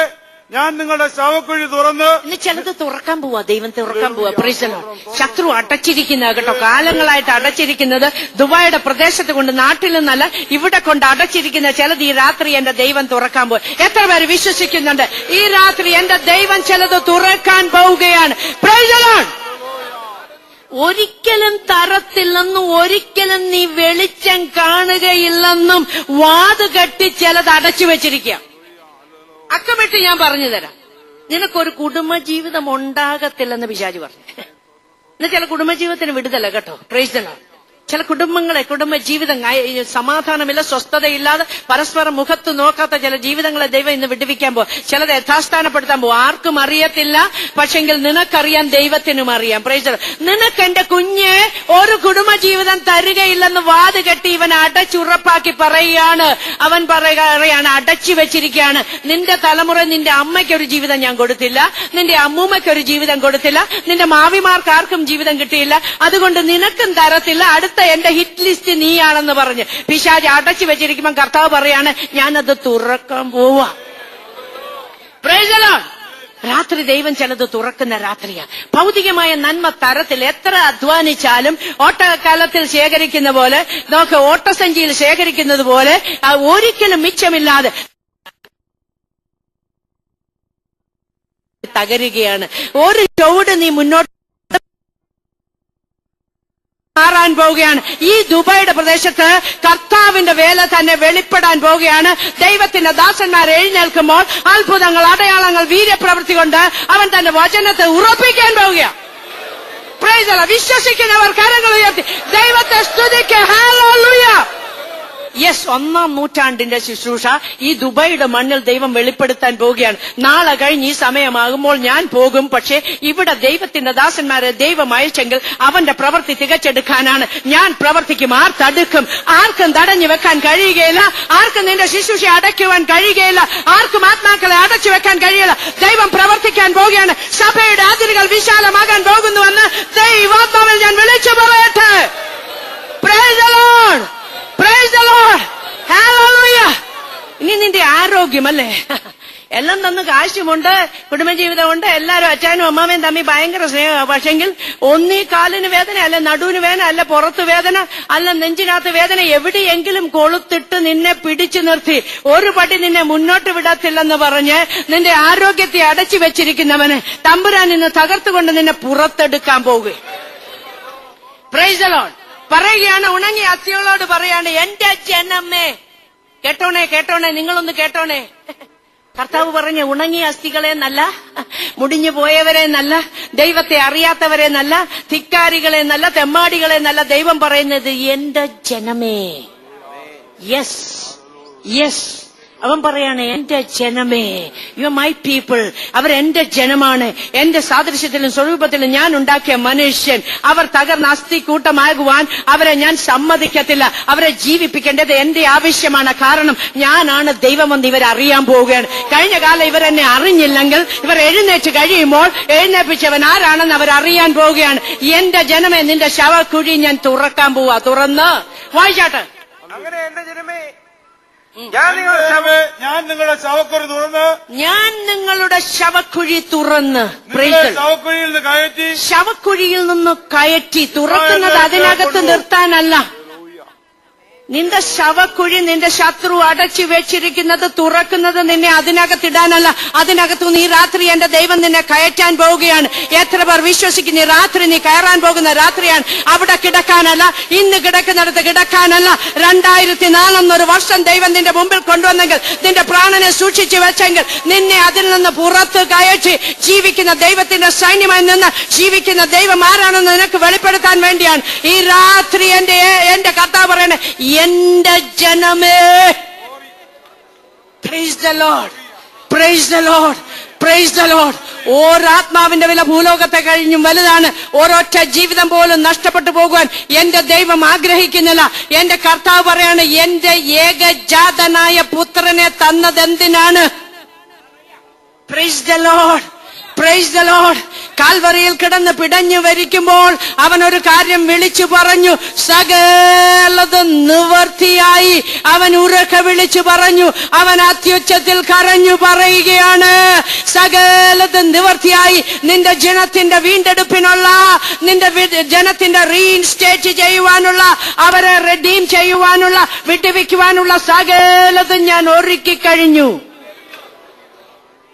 ഞാൻ നിങ്ങളുടെ ശവക്കുഴി തുറന്ന്. ഇനി ചിലത് തുറക്കാൻ പോവാ, ദൈവം തുറക്കാൻ പോവാ. Praise the Lord. ശത്രു അടച്ചിരിക്കുന്ന, കേട്ടോ, കാലങ്ങളായിട്ട് അടച്ചിരിക്കുന്നത് ദുബായിയുടെ പ്രദേശത്ത് കൊണ്ട്, നാട്ടിൽ നിന്നല്ല, ഇവിടെ കൊണ്ട് അടച്ചിരിക്കുന്ന ചിലത് ഈ രാത്രി എന്റെ ദൈവം തുറക്കാൻ പോയി. എത്ര പേര് വിശ്വസിക്കുന്നുണ്ട്? ഈ രാത്രി എന്റെ ദൈവം ചിലത് തുറക്കാൻ പോവുകയാണ്. Price the Lord. ഒരിക്കലും തരത്തില്ലെന്നും ഒരിക്കലും നീ വെളിച്ചം കാണുകയില്ലെന്നും വാതുകെട്ടി ചിലത് അടച്ചു വെച്ചിരിക്കുക. അക്കമിട്ട് ഞാൻ പറഞ്ഞു തരാം, നിനക്കൊരു കുടുംബജീവിതം ഉണ്ടാകത്തില്ലെന്ന് പിശാച് പറഞ്ഞു. ഇന്ന് ചില കുടുംബജീവിതത്തിന് വിടുതല, കേട്ടോ. Praise the Lord. ചില കുടുംബജീവിതം സമാധാനമില്ല, സ്വസ്ഥതയില്ലാതെ, പരസ്പരം മുഖത്ത് നോക്കാത്ത ചില ജീവിതങ്ങളെ ദൈവം ഇന്ന് വിടുവിക്കാൻ പോകും. ചിലത് യഥാസ്ഥാനപ്പെടുത്താൻ പോകും. ആർക്കും അറിയത്തില്ല, പക്ഷെങ്കിൽ നിനക്കറിയാം, ദൈവത്തിനും അറിയാം. Price the Lord. നിനക്ക് എന്റെ കുഞ്ഞ് ഒരു കുടുംബജീവിതം തരികയില്ലെന്ന് വാതുകെട്ടി ഇവൻ അടച്ചുറപ്പാക്കി പറയുകയാണ്. അവൻ പറയുകയാണ്, അടച്ചു വെച്ചിരിക്കുകയാണ്. നിന്റെ തലമുറ, നിന്റെ അമ്മയ്ക്കൊരു ജീവിതം ഞാൻ കൊടുത്തില്ല, നിന്റെ അമ്മൂമ്മയ്ക്കൊരു ജീവിതം കൊടുത്തില്ല, നിന്റെ മാവിമാർക്ക് ആർക്കും ജീവിതം കിട്ടിയില്ല, അതുകൊണ്ട് നിനക്കും തരത്തില്ല, അടുത്ത എന്റെ ഹിറ്റ് ലിസ്റ്റ് നീയാണെന്ന് പറഞ്ഞ് പിശാച് അടച്ചു വെച്ചിരിക്കുമ്പോൾ കർത്താവ് പറയാണ്, ഞാനത് തുറക്കാൻ പോവാ. Praise the Lord. രാത്രി ദൈവം ചിലത് തുറക്കുന്ന രാത്രിയാ. ഭൗതികമായ നന്മ തരത്തിൽ എത്ര അധ്വാനിച്ചാലും ഓട്ടക്കാലത്തിൽ ശേഖരിക്കുന്ന പോലെ, നോക്ക്, ഓട്ടസഞ്ചിയിൽ ശേഖരിക്കുന്നത് പോലെ ഒരിക്കലും മിച്ചമില്ലാതെ തകരുകയാണ്. ഒരു ചുവട് നീ മുന്നോട്ട് മാറാൻ പോവുകയാണ്. ഈ ദുബായിയുടെ പ്രദേശത്ത് കർത്താവിന്റെ വേല തന്നെ വെളിപ്പെടാൻ പോവുകയാണ്. ദൈവത്തിന്റെ ദാസന്മാർ എഴുന്നേൽക്കുമ്പോൾ അത്ഭുതങ്ങൾ, അടയാളങ്ങൾ, വീര്യപ്രവൃത്തി കൊണ്ട് അവൻ തന്റെ വചനത്തെ ഉറപ്പിക്കാൻ പോവുകയാണ്. Price the Lord. വിശ്വസിക്കുന്നവർ കരങ്ങൾ ഉയർത്തി ദൈവത്തെ സ്തുതിക്കുക. ഹല്ലേലൂയ. യെസ്, 1-ാം നൂറ്റാണ്ടിന്റെ ശുശ്രൂഷ ഈ ദുബൈയുടെ മണ്ണിൽ ദൈവം വെളിപ്പെടുത്താൻ പോവുകയാണ്. നാളെ കഴിഞ്ഞ് ഈ സമയമാകുമ്പോൾ ഞാൻ പോകും. പക്ഷേ ഇവിടെ ദൈവത്തിന്റെ ദാസന്മാരെ ദൈവം അയച്ചെങ്കിൽ അവന്റെ പ്രവൃത്തി തികച്ചെടുക്കാനാണ്. ഞാൻ പ്രവർത്തിക്കും. ആർ തടുക്കും? ആർക്കും തടഞ്ഞു വെക്കാൻ കഴിയുകയില്ല. ആർക്കും നിന്റെ ശുശ്രൂഷ അടയ്ക്കുവാൻ കഴിയുകയില്ല. ആർക്കും ആത്മാക്കളെ അടച്ചു വെക്കാൻ കഴിയില്ല. ദൈവം പ്രവർത്തിക്കാൻ പോവുകയാണ്. സഭയുടെ അതിരുകൾ വിശാലമാകാൻ പോകുന്നുവെന്ന് ദൈവാത്മാവിൽ ഞാൻ വിളിച്ചു പറയട്ടെ. Price the Lord, praise the Lord, hallelujah. ഇനി നിന്റെ ആരോഗ്യമല്ലേ, എല്ലാം തന്ന് കാശുമുണ്ട്, കുടുംബജീവിതമുണ്ട്, എല്ലാരും അച്ഛനും അമ്മാമയും തമ്മിൽ ഭയങ്കര സ്നേഹമാണ്. പക്ഷെങ്കിൽ ഒന്നീ കാലിന് വേദന, അല്ല നടുവിന് വേദന, അല്ല പുറത്ത് വേദന, അല്ല നെഞ്ചിനകത്ത് വേദന, എവിടെയെങ്കിലും കൊളുത്തിട്ട് നിന്നെ പിടിച്ചു നിർത്തി ഒരു പടി നിന്നെ മുന്നോട്ട് വിടത്തില്ലെന്ന് പറഞ്ഞ് നിന്റെ ആരോഗ്യത്തെ അടച്ചു വെച്ചിരിക്കുന്നവന് തമ്പുരാൻ ഇന്ന് തകർത്തുകൊണ്ട് നിന്നെ പുറത്തെടുക്കാൻ പോകുക. Price the Lord. പറയുകയാണ്, ഉണങ്ങിയ അസ്ഥികളോട് പറയാണ്, എന്റെ ജനമേ. കേട്ടോണേ, കേട്ടോണേ, നിങ്ങളൊന്ന് കേട്ടോണേ. കർത്താവ് പറഞ്ഞ ഉണങ്ങിയ അസ്ഥികളെ എന്നല്ല, മുടിഞ്ഞു പോയവരെ എന്നല്ല, ദൈവത്തെ അറിയാത്തവരെ എന്നല്ല, ധിക്കാരികളെ എന്നല്ല, തെമ്മാടികളെ എന്നല്ല. ദൈവം പറയുന്നത് എന്റെ ജനമേ. Yes, yes. അവൻ പറയാണ്, എന്റെ ജനമേ, യു ആർ മൈ പീപ്പിൾ. അവരെന്റെ ജനമാണ്. എന്റെ സാദൃശ്യത്തിലും സ്വരൂപത്തിലും ഞാൻ ഉണ്ടാക്കിയ മനുഷ്യൻ. അവർ തകർന്ന അസ്ഥി കൂട്ടമാകുവാൻ അവരെ ഞാൻ സമ്മതിക്കത്തില്ല. അവരെ ജീവിപ്പിക്കേണ്ടത് എന്റെ ആവശ്യമാണ്. കാരണം ഞാനാണ് ദൈവമെന്ന് ഇവരറിയാൻ പോവുകയാണ്. കഴിഞ്ഞ കാലം ഇവരെന്നെ അറിഞ്ഞില്ലെങ്കിൽ ഇവർ എഴുന്നേറ്റ് കഴിയുമ്പോൾ എഴുന്നേപ്പിച്ചവൻ ആരാണെന്ന് അവരറിയാൻ പോവുകയാണ്. എന്റെ ജനമേ, നിന്റെ ശവക്കുഴി ഞാൻ തുറക്കാൻ പോവാ. തുറന്ന് വായിച്ചാട്ടെ. അങ്ങനെ എന്റെ ജനമേ, ഞാൻ നിങ്ങളുടെ ശവക്കുഴി തുറന്ന്, ഞാൻ നിങ്ങളുടെ ശവക്കുഴി തുറന്ന്, ശവക്കുഴിയിൽ നിന്ന് കയറ്റി, ശവക്കുഴിയിൽ നിന്ന് കയറ്റി. തുറക്കുന്നത് അതിനകത്ത് നിർത്താനല്ല. നിന്റെ ശവക്കുഴി നിന്റെ ശത്രു അടച്ചു വെച്ചിരിക്കുന്നത് തുറക്കുന്നത് നിന്നെ അതിനകത്തിടാനല്ല. അതിനകത്തു നീ രാത്രി എന്റെ ദൈവം നിന്നെ കയറ്റാൻ പോവുകയാണ്. എത്ര പേർ വിശ്വസിക്കുന്ന ഈ രാത്രി നീ കയറാൻ പോകുന്ന രാത്രിയാണ്. അവിടെ കിടക്കാനല്ല, ഇന്ന് കിടക്കുന്നിടത്ത് കിടക്കാനല്ല. 2004 വർഷം ദൈവം നിന്റെ മുമ്പിൽ കൊണ്ടുവന്നെങ്കിൽ, നിന്റെ പ്രാണനെ സൂക്ഷിച്ചു വെച്ചെങ്കിൽ, നിന്നെ അതിൽ നിന്ന് പുറത്ത് കയറ്റി ജീവിക്കുന്ന ദൈവത്തിന്റെ സൈന്യമായി നിന്ന് ജീവിക്കുന്ന ദൈവം ആരാണെന്ന് നിനക്ക് വെളിപ്പെടുത്താൻ വേണ്ടിയാണ് ഈ രാത്രി എന്റെ കർത്താവ് പറയണേ, എന്റെ ജനമേ. Praise the Lord, praise the Lord, praise the Lord. ഓരാത്മാവിന്റെ വില ഭൂലോകത്തെ കഴിഞ്ഞും വലുതാണ്. ഓരൊറ്റ ജീവിതം പോലും നഷ്ടപ്പെട്ടു പോകുവാൻ എന്റെ ദൈവം ആഗ്രഹിക്കുന്നില്ല. എന്റെ കർത്താവ് പറയാണ്, എന്റെ ഏകജാതനായ പുത്രനെ തന്നതെന്തിനാണ്? Praise the Lord, praise the Lord. കാൽവറിയിൽ കിടന്ന് പിടഞ്ഞു വരിക്കുമ്പോൾ അവൻ ഒരു കാര്യം വിളിച്ചു പറഞ്ഞു. സകലതും നിവർത്തിയായി. അവൻ ഉറക്കെ വിളിച്ചു പറഞ്ഞു. അവൻ അത്യുച്ചത്തിൽ കരഞ്ഞു പറയുകയാണ്, സകലതും നിവർത്തിയായി. നിന്റെ ജനത്തിന്റെ വീണ്ടെടുപ്പിനുള്ള, നിന്റെ ജനത്തിന്റെ റീഇൻസ്റ്റേറ്റ് ചെയ്യുവാനുള്ള, അവരെ റെഡീം ചെയ്യുവാനുള്ള, വിട്ടുവെക്കുവാനുള്ള സകലതും ഞാൻ ഒരുക്കി കഴിഞ്ഞു.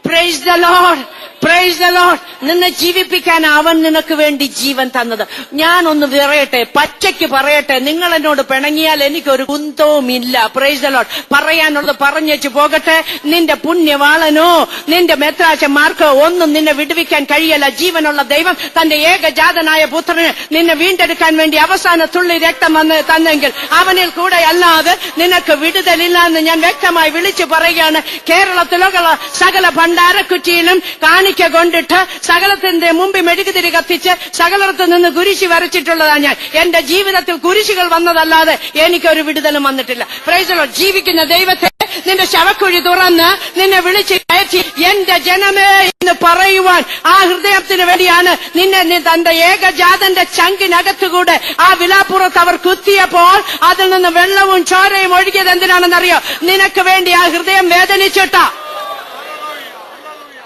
Price the Lord, praise the Lord. നിന്നെ ജീവിപ്പിക്കാൻ അവൻ നിനക്ക് വേണ്ടി ജീവൻ തന്നത്. ഞാനൊന്ന് പറയട്ടെ, പച്ചയ്ക്ക് പറയട്ടെ, നിങ്ങൾ എന്നോട് പിണങ്ങിയാൽ എനിക്കൊരു കുന്തവുമില്ല. Price the Lord. പറയാനുള്ളത് പറഞ്ഞേച്ചു പോകട്ടെ. നിന്റെ പുണ്യവാളനോ നിന്റെ മെത്രാച്ചന്മാർക്കോ ഒന്നും നിന്നെ വിടുവിക്കാൻ കഴിയല്ല. ജീവനുള്ള ദൈവം തന്റെ ഏകജാതനായ പുത്രന് നിന്നെ വീണ്ടെടുക്കാൻ വേണ്ടി അവസാന തുള്ളി രക്തം വന്ന് തന്നെങ്കിൽ അവനിൽ കൂടെ അല്ലാതെ നിനക്ക് വിടുതലില്ല എന്ന് ഞാൻ വ്യക്തമായി വിളിച്ചു പറയുകയാണ്. കേരളത്തിലുള്ള സകല ഭണ്ഡാരക്കുറ്റിയിലും കാണിക്ക കൊണ്ടിട്ട് സകലത്തിന്റെ മുമ്പിൽ മെഴുകുതിരി കത്തിച്ച് സകലത്ത് നിന്ന് കുരിശി വരച്ചിട്ടുള്ളതാണ് ഞാൻ. എന്റെ ജീവിതത്തിൽ കുരിശുകൾ വന്നതല്ലാതെ എനിക്കൊരു വിടുതലും വന്നിട്ടില്ല. Price the Lord. ജീവിക്കുന്ന ദൈവത്തെ നിന്റെ ശവക്കുഴി തുറന്ന് നിന്നെ വിളിച്ച് കയറ്റി എന്റെ ജനമേ എന്ന് പറയുവാൻ ആ ഹൃദയത്തിന് വേണ്ടിയാണ് നിന്നെ തന്റെ ഏകജാതന്റെ ചങ്കിനകത്തുകൂടെ ആ വിലാപ്പുറത്ത് അവർ കുത്തിയപ്പോൾ അതിൽ നിന്ന് വെള്ളവും ചോരയും ഒഴുകിയത് എന്തിനാണെന്നറിയോ? നിനക്ക് വേണ്ടി ആ ഹൃദയം വേദനിച്ചിട്ടാ.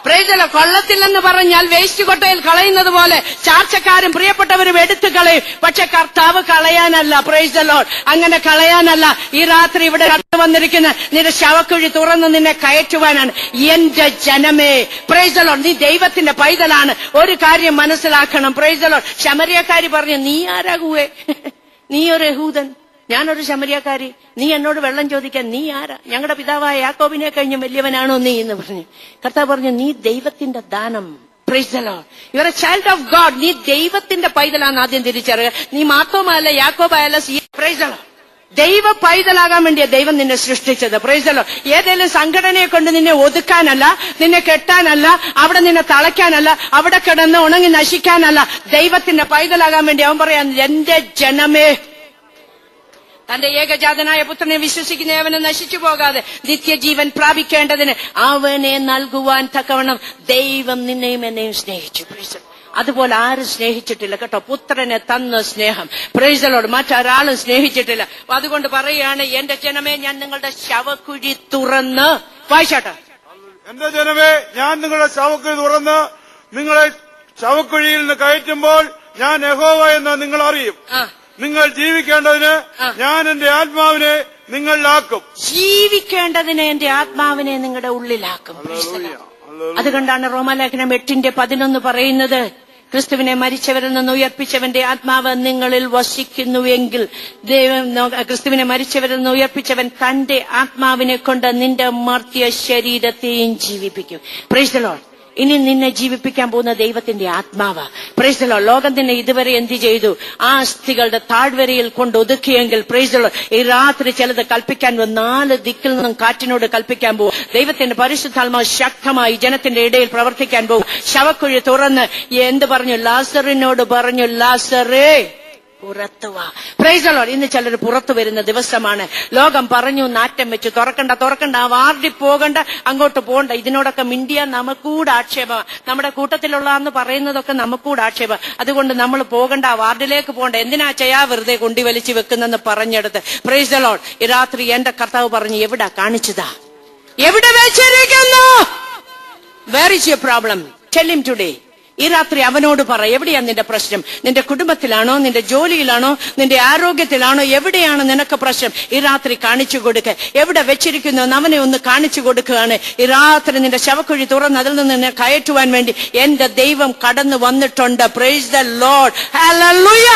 Praise the Lord. കൊള്ളത്തില്ലെന്ന് പറഞ്ഞാൽ വേസ്റ്റ് കൊട്ടയിൽ കളയുന്നത് പോലെ ചാർച്ചക്കാരും പ്രിയപ്പെട്ടവരും എടുത്തു കളയും. പക്ഷെ കർത്താവ് കളയാനല്ല. Price the Lord. അങ്ങനെ കളയാനല്ല. ഈ രാത്രി ഇവിടെ കടന്നു വന്നിരിക്കുന്ന നിന്റെ ശവക്കുഴി തുറന്ന് നിന്നെ കയറ്റുവാനാണ്. എന്റെ ജനമേ, പ്രൈസ് ദി ലോർഡ്. നീ ദൈവത്തിന്റെ പൈതലാണ്. ഒരു കാര്യം മനസ്സിലാക്കണം. Price the Lord. ശമരിയക്കാരി പറഞ്ഞു, നീ ആരാകുവേ? നീ ഒരു യഹൂദൻ, ഞാനൊരു ശമരിയക്കാരി, നീ എന്നോട് വെള്ളം ചോദിക്കാൻ നീ ആരാ? ഞങ്ങളുടെ പിതാവായ യാക്കോബിനെ കഴിഞ്ഞ് വലിയവനാണോ നീ എന്ന് പറഞ്ഞു. കർത്താവ് പറഞ്ഞു, നീ ദൈവത്തിന്റെ ദാനം. Praise the Lord. You are a child of God. നീ ദൈവത്തിന്റെ പൈതലാന്ന് ആദ്യം തിരിച്ചറിയുക. നീ മാർത്തോമല്ല, യാക്കോബായല്ല. Praise the Lord. ദൈവ പൈതലാകാൻ വേണ്ടിയാ ദൈവം നിന്നെ സൃഷ്ടിച്ചത്. Praise the Lord. ഏതെങ്കിലും സംഘടനയെ കൊണ്ട് നിന്നെ ഒതുക്കാനല്ല, നിന്നെ കെട്ടാനല്ല, അവിടെ നിന്നെ തളയ്ക്കാനല്ല, അവിടെ കിടന്ന് ഉണങ്ങി നശിക്കാനല്ല. ദൈവത്തിന്റെ പൈതലാകാൻ വേണ്ടി അവൻ പറയാൻ, എന്റെ ജനമേ, തന്റെ ഏകജാതനായ പുത്രനെ വിശ്വസിക്കുന്ന അവനെ നശിച്ചു പോകാതെ നിത്യജീവൻ പ്രാപിക്കേണ്ടതിന് അവനെ നൽകുവാൻ തക്കവണ്ണം ദൈവം നിന്നെയും എന്നെയും സ്നേഹിച്ചു. Price the Lord. അതുപോലെ ആരും സ്നേഹിച്ചിട്ടില്ല കേട്ടോ. പുത്രനെ തന്ന സ്നേഹം, പ്രൈസ് ദി ലോർഡ്, മറ്റൊരാളും സ്നേഹിച്ചിട്ടില്ല. അതുകൊണ്ട് പറയുകയാണ്, എന്റെ ജനമേ, ഞാൻ നിങ്ങളുടെ ശവക്കുഴി തുറന്ന്, വായിച്ചാട്ടെ, എന്റെ ജനമേ, ഞാൻ നിങ്ങളുടെ ശവക്കുഴി തുറന്ന് നിങ്ങളെ ശവക്കുഴിയിൽ നിന്ന് കയറ്റുമ്പോൾ ഞാൻ യഹോവ എന്ന് നിങ്ങൾ അറിയും. നിങ്ങൾ ജീവിക്കേണ്ടതിന് ഞാൻ എന്റെ ആത്മാവിനെ നിങ്ങളിലാക്കും. ജീവിക്കേണ്ടതിന് എന്റെ ആത്മാവിനെ നിങ്ങളുടെ ഉള്ളിലാക്കും. അതുകൊണ്ടാണ് റോമാലേഖനം 8:11 പറയുന്നത്, ക്രിസ്തുവിനെ മരിച്ചവരിൽ നിന്ന് ഉയർപ്പിച്ചവന്റെ ആത്മാവ് നിങ്ങളിൽ വസിക്കുന്നുവെങ്കിൽ ക്രിസ്തുവിനെ മരിച്ചവരിൽ നിന്ന് ഉയർപ്പിച്ചവൻ തന്റെ ആത്മാവിനെ കൊണ്ട് നിന്റെ മർത്യ ശരീരത്തെയും ജീവിപ്പിക്കും. Price the Lord. ഇനി നിന്നെ ജീവിപ്പിക്കാൻ പോകുന്ന ദൈവത്തിന്റെ ആത്മാവ്. Price the Lord. ലോകം നിന്നെ ഇതുവരെ എന്ത് ചെയ്തു? ആ അസ്ഥികളുടെ താഴ്വരയിൽ കൊണ്ട് ഒതുക്കിയെങ്കിൽ, പ്രൈസ് ദി ലോർഡ്, ഈ രാത്രി ചിലത് കൽപ്പിക്കാൻ 4 ദിക്കിൽ നിന്നും കാറ്റിനോട് കൽപ്പിക്കാൻ പോകും. ദൈവത്തിന്റെ പരിശുദ്ധാത്മാവ് ശക്തമായി ജനത്തിന്റെ ഇടയിൽ പ്രവർത്തിക്കാൻ പോകും. ശവക്കുഴി തുറന്ന് എന്ത് പറഞ്ഞു? ലാസറിനോട് പറഞ്ഞു, ലാസറേ പുറത്തു വാ. Price the Lord. ഇന്ന് ചിലർ പുറത്തു വരുന്ന ദിവസമാണ്. ലോകം പറഞ്ഞു, നാറ്റം വെച്ച് തുറക്കണ്ട, ആ വാർഡിൽ പോകണ്ട, അങ്ങോട്ട് പോകണ്ട. ഇതിനോടൊക്കെ മിണ്ടിയ നമുക്കൂടെ ആക്ഷേപം. നമ്മുടെ കൂട്ടത്തിലുള്ളതെന്ന് പറയുന്നതൊക്കെ നമുക്കൂടെ ആക്ഷേപം. അതുകൊണ്ട് നമ്മൾ പോകണ്ട, ആ വാർഡിലേക്ക് പോകണ്ട. എന്തിനാ ചെയ്യാ വെറുതെ കൊണ്ടി വലിച്ചു വെക്കുന്നെന്ന് പറഞ്ഞെടുത്ത്. Praise the Lord. ഈ രാത്രി എന്റെ കർത്താവ് പറഞ്ഞു, എവിടാ കാണിച്ചതാ, എവിടെ വെച്ചിരിക്കുന്നു? Where is your problem? Tell him today. ഈ രാത്രി അവനോട് പറ, എവിടെയാ നിന്റെ പ്രശ്നം? നിന്റെ കുടുംബത്തിലാണോ, നിന്റെ ജോലിയിലാണോ, നിന്റെ ആരോഗ്യത്തിലാണോ? എവിടെയാണ് നിനക്ക് പ്രശ്നം? ഈ രാത്രി കാണിച്ചു കൊടുക്കുക. എവിടെ വെച്ചിരിക്കുന്നു അവനെ ഒന്ന് കാണിച്ചു കൊടുക്കുകയാണ്. ഈ രാത്രി നിന്റെ ശവക്കുഴി തുറന്ന് അതിൽ നിന്ന് നിന്നെ കയറ്റുവാൻ വേണ്ടി എന്റെ ദൈവം കടന്നു വന്നിട്ടുണ്ട്. Price the Lord. ഹല്ലേലൂയ.